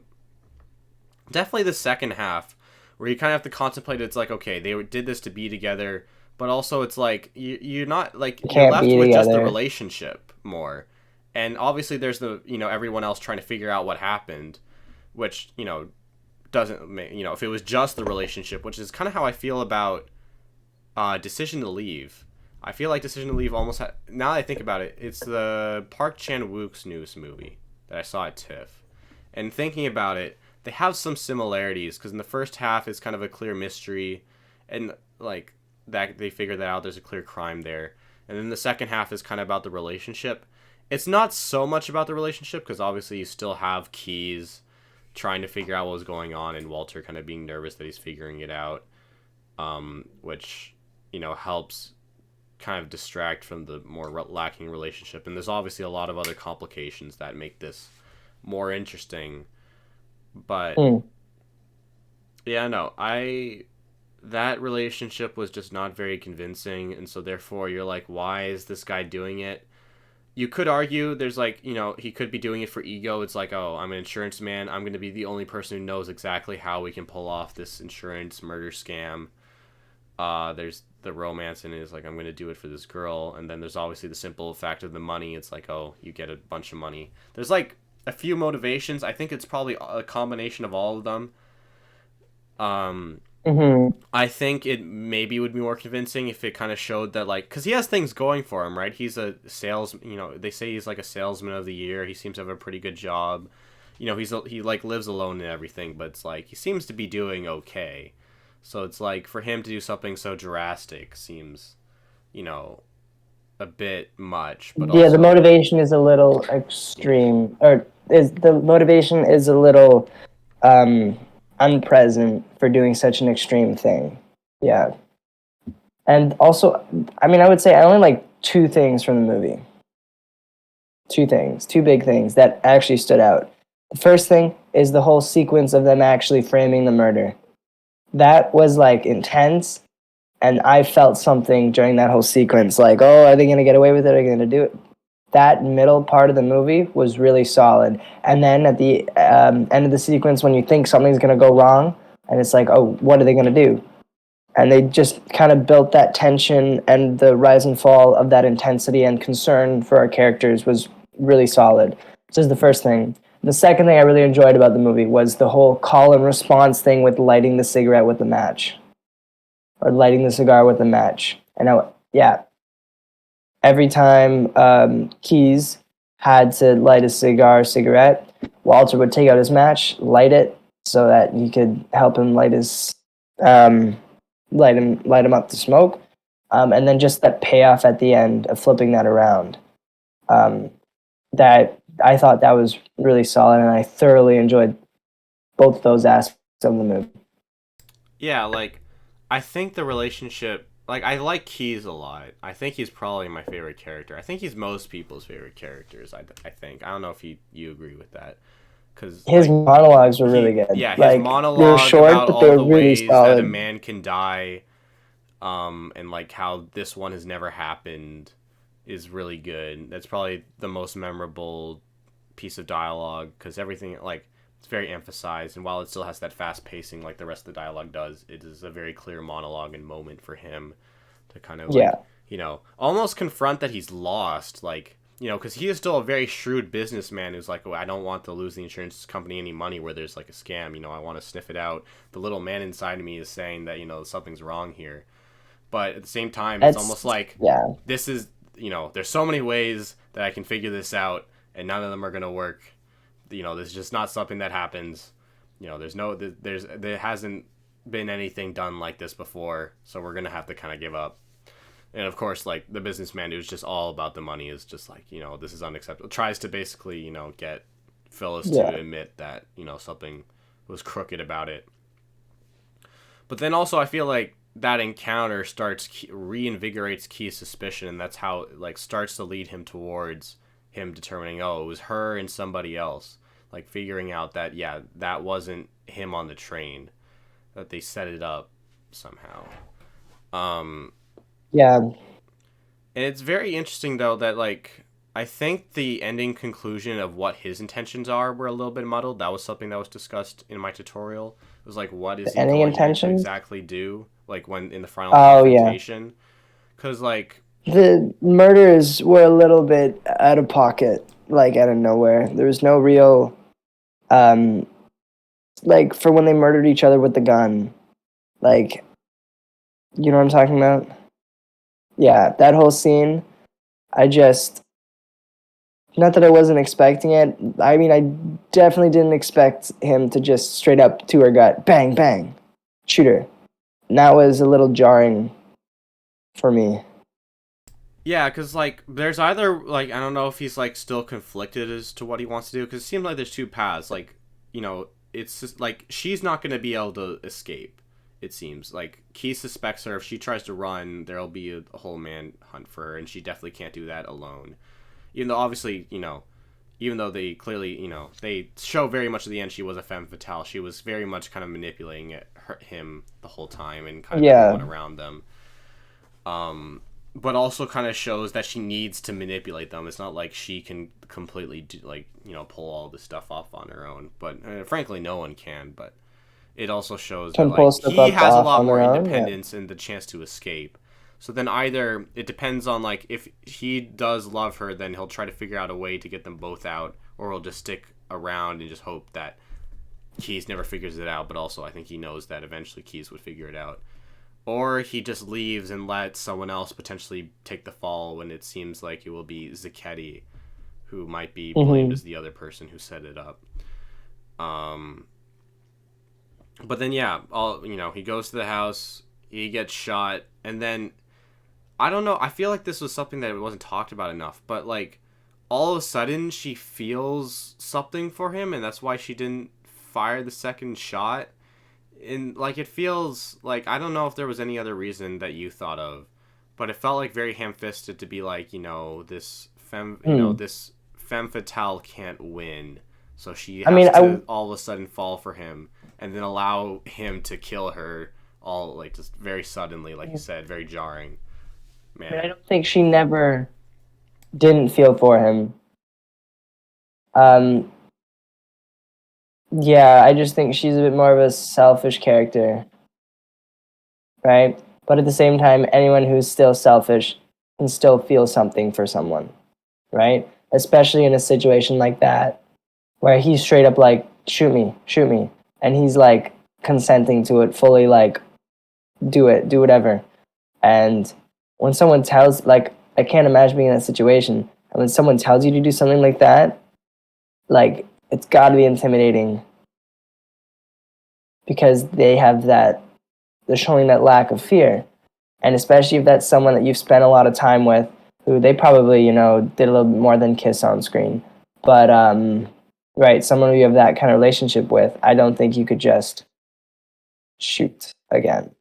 definitely the second half where you kind of have to contemplate. It's like, okay, they did this to be together, but also it's like you're not like They you're can't left be with just the together. relationship more, and obviously there's the everyone else trying to figure out what happened, which doesn't if it was just the relationship, which is kind of how I feel about Decision to Leave. I feel like Decision to Leave almost now that I think about it, it's the Park Chan Wook's newest movie that I saw at TIFF, and thinking about it, they have some similarities because in the first half it's kind of a clear mystery, and like that they figure that out. There's a clear crime there, and then the second half is kind of about the relationship. It's not so much about the relationship because obviously you still have Keys trying to figure out what was going on, and Walter kind of being nervous that he's figuring it out, which helps kind of distract from the more lacking relationship. And there's obviously a lot of other complications that make this more interesting. But Mm. yeah, no, I that relationship was just not very convincing, and so therefore you're like, why is this guy doing it? You could argue there's like, he could be doing it for ego. It's like, oh, I'm an insurance man. I'm going to be the only person who knows exactly how we can pull off this insurance murder scam. There's the romance in it is like, I'm going to do it for this girl. And then there's obviously the simple fact of the money. It's like, oh, you get a bunch of money. There's like a few motivations. I think it's probably a combination of all of them. Um, Hmm. I think it maybe would be more convincing if it kind of showed that, like, because he has things going for him, right? He's a sales, they say he's like a salesman of the year. He seems to have a pretty good job. He like lives alone and everything, but it's like he seems to be doing okay. So it's like for him to do something so drastic seems, you know, a bit much, but Yeah, the also, motivation is a little yeah. extreme, or is the motivation is a little um, unpresent for doing such an extreme thing. Yeah, and also, I mean, I would say I only like two things from the movie. Two things, two big things that actually stood out. The first thing is the whole sequence of them actually framing the murder. That was like intense, and I felt something during that whole sequence. Like, oh, are they going to get away with it? Are they going to do it? That middle part of the movie was really solid. And then at the end of the sequence, when you think something's going to go wrong, and it's like, oh, what are they going to do? And they just kind of built that tension, and the rise and fall of that intensity and concern for our characters was really solid. This is the first thing. The second thing I really enjoyed about the movie was the whole call and response thing with lighting the cigarette with the match, or lighting the cigar with the match. And yeah, every time Keys had to light a cigarette, Walter would take out his match, light it, so that he could help him um, light him up to smoke, and then just that payoff at the end of flipping that around. Um, that I thought that was really solid, and I thoroughly enjoyed both those aspects of the movie. Yeah, like, I think the relationship, like, I like Keys a lot. I think he's probably my favorite character. I think he's most people's favorite characters. I think. I don't know if you agree with that, because His like monologues were really good. yeah, his Like they were monologue short, about but they all were the really ways that a solid. man can die, and like how this one has never happened, is really good. That's probably the most memorable piece of dialogue because everything like it's very emphasized, and while it still has that fast pacing like the rest of the dialogue does, it is a very clear monologue and moment for him to kind of like Yeah, almost confront that he's lost, like because he is still a very shrewd businessman who's like, oh, I don't want to lose the insurance company any money where there's like a scam. I want to sniff it out. The little man inside of me is saying that something's wrong here, but at the same time it's it's almost like yeah, this is there's so many ways that I can figure this out and none of them are going to work. There's just not something that happens. There hasn't been anything done like this before, so we're going to have to kind of give up. And of course, like the businessman who's just all about the money is just like, this is unacceptable. Tries to basically, get Phyllis to yeah, admit that, something was crooked about it. But then also I feel like that encounter reinvigorates Key's suspicion, and that's how it like starts to lead him towards him determining, oh, it was her and somebody else, like figuring out that yeah, that wasn't him on the train, that they set it up somehow. Um, yeah. and it's very interesting though that like I think the ending conclusion of what his intentions are were a little bit muddled. That was something that was discussed in my tutorial. It was like, what is The he ending going to intentions. exactly do? Like when in the final Oh yeah, confrontation, because like the murders were a little bit out of pocket, like out of nowhere. There was no real, um, like for when they murdered each other with the gun. Like, you know what I'm talking about? Yeah, that whole scene. I just, not that I wasn't expecting it. I mean, I definitely didn't expect him to just straight up to her gut, bang, bang, shoot her. And that was a little jarring for me. yeah, because like there's either like I don't know if he's like still conflicted as to what he wants to do because it seems like there's two paths. Like it's just like she's not going to be able to escape. It seems like Key suspects her. If she tries to run, there'll be a whole man hunt for her, and she definitely can't do that alone. Even though obviously even though they clearly they show very much at the end she was a femme fatale. She was very much kind of manipulating him the whole time and kind of Yeah. everyone around them. But also kind of shows that she needs to manipulate them. It's not like she can completely pull all this stuff off on her own. But frankly, no one can. But it also shows that Can pull like stuff he up has a off lot on more their own. Yeah. independence and the chance to escape. So then either it depends on like if he does love her, then he'll try to figure out a way to get them both out, or he'll just stick around and just hope that Keys never figures it out. But also, I think he knows that eventually Keys would figure it out. Or he just leaves and lets someone else potentially take the fall when it seems like it will be Zacchetti, who might be blamed Mm-hmm. as the other person who set it up. Um, but then yeah, he goes to the house, he gets shot, and then I don't know. I feel like this was something that wasn't talked about enough, but like all of a sudden she feels something for him, and that's why she didn't fire the second shot. And like it feels like I don't know if there was any other reason that you thought of, but it felt like very ham-fisted to be like Hmm. this femme fatale can't win, so she I has mean, I to all of a sudden fall for him and then allow him to kill her all like just very suddenly, like you said, very jarring. I Man, don't think she never didn't feel for him. Um, yeah, I just think she's a bit more of a selfish character, right? But at the same time, anyone who's still selfish can still feel something for someone, right? Especially in a situation like that, where he's straight up like, shoot me. And he's like consenting to it fully, like, do it, do whatever. And when someone tells, like, I can't imagine being in that situation. And when someone tells you to do something like that, like, it's got to be intimidating because they have that, they're showing that lack of fear. And especially if that's someone that you've spent a lot of time with, who they probably, did a little bit more than kiss on screen. But, right, someone who you have that kind of relationship with, I don't think you could just shoot again.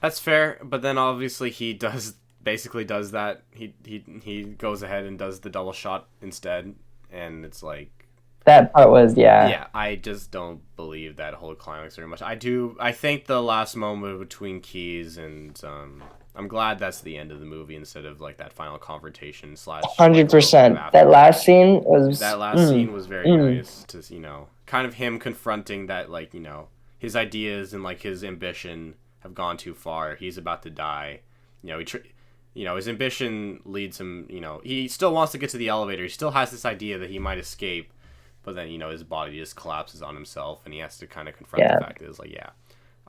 that's fair. But then obviously he does basically does that. He goes ahead and does the double shot instead, and it's like That part was, yeah. yeah, I just don't believe that whole climax very much. I do. I think the last moment between Keys and I'm glad that's the end of the movie instead of like that final confrontation slash like little bit of 100%. That aftermath. last scene was, That last scene was very mm, nice to kind of him confronting that like his ideas and like his ambition have gone too far. He's about to die. His ambition leads him. He still wants to get to the elevator. He still has this idea that he might escape, but then his body just collapses on himself, and he has to kind of confront the yeah, fact that it's like, yeah,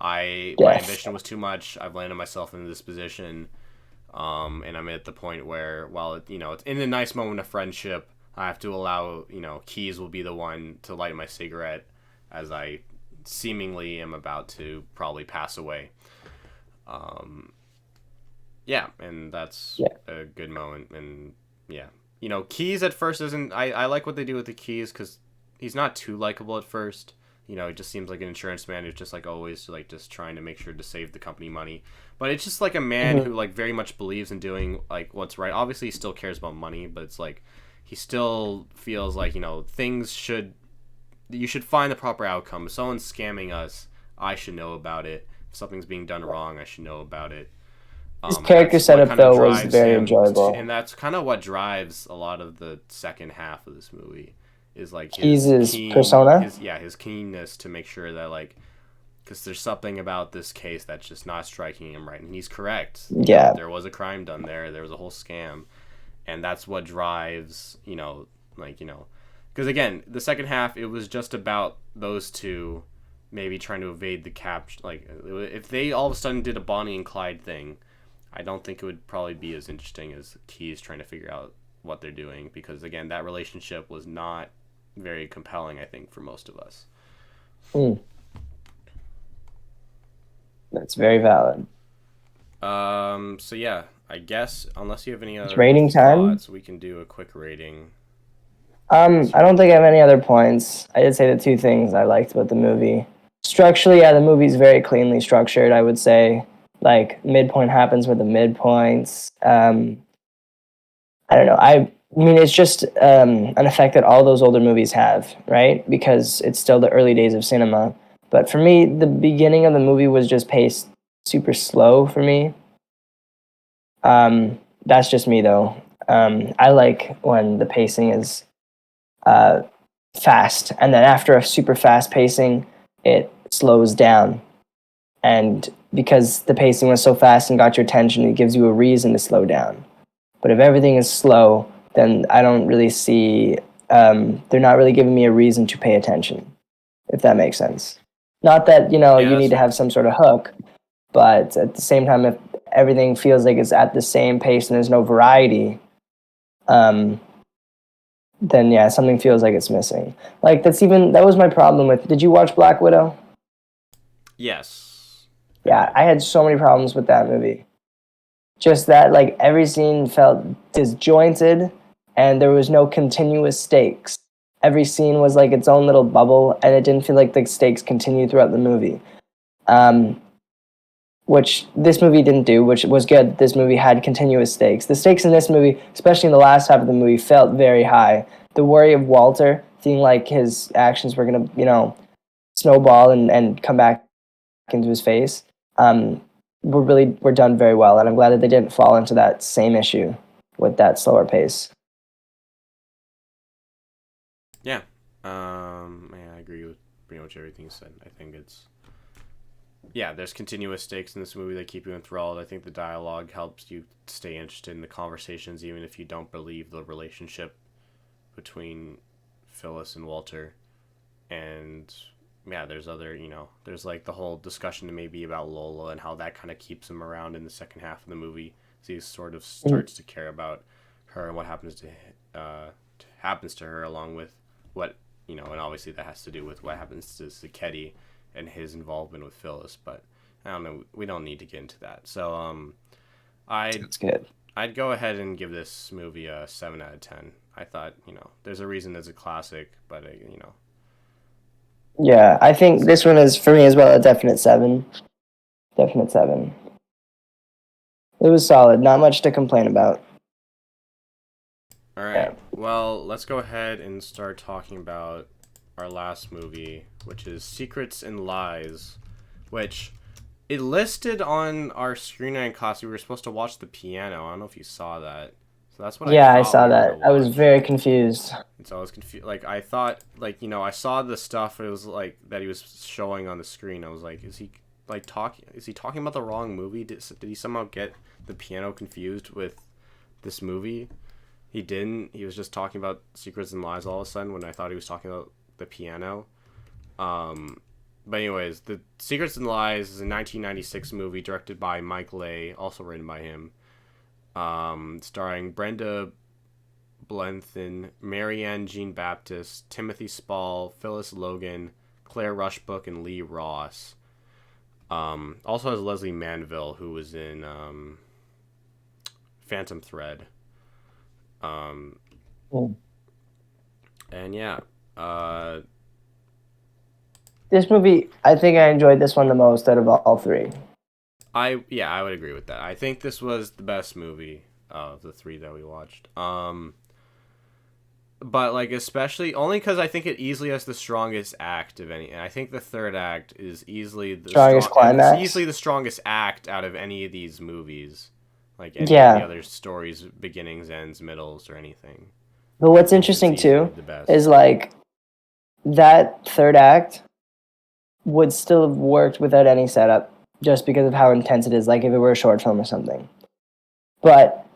my yes. ambition was too much. I've landed myself in this position, and I'm at the point where, while it's in a nice moment of friendship, I have to allow Keys will be the one to light my cigarette as I seemingly am about to probably pass away. Um, yeah, and that's Yeah. a good moment, and yeah, Keys at first isn't. I like what they do with the Keys because he's not too likable at first. He just seems like an insurance man who's just like always like just trying to make sure to save the company money. But it's just like a man Hmm. who like very much believes in doing like what's right. Obviously, he still cares about money, but it's like he still feels like things should you should find the proper outcome. If someone's scamming us, I should know about it. If something's being done wrong, I should know about it. His And character that's what setup kind of though was drives very him, and enjoyable. that's kind of what drives a lot of the second half of this movie, is like He's his persona. his keenness to make sure that like, because there's something about this case that's just not striking him right, and he's correct. Yeah. There was a crime done there was a whole scam, and that's what drives, like, because again, the second half, it was just about those two maybe trying to evade the capture. Like, if they all of a sudden did a Bonnie and Clyde thing, I don't think it would probably be as interesting as Keyes trying to figure out what they're doing, because again, that relationship was not very compelling, I think, for most of us. Hmm. That's very valid. So yeah, I guess unless you have any It's other rating time. thoughts, we can do a quick rating. I don't think I have any other points. I did say the two things I liked about the movie. Structurally, yeah, the movie's very cleanly structured, I would say. Like, midpoint happens with the midpoints. I don't know. I mean, it's just an effect that all those older movies have, right? Because it's still the early days of cinema. But for me, the beginning of the movie was just paced super slow for me. That's just me, though. I like when the pacing is uh, fast, and then after a super fast pacing, it slows down. And because the pacing was so fast and got your attention, it gives you a reason to slow down. But if everything is slow, then I don't really see. They're not really giving me a reason to pay attention, if that makes sense. Not that Yeah, you that's need to fair. have some sort of hook, but at the same time, if everything feels like it's at the same pace and there's no variety, um, then yeah, something feels like it's missing. Like that was my problem with. Did you watch Black Widow? Yes, I Yeah, did. I had so many problems with that movie. Just that like every scene felt disjointed and there was no continuous stakes. Every scene was like its own little bubble and it didn't feel like the stakes continued throughout the movie. Um, which this movie didn't do, which was good. This movie had continuous stakes. The stakes in this movie, especially in the last half of the movie, felt very high. The worry of Walter, feeling like his actions were gonna, snowball and come back into his face, um, were done very well, and I'm glad that they didn't fall into that same issue with that slower pace. Yeah. Yeah, I agree with pretty much everything you said. I think it's, yeah, there's continuous stakes in this movie that keep you enthralled. I think the dialogue helps you stay interested in the conversations, even if you don't believe the relationship between Phyllis and Walter. And yeah, there's other, there's like the whole discussion maybe about Lola and how that kind of keeps him around in the second half of the movie. So he sort of Mm. starts to care about her and what happens to her, along with what, and obviously that has to do with what happens to Siketti and his involvement with Phyllis. But I don't know, we don't need to get into that. So I That's good. I'd go ahead and give this movie a 7 out of 10. I thought, there's a reason it's a classic, but Yeah, I think this one is for me as well a definite seven. Definite seven. It was solid. Not much to complain about. all right. Yeah. Well, let's go ahead and start talking about our last movie, which is Secrets and Lies, which it listed on our screen and cost. We were supposed to watch the piano. I don't know if you saw that. So that's what I Yeah, I thought saw we were gonna that. I was watch. very confused. And so I was confused. Like I thought, like I saw the stuff. It was like that he was showing on the screen. I was like, is he like talking? Is he talking about the wrong movie? Did he somehow get the piano confused with this movie? He didn't. He was just talking about Secrets and Lies all of a sudden when I thought he was talking about the piano. Um, but anyways, the Secrets and Lies is a 1996 movie directed by Mike Leigh, also written by him. Starring Brenda Blethyn, Marianne Jean Baptist, Timothy Spall, Phyllis Logan, Claire Rushbrook, and Lee Ross. Also has Leslie Manville, who was in Phantom Thread. Um, Mm. and yeah, uh, This movie, I think I enjoyed this one the most out of all three. I would agree with that. I think this was the best movie of the three that we watched. But like especially only because I think it easily has the strongest act of any, and I think the third act is easily the Strongest strong. It's climax. easily the strongest act out of any of these movies. like any of the Yeah. other stories, beginnings, ends, middles, or anything. But what's It's interesting easily too the is best. like that third act would still have worked without any setup just because of how intense it is, like if it were a short film or something. But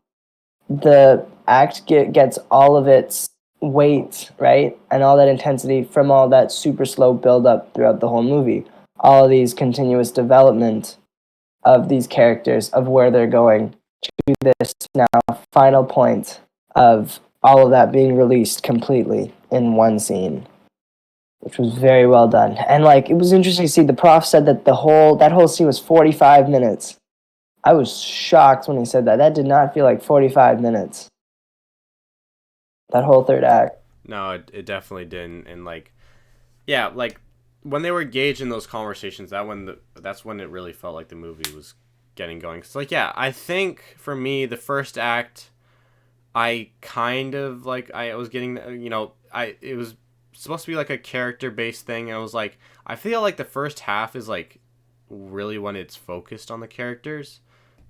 the act gets all of its weight, right? And all that intensity from all that super slow build up throughout the whole movie. All of these continuous development of these characters, of where they're going to this now final point of all of that being released completely in one scene, which was very well done. And like it was interesting to see the prof said that that whole scene was 45 minutes. I was shocked when he said that. That did not feel like 45 minutes. That whole third act. No, it definitely didn't. And like, yeah, like when they were engaged in those conversations, that's when it really felt like the movie was getting going. Cause like, yeah, I think for me, the first act, I kind of like I was getting, I it was supposed to be like a character based thing. And I was like, I feel like the first half is like really when it's focused on the characters,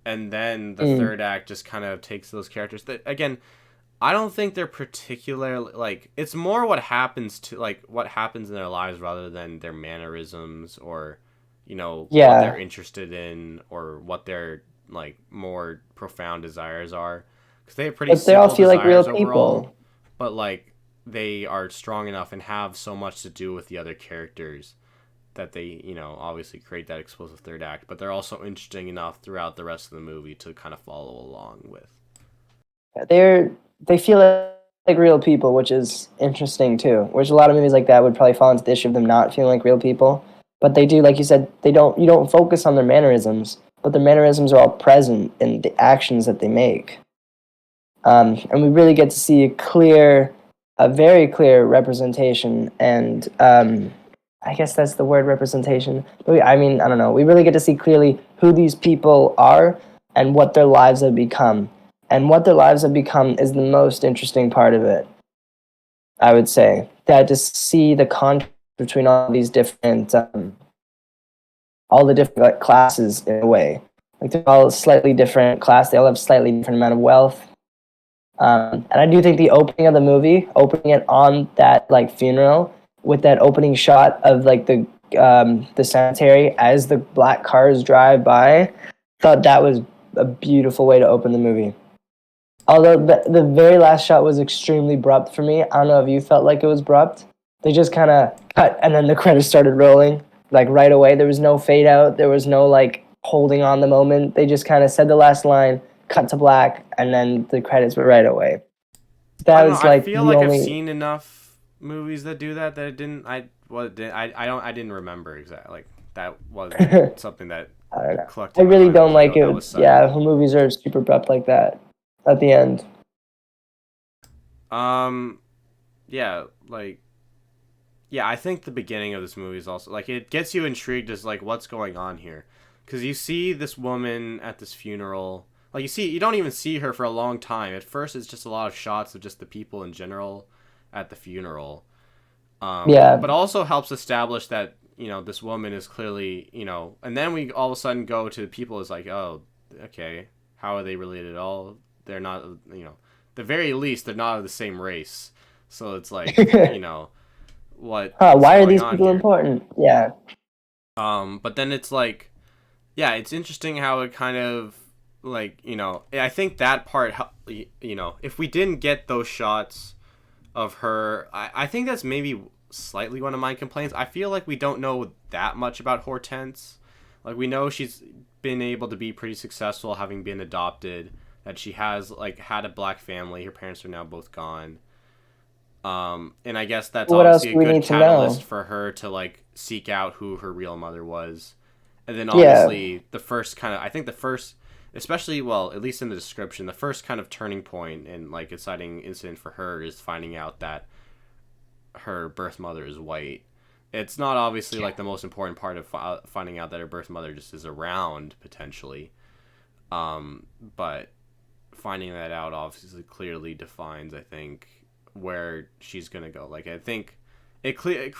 and then the Mm. third act just kind of takes those characters that again I don't think they're particularly like it's more what happens in their lives rather than their mannerisms or what they're Yeah, interested in or what their like more profound desires are because they have pretty but they all simple feel like real desires overall, people. but like they are strong enough and have so much to do with the other characters that they obviously create that explosive third act, but they're also interesting enough throughout the rest of the movie to kind of follow along with. They're they feel like real people, which is interesting too. Which a lot of movies like that would probably fall into the issue of them not feeling like real people. But they do, like you said, they don't. You don't focus on their mannerisms, but their mannerisms are all present in the actions that they make. And we really get to see a very clear representation, and I guess that's the word representation. But I mean, I don't know. We really get to see clearly who these people are and what their lives have become. And what their lives have become is the most interesting part of it, I would say. That to see the contrast between all the different like, classes in a way. Like they're all slightly different class. They all have slightly different amount of wealth. And I do think the opening of the movie, opening it on that like funeral with that opening shot of like the cemetery as the black cars drive by, thought that was a beautiful way to open the movie. Although the very last shot was extremely abrupt for me. I don't know if you felt like it was abrupt. They just kind of cut and then the credits started rolling like right away. There was no fade out. There was no like holding on the moment. They just kind of said the last line, cut to black, and then the credits were right away. I That don't know. was I like feel the like I've only. seen enough movies that do that it didn't. I don't. I didn't remember exactly. Like that wasn't I something that don't know. clucked I in my really mind. I don't was like, like oh, that it. was Yeah, sudden. when movies are super abrupt like that at the end. Um. Yeah. Like. Yeah. I think the beginning of this movie is also like it gets you intrigued as like what's going on here, because you see this woman at this funeral. Like you don't even see her for a long time. At first, it's just a lot of shots of just the people in general at the funeral. Yeah, But also helps establish that this woman is clearly and then we all of a sudden go to people is like, oh, okay, how are they related at all? They're not, the very least they're not of the same race, so it's like huh, what's why are going these on people here. important? Yeah. But then it's like, yeah, it's interesting how it kind of like I think that part if we didn't get those shots of her. I think that's maybe slightly one of my complaints. I feel like we don't know that much about Hortense. Like we know she's been able to be pretty successful having been adopted, that she has like had a black family. Her parents are now both gone. And I guess that's What else obviously a do we good need to catalyst know? for her to like seek out who her real mother was. And then Yeah. obviously the first kind of I think the first especially well, at least in the description, the first kind of turning point and like exciting incident for her is finding out that her birth mother is white. It's not obviously like the most important part of finding out that her birth mother just is around potentially, but finding that out obviously clearly defines, I think, where she's gonna go. Like I think it creates it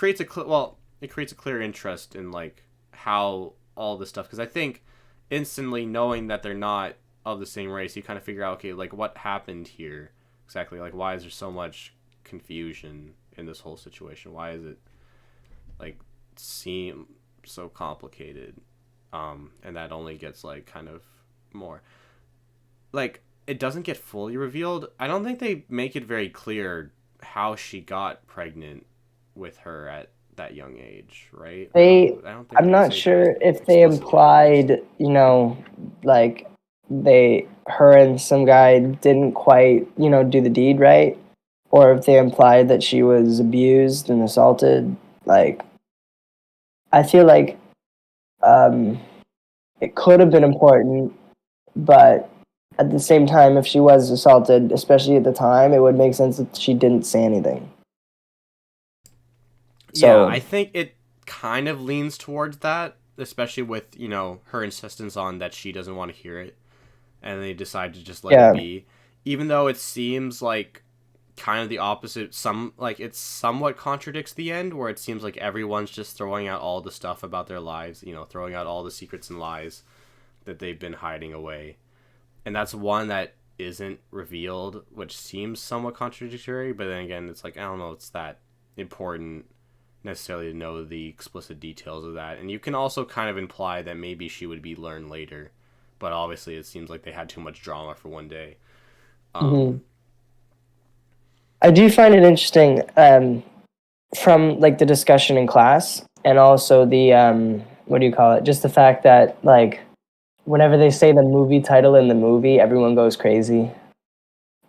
creates a clear interest in like how all this stuff, because I think instantly knowing that they're not of the same race, you kind of figure out, okay, like what happened here exactly? Like why is there so much confusion in this whole situation? Why is it like seem so complicated? And that only gets like kind of more like it doesn't get fully revealed. I don't think they make it very clear how she got pregnant with her at that young age, right? I don't think I'm they not say that sure if they explicitly at least. implied, like her and some guy didn't quite, do the deed right, or if they implied that she was abused and assaulted. Like, I feel like um, it could have been important, but at the same time, if she was assaulted, especially at the time, it would make sense that she didn't say anything. Yeah, So, I think it kind of leans towards that, especially with, her insistence on that she doesn't want to hear it, and they decide to just let it yeah. be. Even though it seems like kind of the opposite, it somewhat contradicts the end, where it seems like everyone's just throwing out all the stuff about their lives, throwing out all the secrets and lies that they've been hiding away. And that's one that isn't revealed, which seems somewhat contradictory, but then again, it's like, I don't know, it's that important necessarily to know the explicit details of that. And you can also kind of imply that maybe she would be learned later, but obviously it seems like they had too much drama for one day. Hmm. I do find it interesting from like the discussion in class, and also the what do you call it? Just the fact that like whenever they say the movie title in the movie, everyone goes crazy.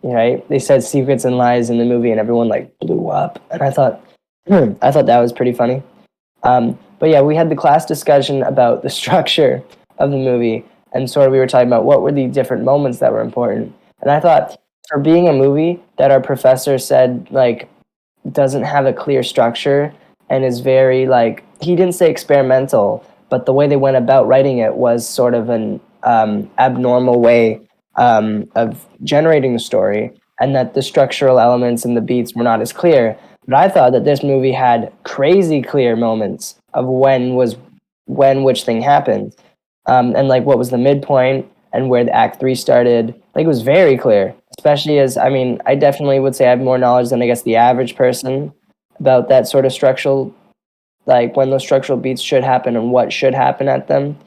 Right? They said secrets and lies in the movie, and everyone like blew up. And I thought, I thought that was pretty funny. But yeah, we had the class discussion about the structure of the movie, and sort of we were talking about what were the different moments that were important. And I thought, for being a movie that our professor said like doesn't have a clear structure and is very like he didn't say experimental, but the way they went about writing it was sort of an abnormal way of generating the story, and that the structural elements and the beats were not as clear. But I thought that this movie had crazy clear moments of when which thing happened, and like what was the midpoint and where the act three started. Like it was very clear, especially as I mean, I definitely would say I have more knowledge than I guess the average person about that sort of structural, like when those structural beats should happen and what should happen at them.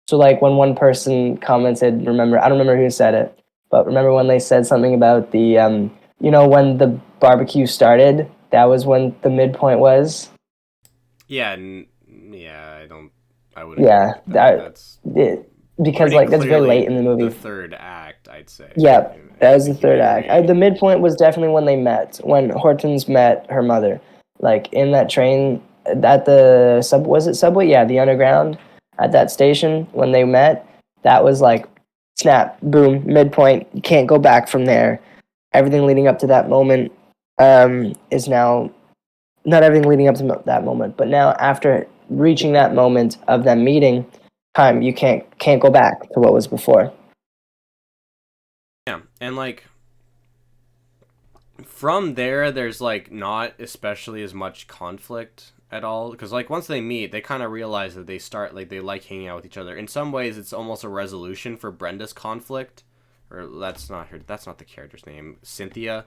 So like when one person commented, I don't remember who said it, but remember when they said something about the when the barbecue started, that was when the midpoint was. Yeah, yeah, I would agree Yeah, with that. That's because pretty like that's very clearly late in the the movie. third act, I'd say. Yeah, I that was the think you third may act. agree. The midpoint was definitely when they met, when Hortense met her mother, like in that train at the sub. Was it subway? Yeah, the underground at that station when they met. That was like snap, boom, midpoint. You can't go back from there. Everything leading up to that moment is now not everything leading up to that moment, but now after reaching that moment of them meeting, time you can't go back to what was before. Yeah, and like from there, there's like not especially as much conflict at all because like once they meet, they kind of realize that they like hanging out with each other. In some ways, it's almost a resolution for Brenda's conflict, or that's not the character's name, Cynthia.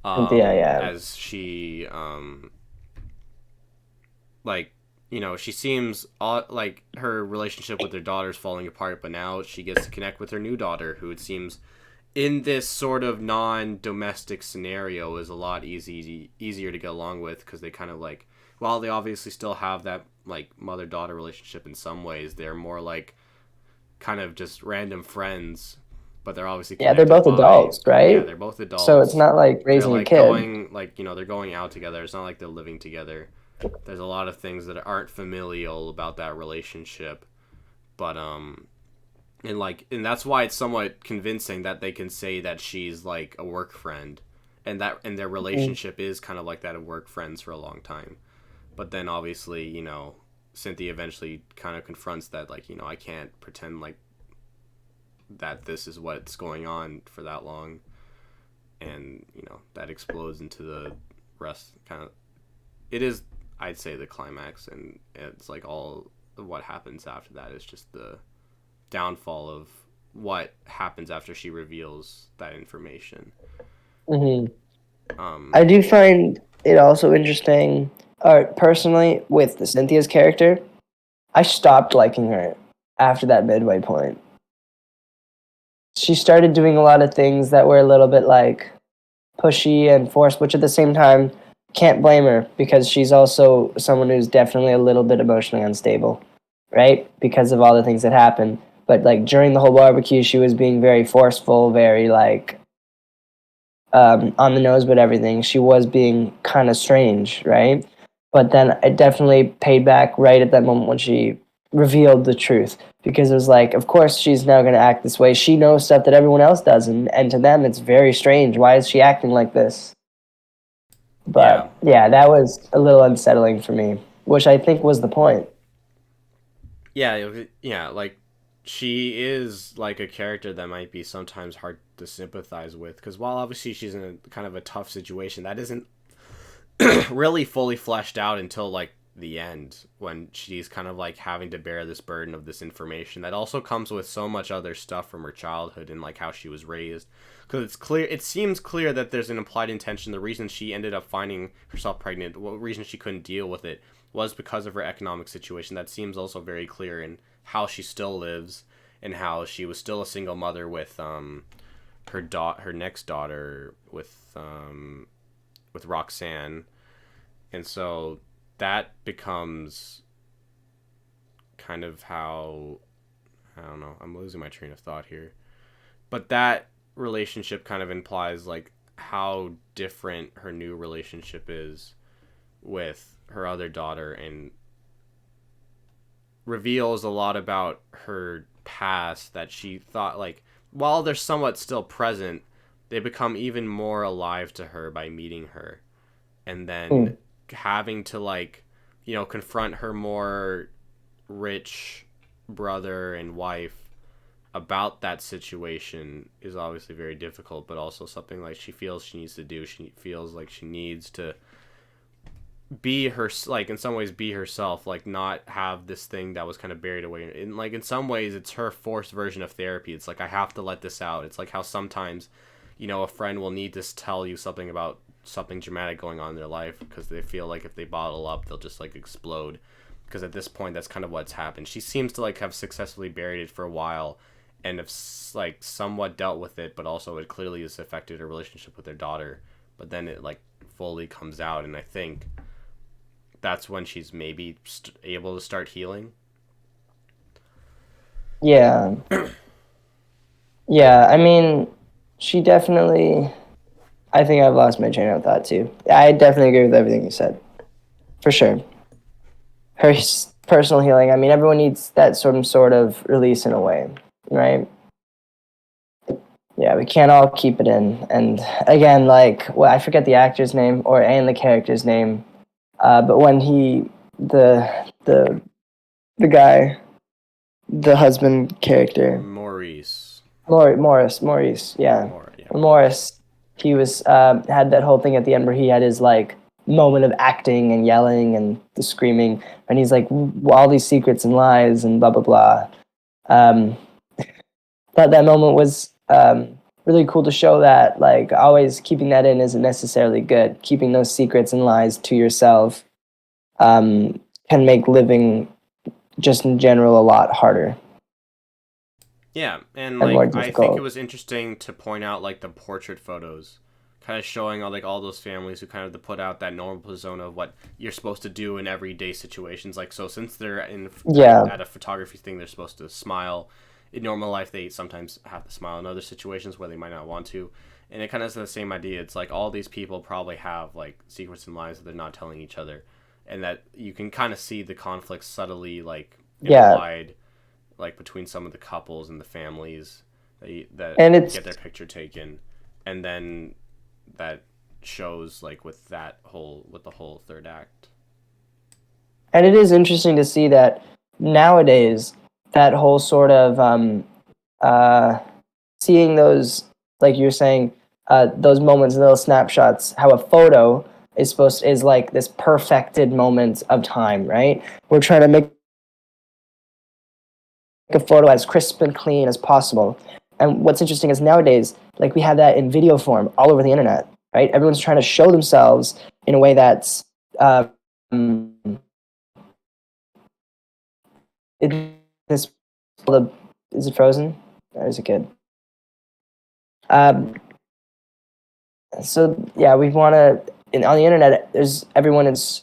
Cynthia, yeah. As she like she seems like her relationship with her daughter is falling apart, but now she gets to connect with her new daughter, who it seems in this sort of non-domestic scenario is a lot easier to get along with because they kind of like while they obviously still have that like mother-daughter relationship in some ways, they're more like kind of just random friends, but they're obviously Yeah, they're connected both by adults, yeah, right? they're both So it's adults. not like They're raising a like kid. going like they're going out together. It's not like they're living together. There's a lot of things that aren't familial about that relationship, but and that's why it's somewhat convincing that they can say that she's like a work friend, and their Mm. relationship is kind of like that of work friends for a long time. But then obviously Cynthia eventually kind of confronts that like I can't pretend like that this is what's going on for that long, and that explodes into the rest kind of it is, I'd say, the climax, and it's like all of what happens after that is just the downfall of what happens after she reveals that information. Hmm. Um, I do find it also interesting, personally, with the Cynthia's character. I stopped liking her after that midway point. She started doing a lot of things that were a little bit like pushy and forced, which at the same time can't blame her because she's also someone who's definitely a little bit emotionally unstable, right? Because of all the things that happened. But like during the whole barbecue, she was being very forceful, very like on the nose with everything. She was being kind of strange, right? But then it definitely paid back right at that moment when she revealed the truth because it was like, of course, she's now going to act this way. She knows stuff that everyone else doesn't, and to them, it's very strange. Why is she acting like this? yeah, But yeah, that was a little unsettling for me, which I think was the point. yeah, like she is like a character that might be sometimes hard to sympathize with because while obviously she's in a kind of a tough situation, that isn't really fully fleshed out until like the end when she's kind of like having to bear this burden of this information that also comes with so much other stuff from her childhood and like how she was raised because it seems clear that there's an implied intention the reason she ended up finding herself pregnant, what reason she couldn't deal with it was because of her economic situation. That seems also very clear in how she still lives and how she was still a single mother with her next daughter with Roxanne. And so that becomes kind of how, I don't know, I'm losing my train of thought here. But that relationship kind of implies like how different her new relationship is with her other daughter and reveals a lot about her past that she thought like while they're somewhat still present, they become even more alive to her by meeting her and then Mm. having to like confront her more rich brother and wife about that situation is obviously very difficult but also something like she feels she needs to do. She feels like she needs to be her, like in some ways be herself, like not have this thing that was kind of buried away in, like in some ways it's her forced version of therapy. It's like I have to let this out. It's like how sometimes a friend will need to tell you something about something dramatic going on in their life because they feel like if they bottle up they'll just like explode because at this point that's kind of what's happened. She seems to like have successfully buried it for a while and have like somewhat dealt with it, but also it clearly has affected her relationship with her daughter, but then it like fully comes out and I think that's when she's maybe able to start healing. Yeah, yeah. I mean, she definitely. I think I've lost my train of thought too. I definitely agree with everything you said, for sure. Her personal healing. I mean, everyone needs that sort of release in a way, right? Yeah, we can't all keep it in. And again, like, well, I forget the actor's name and the character's name, but when the the guy, the husband character, Maurice. Maurice, yeah, Yeah, Maurice. Morris, he was had that whole thing at the end where he had his like moment of acting and yelling and the screaming, and he's like all these secrets and lies and blah blah blah. Um, thought that moment was really cool to show that like always keeping that in isn't necessarily good. Keeping those secrets and lies to yourself um, can make living just in general a lot harder Yeah, and and more like I think it difficult. was interesting to point out like the portrait photos, kind of showing all those families who kind of put out that normal persona of what you're supposed to do in everyday situations. Like so, since they're in Yeah, at a photography thing, they're supposed to smile. In normal life, they sometimes have to smile. In other situations where they might not want to, and it kind of has the same idea. It's like all these people probably have like secrets and lies that they're not telling each other, and that you can kind of see the conflict subtly like yeah, implied like between some of the couples and the families that and get their it's picture taken, and then that shows like with the whole third act. and it is interesting to see that nowadays that whole sort of uh, seeing those, like you're saying, those moments, those snapshots, how a photo is like this perfected moment of time, right? We're trying to make a photo as crisp and clean as possible. And what's interesting is nowadays, like we have that in video form all over the internet, right? Everyone's trying to show themselves in a way that's um, it is is it frozen or is it good? Um, so yeah, we want to on the internet. There's everyone is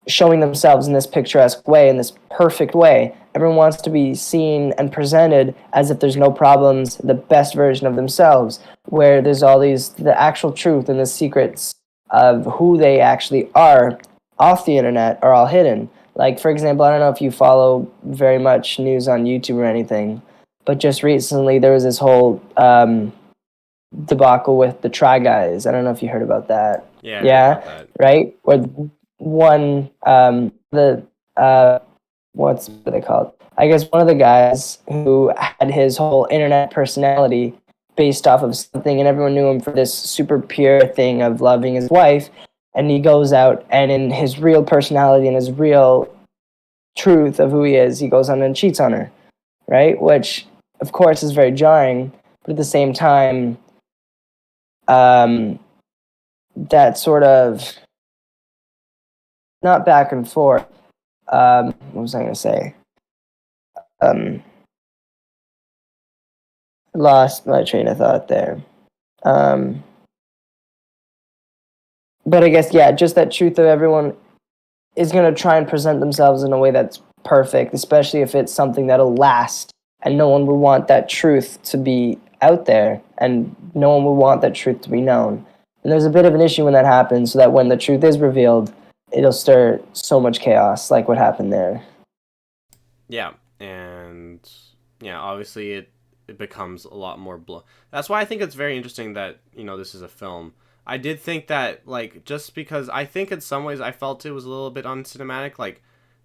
showing themselves in this picturesque way, in this perfect way. Everyone wants to be seen and presented as if there's no problems, the best version of themselves, where there's all these, the actual truth and the secrets of who they actually are off the internet are all hidden. Like, for example, I don't know if you follow very much news on YouTube or anything, but just recently there was this whole debacle with the Try Guys. I don't know if you heard about that. Yeah, I heard about Yeah, that. right? Where one the what's what they called? I guess one of the guys who had his whole internet personality based off of something, and everyone knew him for this super pure thing of loving his wife. And he goes out, and in his real personality and his real truth of who he is, he goes on and cheats on her, right? Which, of course, is very jarring, but at the same time, um, that sort of not back and forth. What was I going to say? Um, Lost my train of thought there. Um, but I guess yeah, just that truth of everyone is going to try and present themselves in a way that's perfect, especially if it's something that'll last, and no one will want that truth to be out there, and no one will want that truth to be known. And there's a bit of an issue when that happens, so that when the truth is revealed, it'll stir so much chaos, like what happened there. Yeah, and yeah, obviously it becomes a lot more That's why I think it's very interesting that this is a film. I did think that just because I think in some ways I felt it was a little bit uncinematic,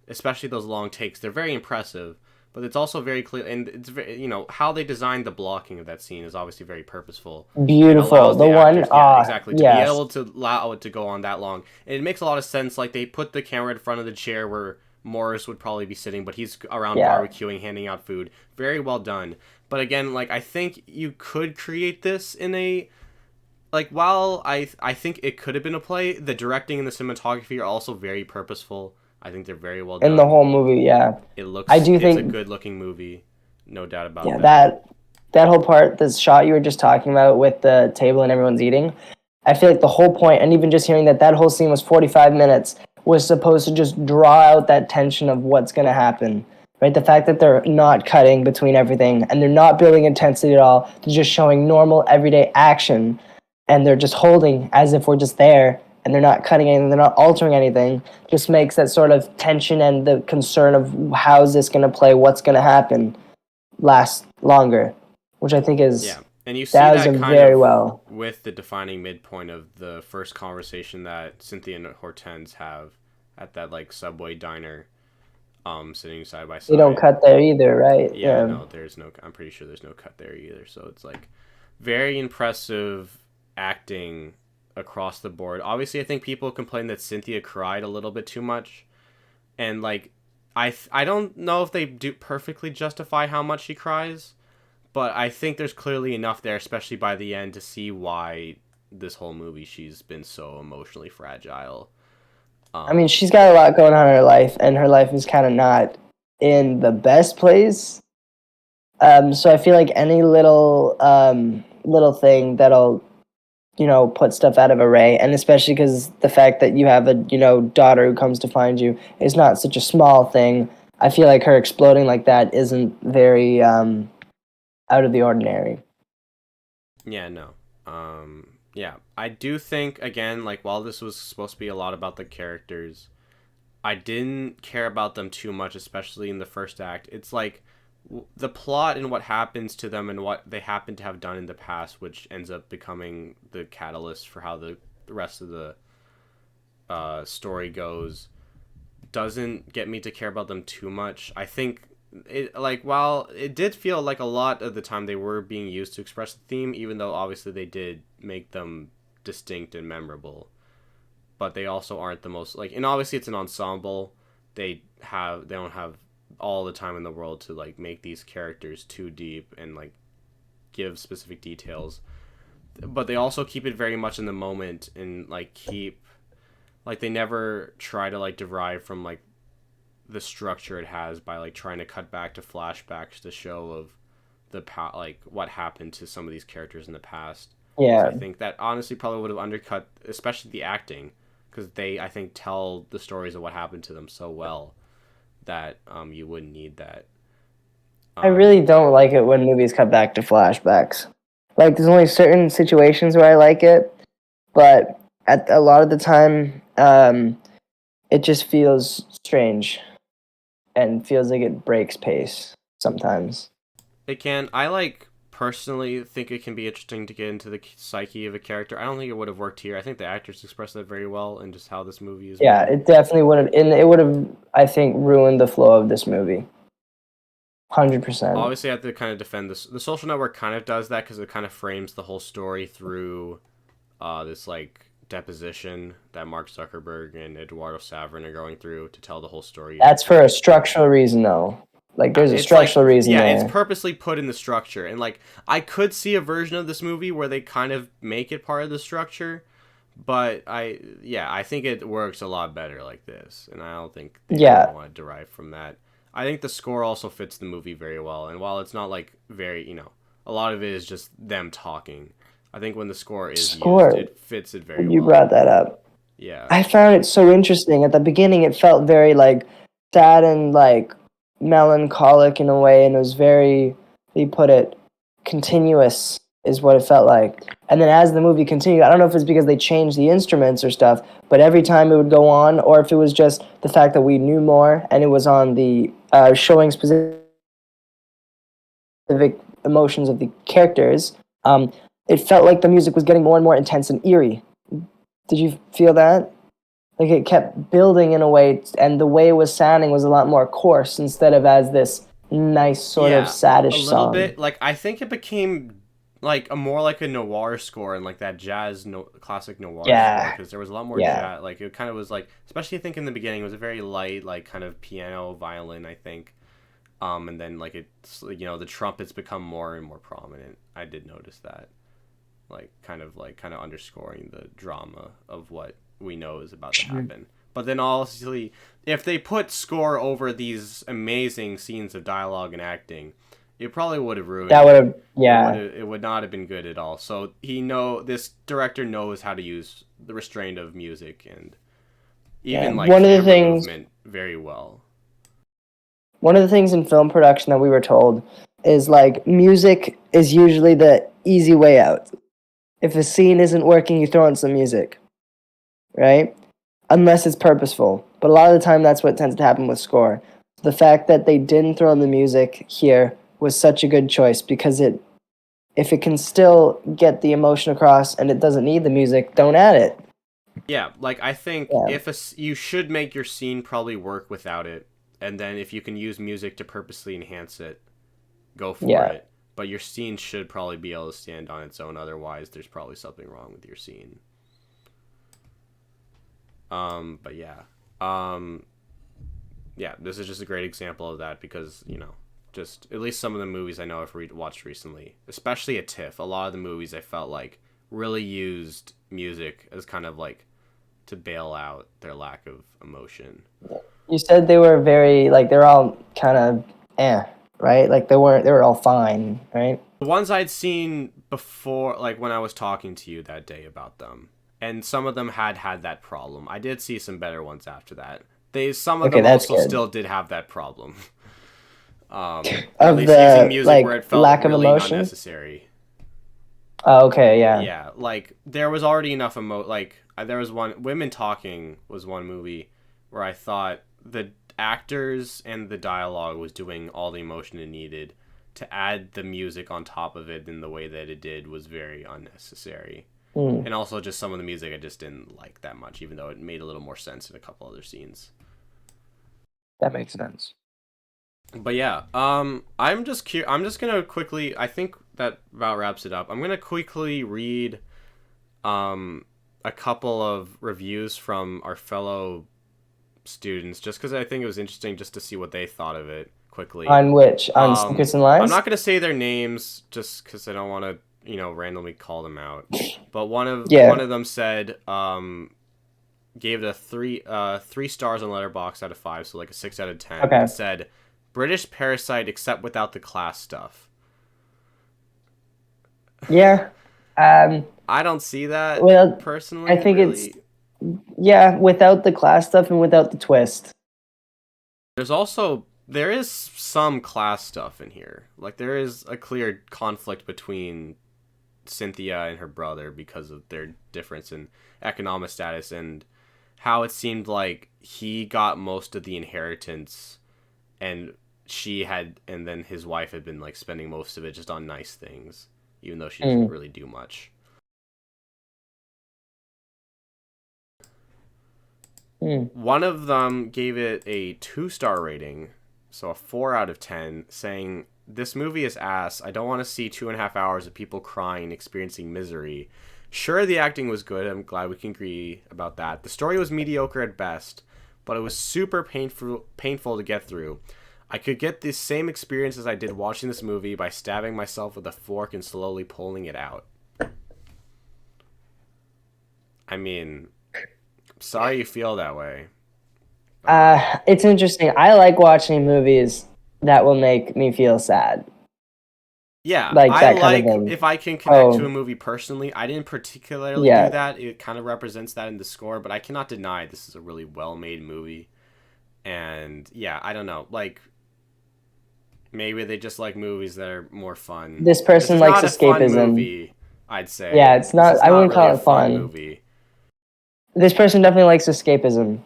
especially those long takes. They're very impressive, but it's also very clear, and it's very how they designed the blocking of that scene is obviously very purposeful and Beautiful. allows The the one, actors, yeah, exactly, to be yes. able to allow it to go on that long. And it makes a lot of sense. Like they put the camera in front of the chair where Morris would probably be sitting, but he's around Yeah. barbecuing, handing out food. Very well done. But again, I think you could create this in a while I think it could have been a play. The directing and the cinematography are also very purposeful. I think they're very well In the done. whole movie, yeah. I do It's a think, good looking movie, no doubt about yeah, that. that whole part, this shot you were just talking about with the table and everyone's eating, I feel like the whole point, and even just hearing that that whole scene was 45 minutes, was supposed to just draw out that tension of what's going to happen. Right? The fact that they're not cutting between everything and they're not building intensity at all, they're just showing normal everyday action, and they're just holding as if we're just there, and they're not cutting anything, they're not altering anything, just makes that sort of tension and the concern of how's this going to play, what's going to happen, last longer, which I think is Yeah, and you see that was that a kind very of well. with the defining midpoint of the first conversation that Cynthia and Hortense have at that Subway diner, sitting side by They don't side. cut there either, right? Yeah, Yeah. no, there's no. I'm pretty sure there's no cut there either. So it's very impressive acting across the board. Obviously, I think people complain that Cynthia cried a little bit too much, and I don't know if they do perfectly justify how much she cries, but I think there's clearly enough there, especially by the end, to see why this whole movie she's been so emotionally fragile. I mean, she's got a lot going on in her life, and her life is kind of not in the best place. So I feel like any little thing that'll put stuff out of array, and especially because the fact that you have a daughter who comes to find you is not such a small thing. I feel like her exploding like that isn't very out of the ordinary. Yeah, no. Yeah, I do think again, while this was supposed to be a lot about the characters, I didn't care about them too much, especially in the first act. It's the plot and what happens to them and what they happen to have done in the past, which ends up becoming the catalyst for how the rest of the story goes, doesn't get me to care about them too much. I think it while it did feel like a lot of the time they were being used to express the theme, even though obviously they did make them distinct and memorable, but they also aren't the most and obviously it's an ensemble. They don't have all the time in the world to like make these characters too deep and like give specific details, but they also keep it very much in the moment and like keep like they never try to like derive from like the structure it has by like trying to cut back to flashbacks to show of like what happened to some of these characters in the past. So I Yeah. think that honestly probably would have undercut especially the acting, because they I think tell the stories of what happened to them so well that you wouldn't need that. I um really don't like it when movies cut back to flashbacks. Like, there's only certain situations where I like it, but at a lot of the time, it just feels strange and feels like it breaks pace sometimes. it can, I like personally think it can be interesting to get into the psyche of a character. I don't think it would have worked here. I think the actors expressed that very well and just how this movie is Yeah, made. it definitely would have, and it would have, I think, ruined the flow of this movie. 100%. Obviously I have to kind of defend this. The Social Network kind of does that because it kind of frames the whole story through this like deposition that Mark Zuckerberg and Eduardo Saverin are going through to tell the whole story. That's for a structural reason, though. Like, there's a It's like, structural reason yeah, it's there. purposely put in the structure, and like I could see a version of this movie where they kind of make it part of the structure, but I think it works a lot better like this, and I don't think they Yeah, want to derive from that. I think the score also fits the movie very well, and while it's not like very, a lot of it is just them talking. I think when the score is used, score. it fits it very You well. brought that up. Yeah. I found it so interesting. At the beginning, it felt very like sad and like melancholic in a way, and it was very, he put it, continuous is what it felt like. And then as the movie continued, I don't know if it's because they changed the instruments or stuff, but every time it would go on, or if it was just the fact that we knew more and it was on the showing specific emotions of the characters, it felt like the music was getting more and more intense and eerie. Did you feel that? Like, it kept building in a way, and the way it was sounding was a lot more coarse instead of as this nice sort of Yeah, a saddish little song. bit. Like I think it became like a more like a noir score and like that classic noir score, Yeah, because there was a lot more yeah, jazz. Like it kind of was like, especially I think in the beginning, it was a very light like kind of piano violin, I think. And then like it's the trumpets become more and more prominent. I did notice that, like kind of underscoring the drama of what we know is about to sure. happen. But then obviously, if they put score over these amazing scenes of dialogue and acting, it probably would have ruined That would it. have, yeah, It would not have been good at all. So this director knows how to use the restraint of music and yeah. even like camera movement very well. One of the things in film production that we were told is like music is usually the easy way out. If a scene isn't working, you throw in some music, right? Unless it's purposeful. But a lot of the time, that's what tends to happen with score. The fact that they didn't throw in the music here was such a good choice because if it can still get the emotion across and it doesn't need the music, don't add it. Yeah, like I think Yeah, if you should make your scene probably work without it, and then if you can use music to purposely enhance it, go for yeah, it. But your scene should probably be able to stand on its own. Otherwise, there's probably something wrong with your scene. But yeah, um, yeah, this is just a great example of that because just at least some of the movies I know I've watched recently, especially at TIFF, a lot of the movies I felt like really used music as kind of like to bail out their lack of emotion. you said they were very like they're all kind of right? Like they were all fine, right? The ones I'd seen before, like when I was talking to you that day about them, and some of them had that problem. I did see some better ones after that. Some of Okay, them that's also good. still did have that problem. At Of least using the music where like it felt lack of really emotion. unnecessary. Oh, okay, yeah. Yeah, like there was already enough like there was one Women Talking was one movie where I thought the actors and the dialogue was doing all the emotion it needed. To add the music on top of it in the way that it did was very unnecessary. Hmm, And also just some of the music I just didn't like that much, even though it made a little more sense in a couple other scenes. that makes sense. But yeah, I'm just gonna quickly. I think that about wraps it up. I'm gonna quickly read um a couple of reviews from our fellow students just because I think it was interesting just to see what they thought of it quickly. On which? On Secrets and I'm Lies? not gonna say their names just because I don't want to, randomly call them out. But one Yeah. of them said, gave it a 3 stars on Letterboxd out of 5, so like a 6 out of 10. Okay. And said, British Parasite except without the class stuff. Yeah. I don't see that Well, personally. I think really. yeah, without the class stuff and without the twist. There is some class stuff in here. Like there is a clear conflict between Cynthia and her brother because of their difference in economic status and how it seemed like he got most of the inheritance and and then his wife had been like spending most of it just on nice things, even though she doesn't really do much. One of them gave it a 2-star rating, so a 4 out of 10, saying, "This movie is ass. I don't want to see 2.5 hours of people crying, experiencing misery. Sure, the acting was good. I'm glad we can agree about that. The story was mediocre at best, but it was super painful to get through. I could get the same experience as I did watching this movie by stabbing myself with a fork and slowly pulling it out." I mean, sorry you feel that way. It's interesting. I like watching movies that will make me feel sad. Yeah, Like I that kind like of thing. if I can connect to a movie personally. I didn't particularly Yeah. do that. It kind of represents that in the score, but I cannot deny this is a really well-made movie. And yeah, I don't know. Like maybe they just like movies that are more fun. This person likes not a fun escapism. movie, I'd say. Yeah, it's not. This is I wouldn't really call a it fun. movie. This person definitely likes escapism.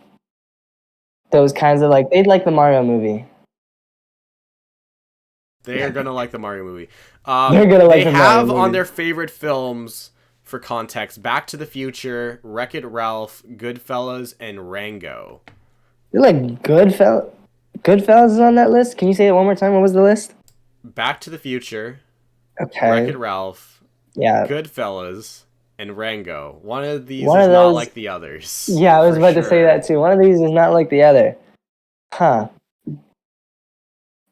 Those kinds of they'd like the Mario movie. They are gonna like the Mario movie. They're gonna like the Mario have movie. on their favorite films, for context, Back to the Future, Wreck-It Ralph, Goodfellas, and Rango. You're like Goodfellas. Goodfellas is on that list. Can you say it one more time? What was the list? Back to the Future, Okay. Wreck-It Ralph, Yeah. Goodfellas, and Rango. One of these One is of not those- like the others. Yeah, I was for about to say sure. that too. One of these is not like the other. Huh.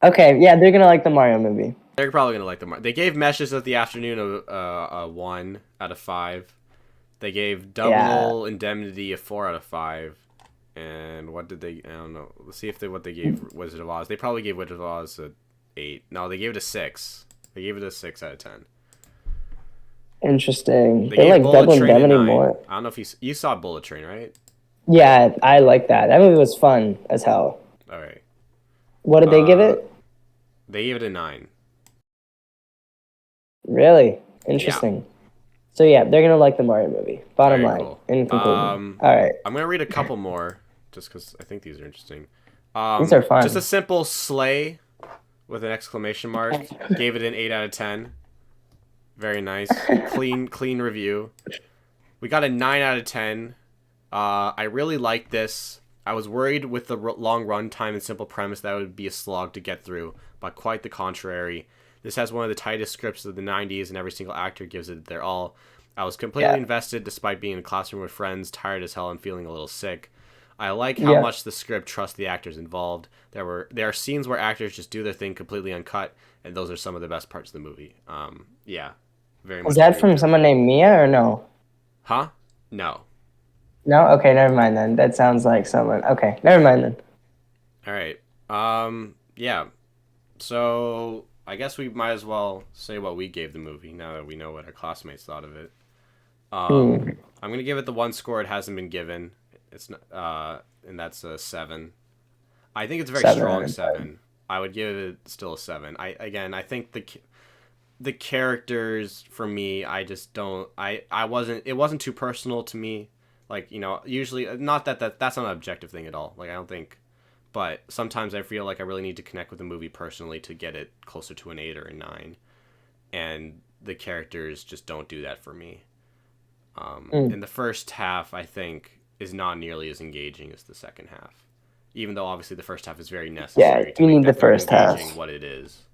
Okay, yeah, they're gonna like the Mario movie. They're probably gonna like the. They gave Meshes of the Afternoon a 1 out of 5. They gave Double Indemnity a 4 out of 5. And what did they? I don't know. Let's see what they gave Wizard of Oz. They probably gave Wizard of Oz a 8. No, they gave it a 6. They gave it a 6 out of 10. Interesting. They They gave like Bullet Double Train a Indemnity 9. more. I don't know if you saw Bullet Train, right? Yeah, I like that. That movie was fun as hell. All right. What did they give it? They gave it a 9. Really? Interesting. So yeah, they're gonna like the Mario movie. Bottom Very line. cool. In conclusion. All right. I'm gonna read a couple more, just because I think these are interesting. These are fun. Just a simple slay with an exclamation mark. Gave it an 8 out of 10. Very nice. Clean review. We got a 9 out of 10. I really liked this. I was worried with the long run time and simple premise that it would be a slog to get through, but quite the contrary. This has one of the tightest scripts of the 90s, and every single actor gives it their all. I was completely invested despite being in a classroom with friends, tired as hell and feeling a little sick. I like how much the script trusts the actors involved. There are scenes where actors just do their thing completely uncut, and those are some of the best parts of the movie. Very much. Is that from someone named Mia or no? Huh? No. No? Okay, never mind then. That sounds like someone. Okay, never mind then. All right. Yeah. So I guess we might as well say what we gave the movie now that we know what our classmates thought of it. I'm gonna give it the 1 score it hasn't been given. It's not, and that's a 7. I think it's a very strong 7. I would give it still a 7. I think the characters for me, I just don't. It wasn't too personal to me. Like, usually not that's not an objective thing at all. Like I don't think. But sometimes I feel like I really need to connect with the movie personally to get it closer to an 8 or a 9. And the characters just don't do that for me. And the first half, I think, is not nearly as engaging as the second half. Even though, obviously, the first half is very necessary to you make need that the first half. what it is.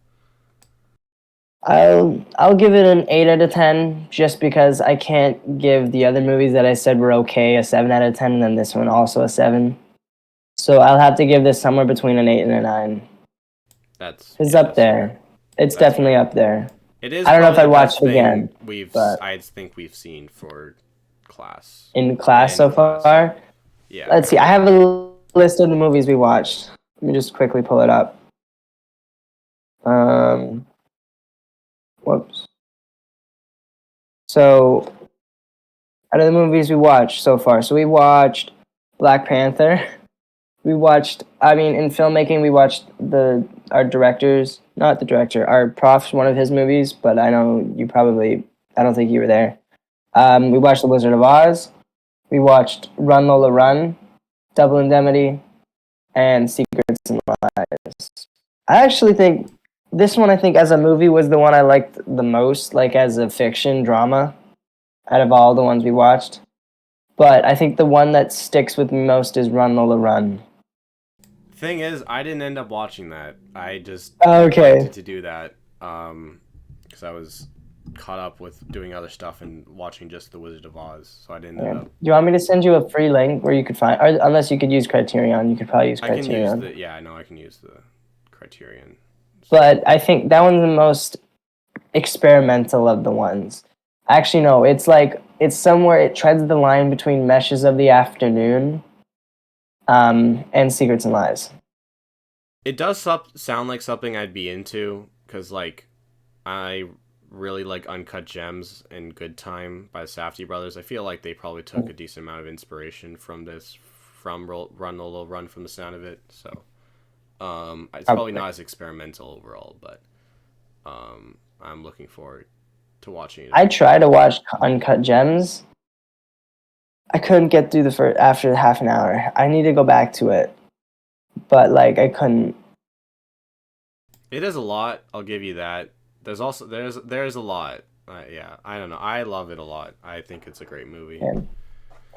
I'll give it an 8 out of 10 just because I can't give the other movies that I said were okay a 7 out of 10, and then this one also a 7. So I'll have to give this somewhere between an 8 and a 9. It's up that's fair. there. It's That's definitely fair. up there. It is I don't know if probably I'd the watch best it again, thing but I think we've seen for class. in class In so class. far, Yeah. let's see. I have a list of the movies we watched. Let me just quickly pull it up. Um, whoops. So, out of the movies we watched so far, so we watched Black Panther. We watched. I mean, in filmmaking, we watched our directors, not the director, our prof's one of his movies. But I know you probably. I don't think you were there. We watched The Wizard of Oz. We watched Run Lola Run, Double Indemnity, and Secrets and Lies. I actually think this one, I think, as a movie, was the one I liked the most, like as a fiction drama, out of all the ones we watched. But I think the one that sticks with me most is Run Lola Run. Thing is, I didn't end up watching that. I just Okay. neglected to do that because I was caught up with doing other stuff and watching just The Wizard of Oz, so I didn't end Yeah. up. Do you want me to send you a free link where you could find, or unless you could use Criterion, you could probably use I can use Criterion. I know I can use the Criterion. But I think that one's the most experimental of the ones. Actually, no, it's like it's somewhere it treads the line between Meshes of the Afternoon, and Secrets and Lies. It does sound like something I'd be into because like I really like Uncut Gems and Good Time by the Safdie brothers. I feel like they probably took a decent amount of inspiration from this from Run Lola Run from the sound of it. So it's probably not as experimental overall, but I'm looking forward to watching it. I tried to watch Uncut Gems. I couldn't get through the first after half an hour. I need to go back to it, but like I couldn't. It is a lot. I'll give you that. There's a lot. Yeah, I don't know. I love it a lot. I think it's a great movie. Yeah.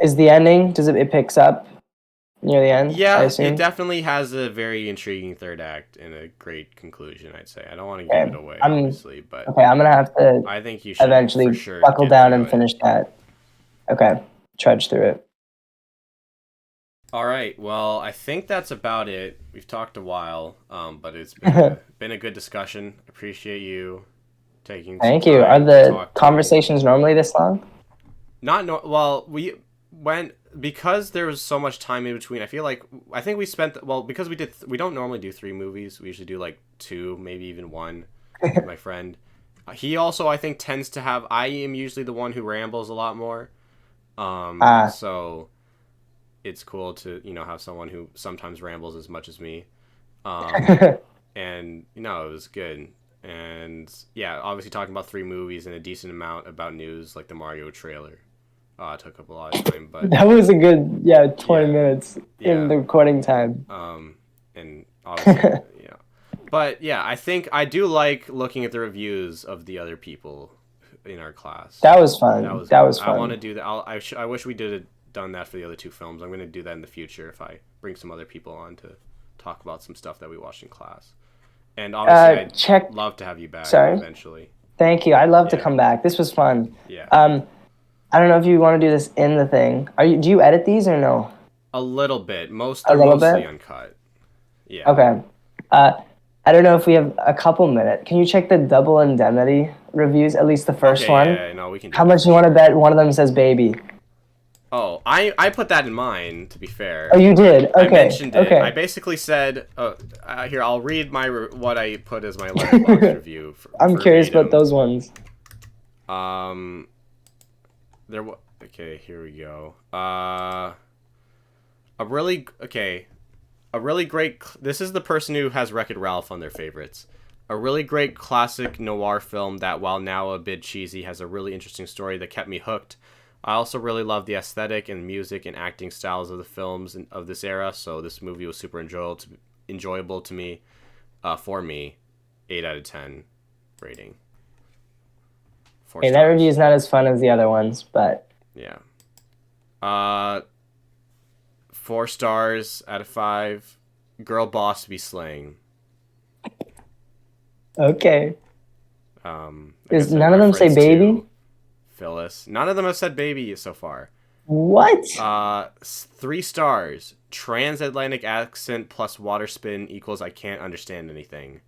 Is the ending? Does it picks up near the end? Yeah, I assume? it definitely has a very intriguing third act and a great conclusion. I'd say. I don't want to give it away, obviously, but okay. I'm gonna have to I think you should eventually for sure buckle get down through and it. finish that. Okay, trudge through it. All right. Well, I think that's about it. We've talked a while, but it's been a good discussion. Appreciate you taking. Thank you. Are the conversations normally this long? Not no. Well, we went because there was so much time in between. I think we spent because we don't normally do 3 movies. We usually do like 2, maybe even 1. With my friend, he also I think tends to have. I am usually the one who rambles a lot more. So it's cool to have someone who sometimes rambles as much as me. And it was good. And yeah, obviously talking about 3 movies and a decent amount about news like the Mario trailer. Took up a lot of time, but that was a good 20 minutes in the recording time. And obviously but yeah, I think I do like looking at the reviews of the other people in our class. That was fun. That was fun. I want to do that. I wish we done that for the other 2 films. I'm going to do that in the future if I bring some other people on to talk about some stuff that we watched in class. And obviously, I'd love to have you back eventually. Thank you. I'd love to come back. This was fun. Yeah. I don't know if you want to do this in the thing. Do you edit these or no? A little bit. They're mostly uncut. Yeah. Okay. I don't know if we have a couple minutes. Can you check the Double Indemnity reviews? At least the first one. Yeah, no, we can do How much you want to bet one of them says baby? Oh, I put that in mine, to be fair. Oh, you did? Okay. I mentioned it. Okay. I basically said, here, I'll read what I put as my Letterboxd review. I'm curious about those ones. Okay, here we go. A really great. This is the person who has Wreck-It Ralph on their favorites. A really great classic noir film that, while now a bit cheesy, has a really interesting story that kept me hooked. I also really love the aesthetic and music and acting styles of the films of this era, so this movie was super enjoyable to me. For me, 8 out of 10 rating. 4 stars. That review is not as fun as the other ones, but yeah. 4 stars out of 5. Girl boss be slaying. Okay. Does none of them say baby? Phyllis. None of them have said baby so far. What? 3 stars. transatlantic accent plus water spin equals I can't understand anything.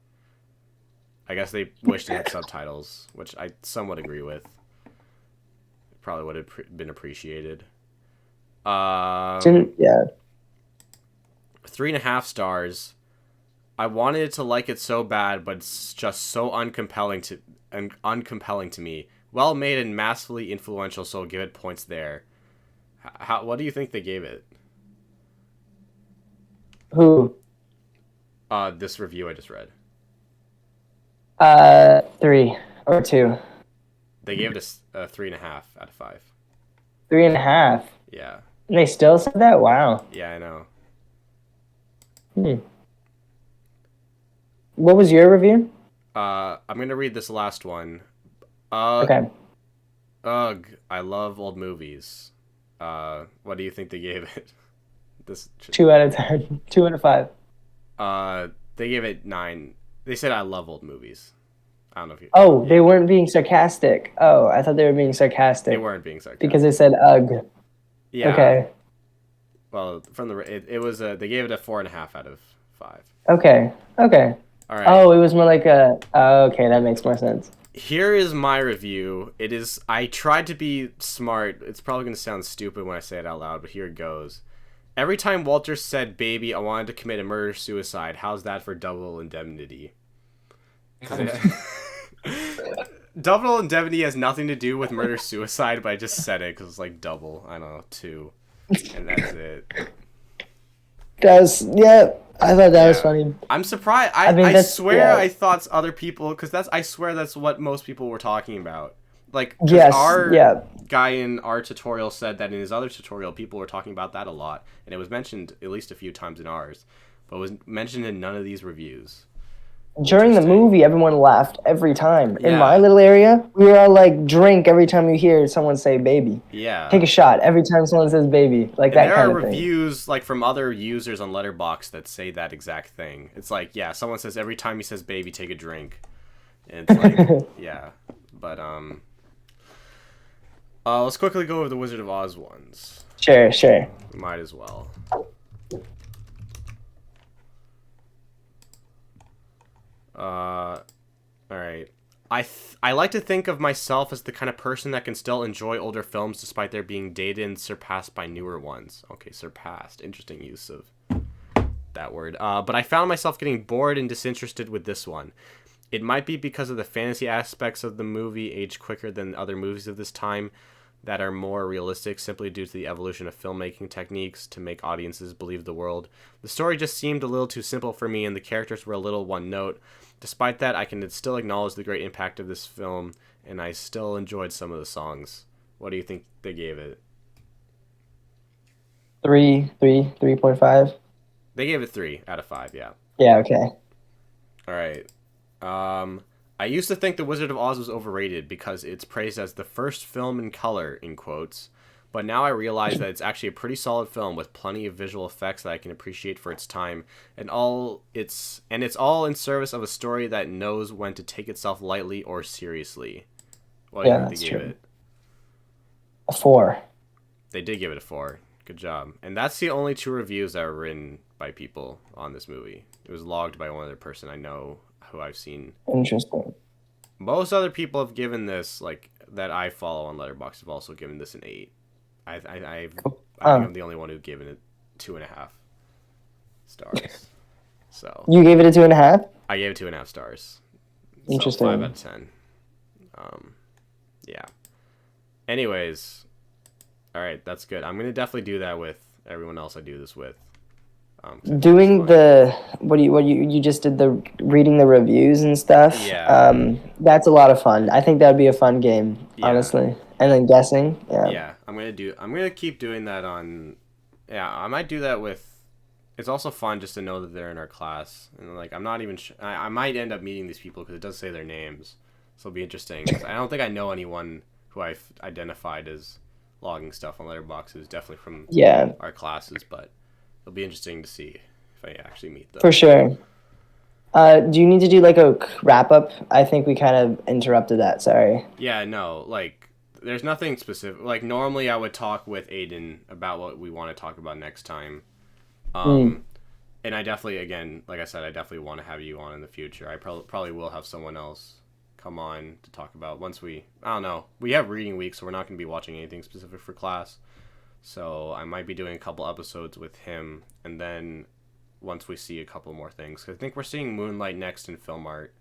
I guess they wished they had subtitles, which I somewhat agree with. Probably would have been appreciated. Yeah. 3.5 stars. I wanted to like it so bad, but it's just so uncompelling to me. Well made and massively influential, so I'll give it points there. What do you think they gave it? Who? This review I just read. 3 or 2. They gave it a 3.5 out of 5. 3.5. Yeah. And they still said that? Wow. Yeah, I know. What was your review? I'm gonna read this last one. Okay. Ugh, I love old movies. What do you think they gave it? 2 out of 10. 2 out of 5. They gave it 9. They said I love old movies. I don't know if you. Oh, they weren't being sarcastic. Oh, I thought they were being sarcastic. They weren't being sarcastic because they said ugh. Yeah. Okay. Well, from it was they gave it a 4.5 out of 5. Okay. All right. Oh, it was more like a. Oh, okay, that makes more sense. Here is my review. I tried to be smart. It's probably gonna sound stupid when I say it out loud, but here it goes. Every time Walter said "baby," I wanted to commit a murder-suicide. How's that for double indemnity? Double indemnity has nothing to do with murder-suicide, but I just said it because it's like double. I don't know, 2, and that's it. I thought that was funny. I'm surprised. I swear I thought other people, because I swear that's what most people were talking about. Like, our guy in our tutorial said that in his other tutorial, people were talking about that a lot, and it was mentioned at least a few times in ours, but was mentioned in none of these reviews. During the movie, everyone laughed every time. In my little area, we were all like, drink every time you hear someone say baby. Yeah. Take a shot every time someone says baby. Like that kind of thing. There are reviews like from other users on Letterboxd that say that exact thing. It's like, yeah, someone says every time he says baby, take a drink. And it's like, yeah. But, let's quickly go over the Wizard of Oz ones. Sure. Might as well. Alright. I like to think of myself as the kind of person that can still enjoy older films despite their being dated and surpassed by newer ones. Okay, surpassed. Interesting use of that word. But I found myself getting bored and disinterested with this one. It might be because of the fantasy aspects of the movie aged quicker than other movies of this time that are more realistic simply due to the evolution of filmmaking techniques to make audiences believe the world. The story just seemed a little too simple for me and the characters were a little one note. Despite that, I can still acknowledge the great impact of this film, and I still enjoyed some of the songs. What do you think they gave it? 3.5. They gave it 3 out of 5, yeah. Yeah, okay. Alright. I used to think The Wizard of Oz was overrated because it's praised as the first film in color, in quotes, but now I realize that it's actually a pretty solid film with plenty of visual effects that I can appreciate for its time, and it's all in service of a story that knows when to take itself lightly or seriously. What do you think they gave it? A 4. They did give it a 4. Good job. And that's the only 2 reviews that were written by people on this movie. It was logged by one other person I know who I've seen. Interesting. Most other people have given this, like, that I follow on Letterboxd have also given this an 8. I think I'm the only one who given it 2.5 stars. So you gave it a 2.5? I gave it 2.5 stars. Interesting. So 5 out of 10. Yeah. Anyways, all right, that's good. I'm gonna definitely do that with everyone else I do this with. Doing the what you just did, the reading the reviews and stuff. Yeah. That's a lot of fun. I think that would be a fun game, honestly. And then guessing. Yeah. Yeah, I'm gonna keep doing that on. Yeah, I might do that with. It's also fun just to know that they're in our class, and like I'm not even. I might end up meeting these people because it does say their names, so it'll be interesting. I don't think I know anyone who I've identified as logging stuff on Letterboxd who's definitely from our classes, but. It'll be interesting to see if I actually meet them. For sure. Do you need to do like a wrap up? I think we kind of interrupted that. Sorry. Yeah, no. Like, there's nothing specific. Like, normally I would talk with Aiden about what we want to talk about next time. Mm. And I definitely, again, like I said, I definitely want to have you on in the future. I probably will have someone else come on to talk about once I don't know, we have reading week, so we're not going to be watching anything specific for class. So I might be doing a couple episodes with him, and then once we see a couple more things, 'cause I think we're seeing Moonlight next in film art,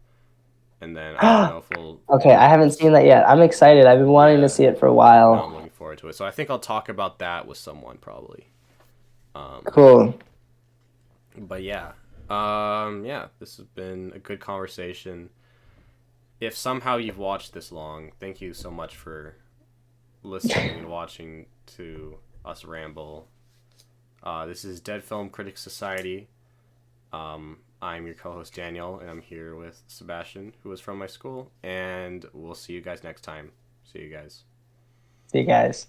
and then I don't know if we'll. Okay, I haven't seen that yet. I'm excited. I've been wanting to Yeah, see it for a no, while. I'm looking forward to it. So I think I'll talk about that with someone probably. Cool. But yeah, yeah, this has been a good conversation. If somehow you've watched this long, thank you so much for listening and watching to us ramble. This is Dead Film Critics Society. I'm your co-host Daniel, and I'm here with Sebastian, who is from my school, and we'll see you guys next time. See you guys. See you guys.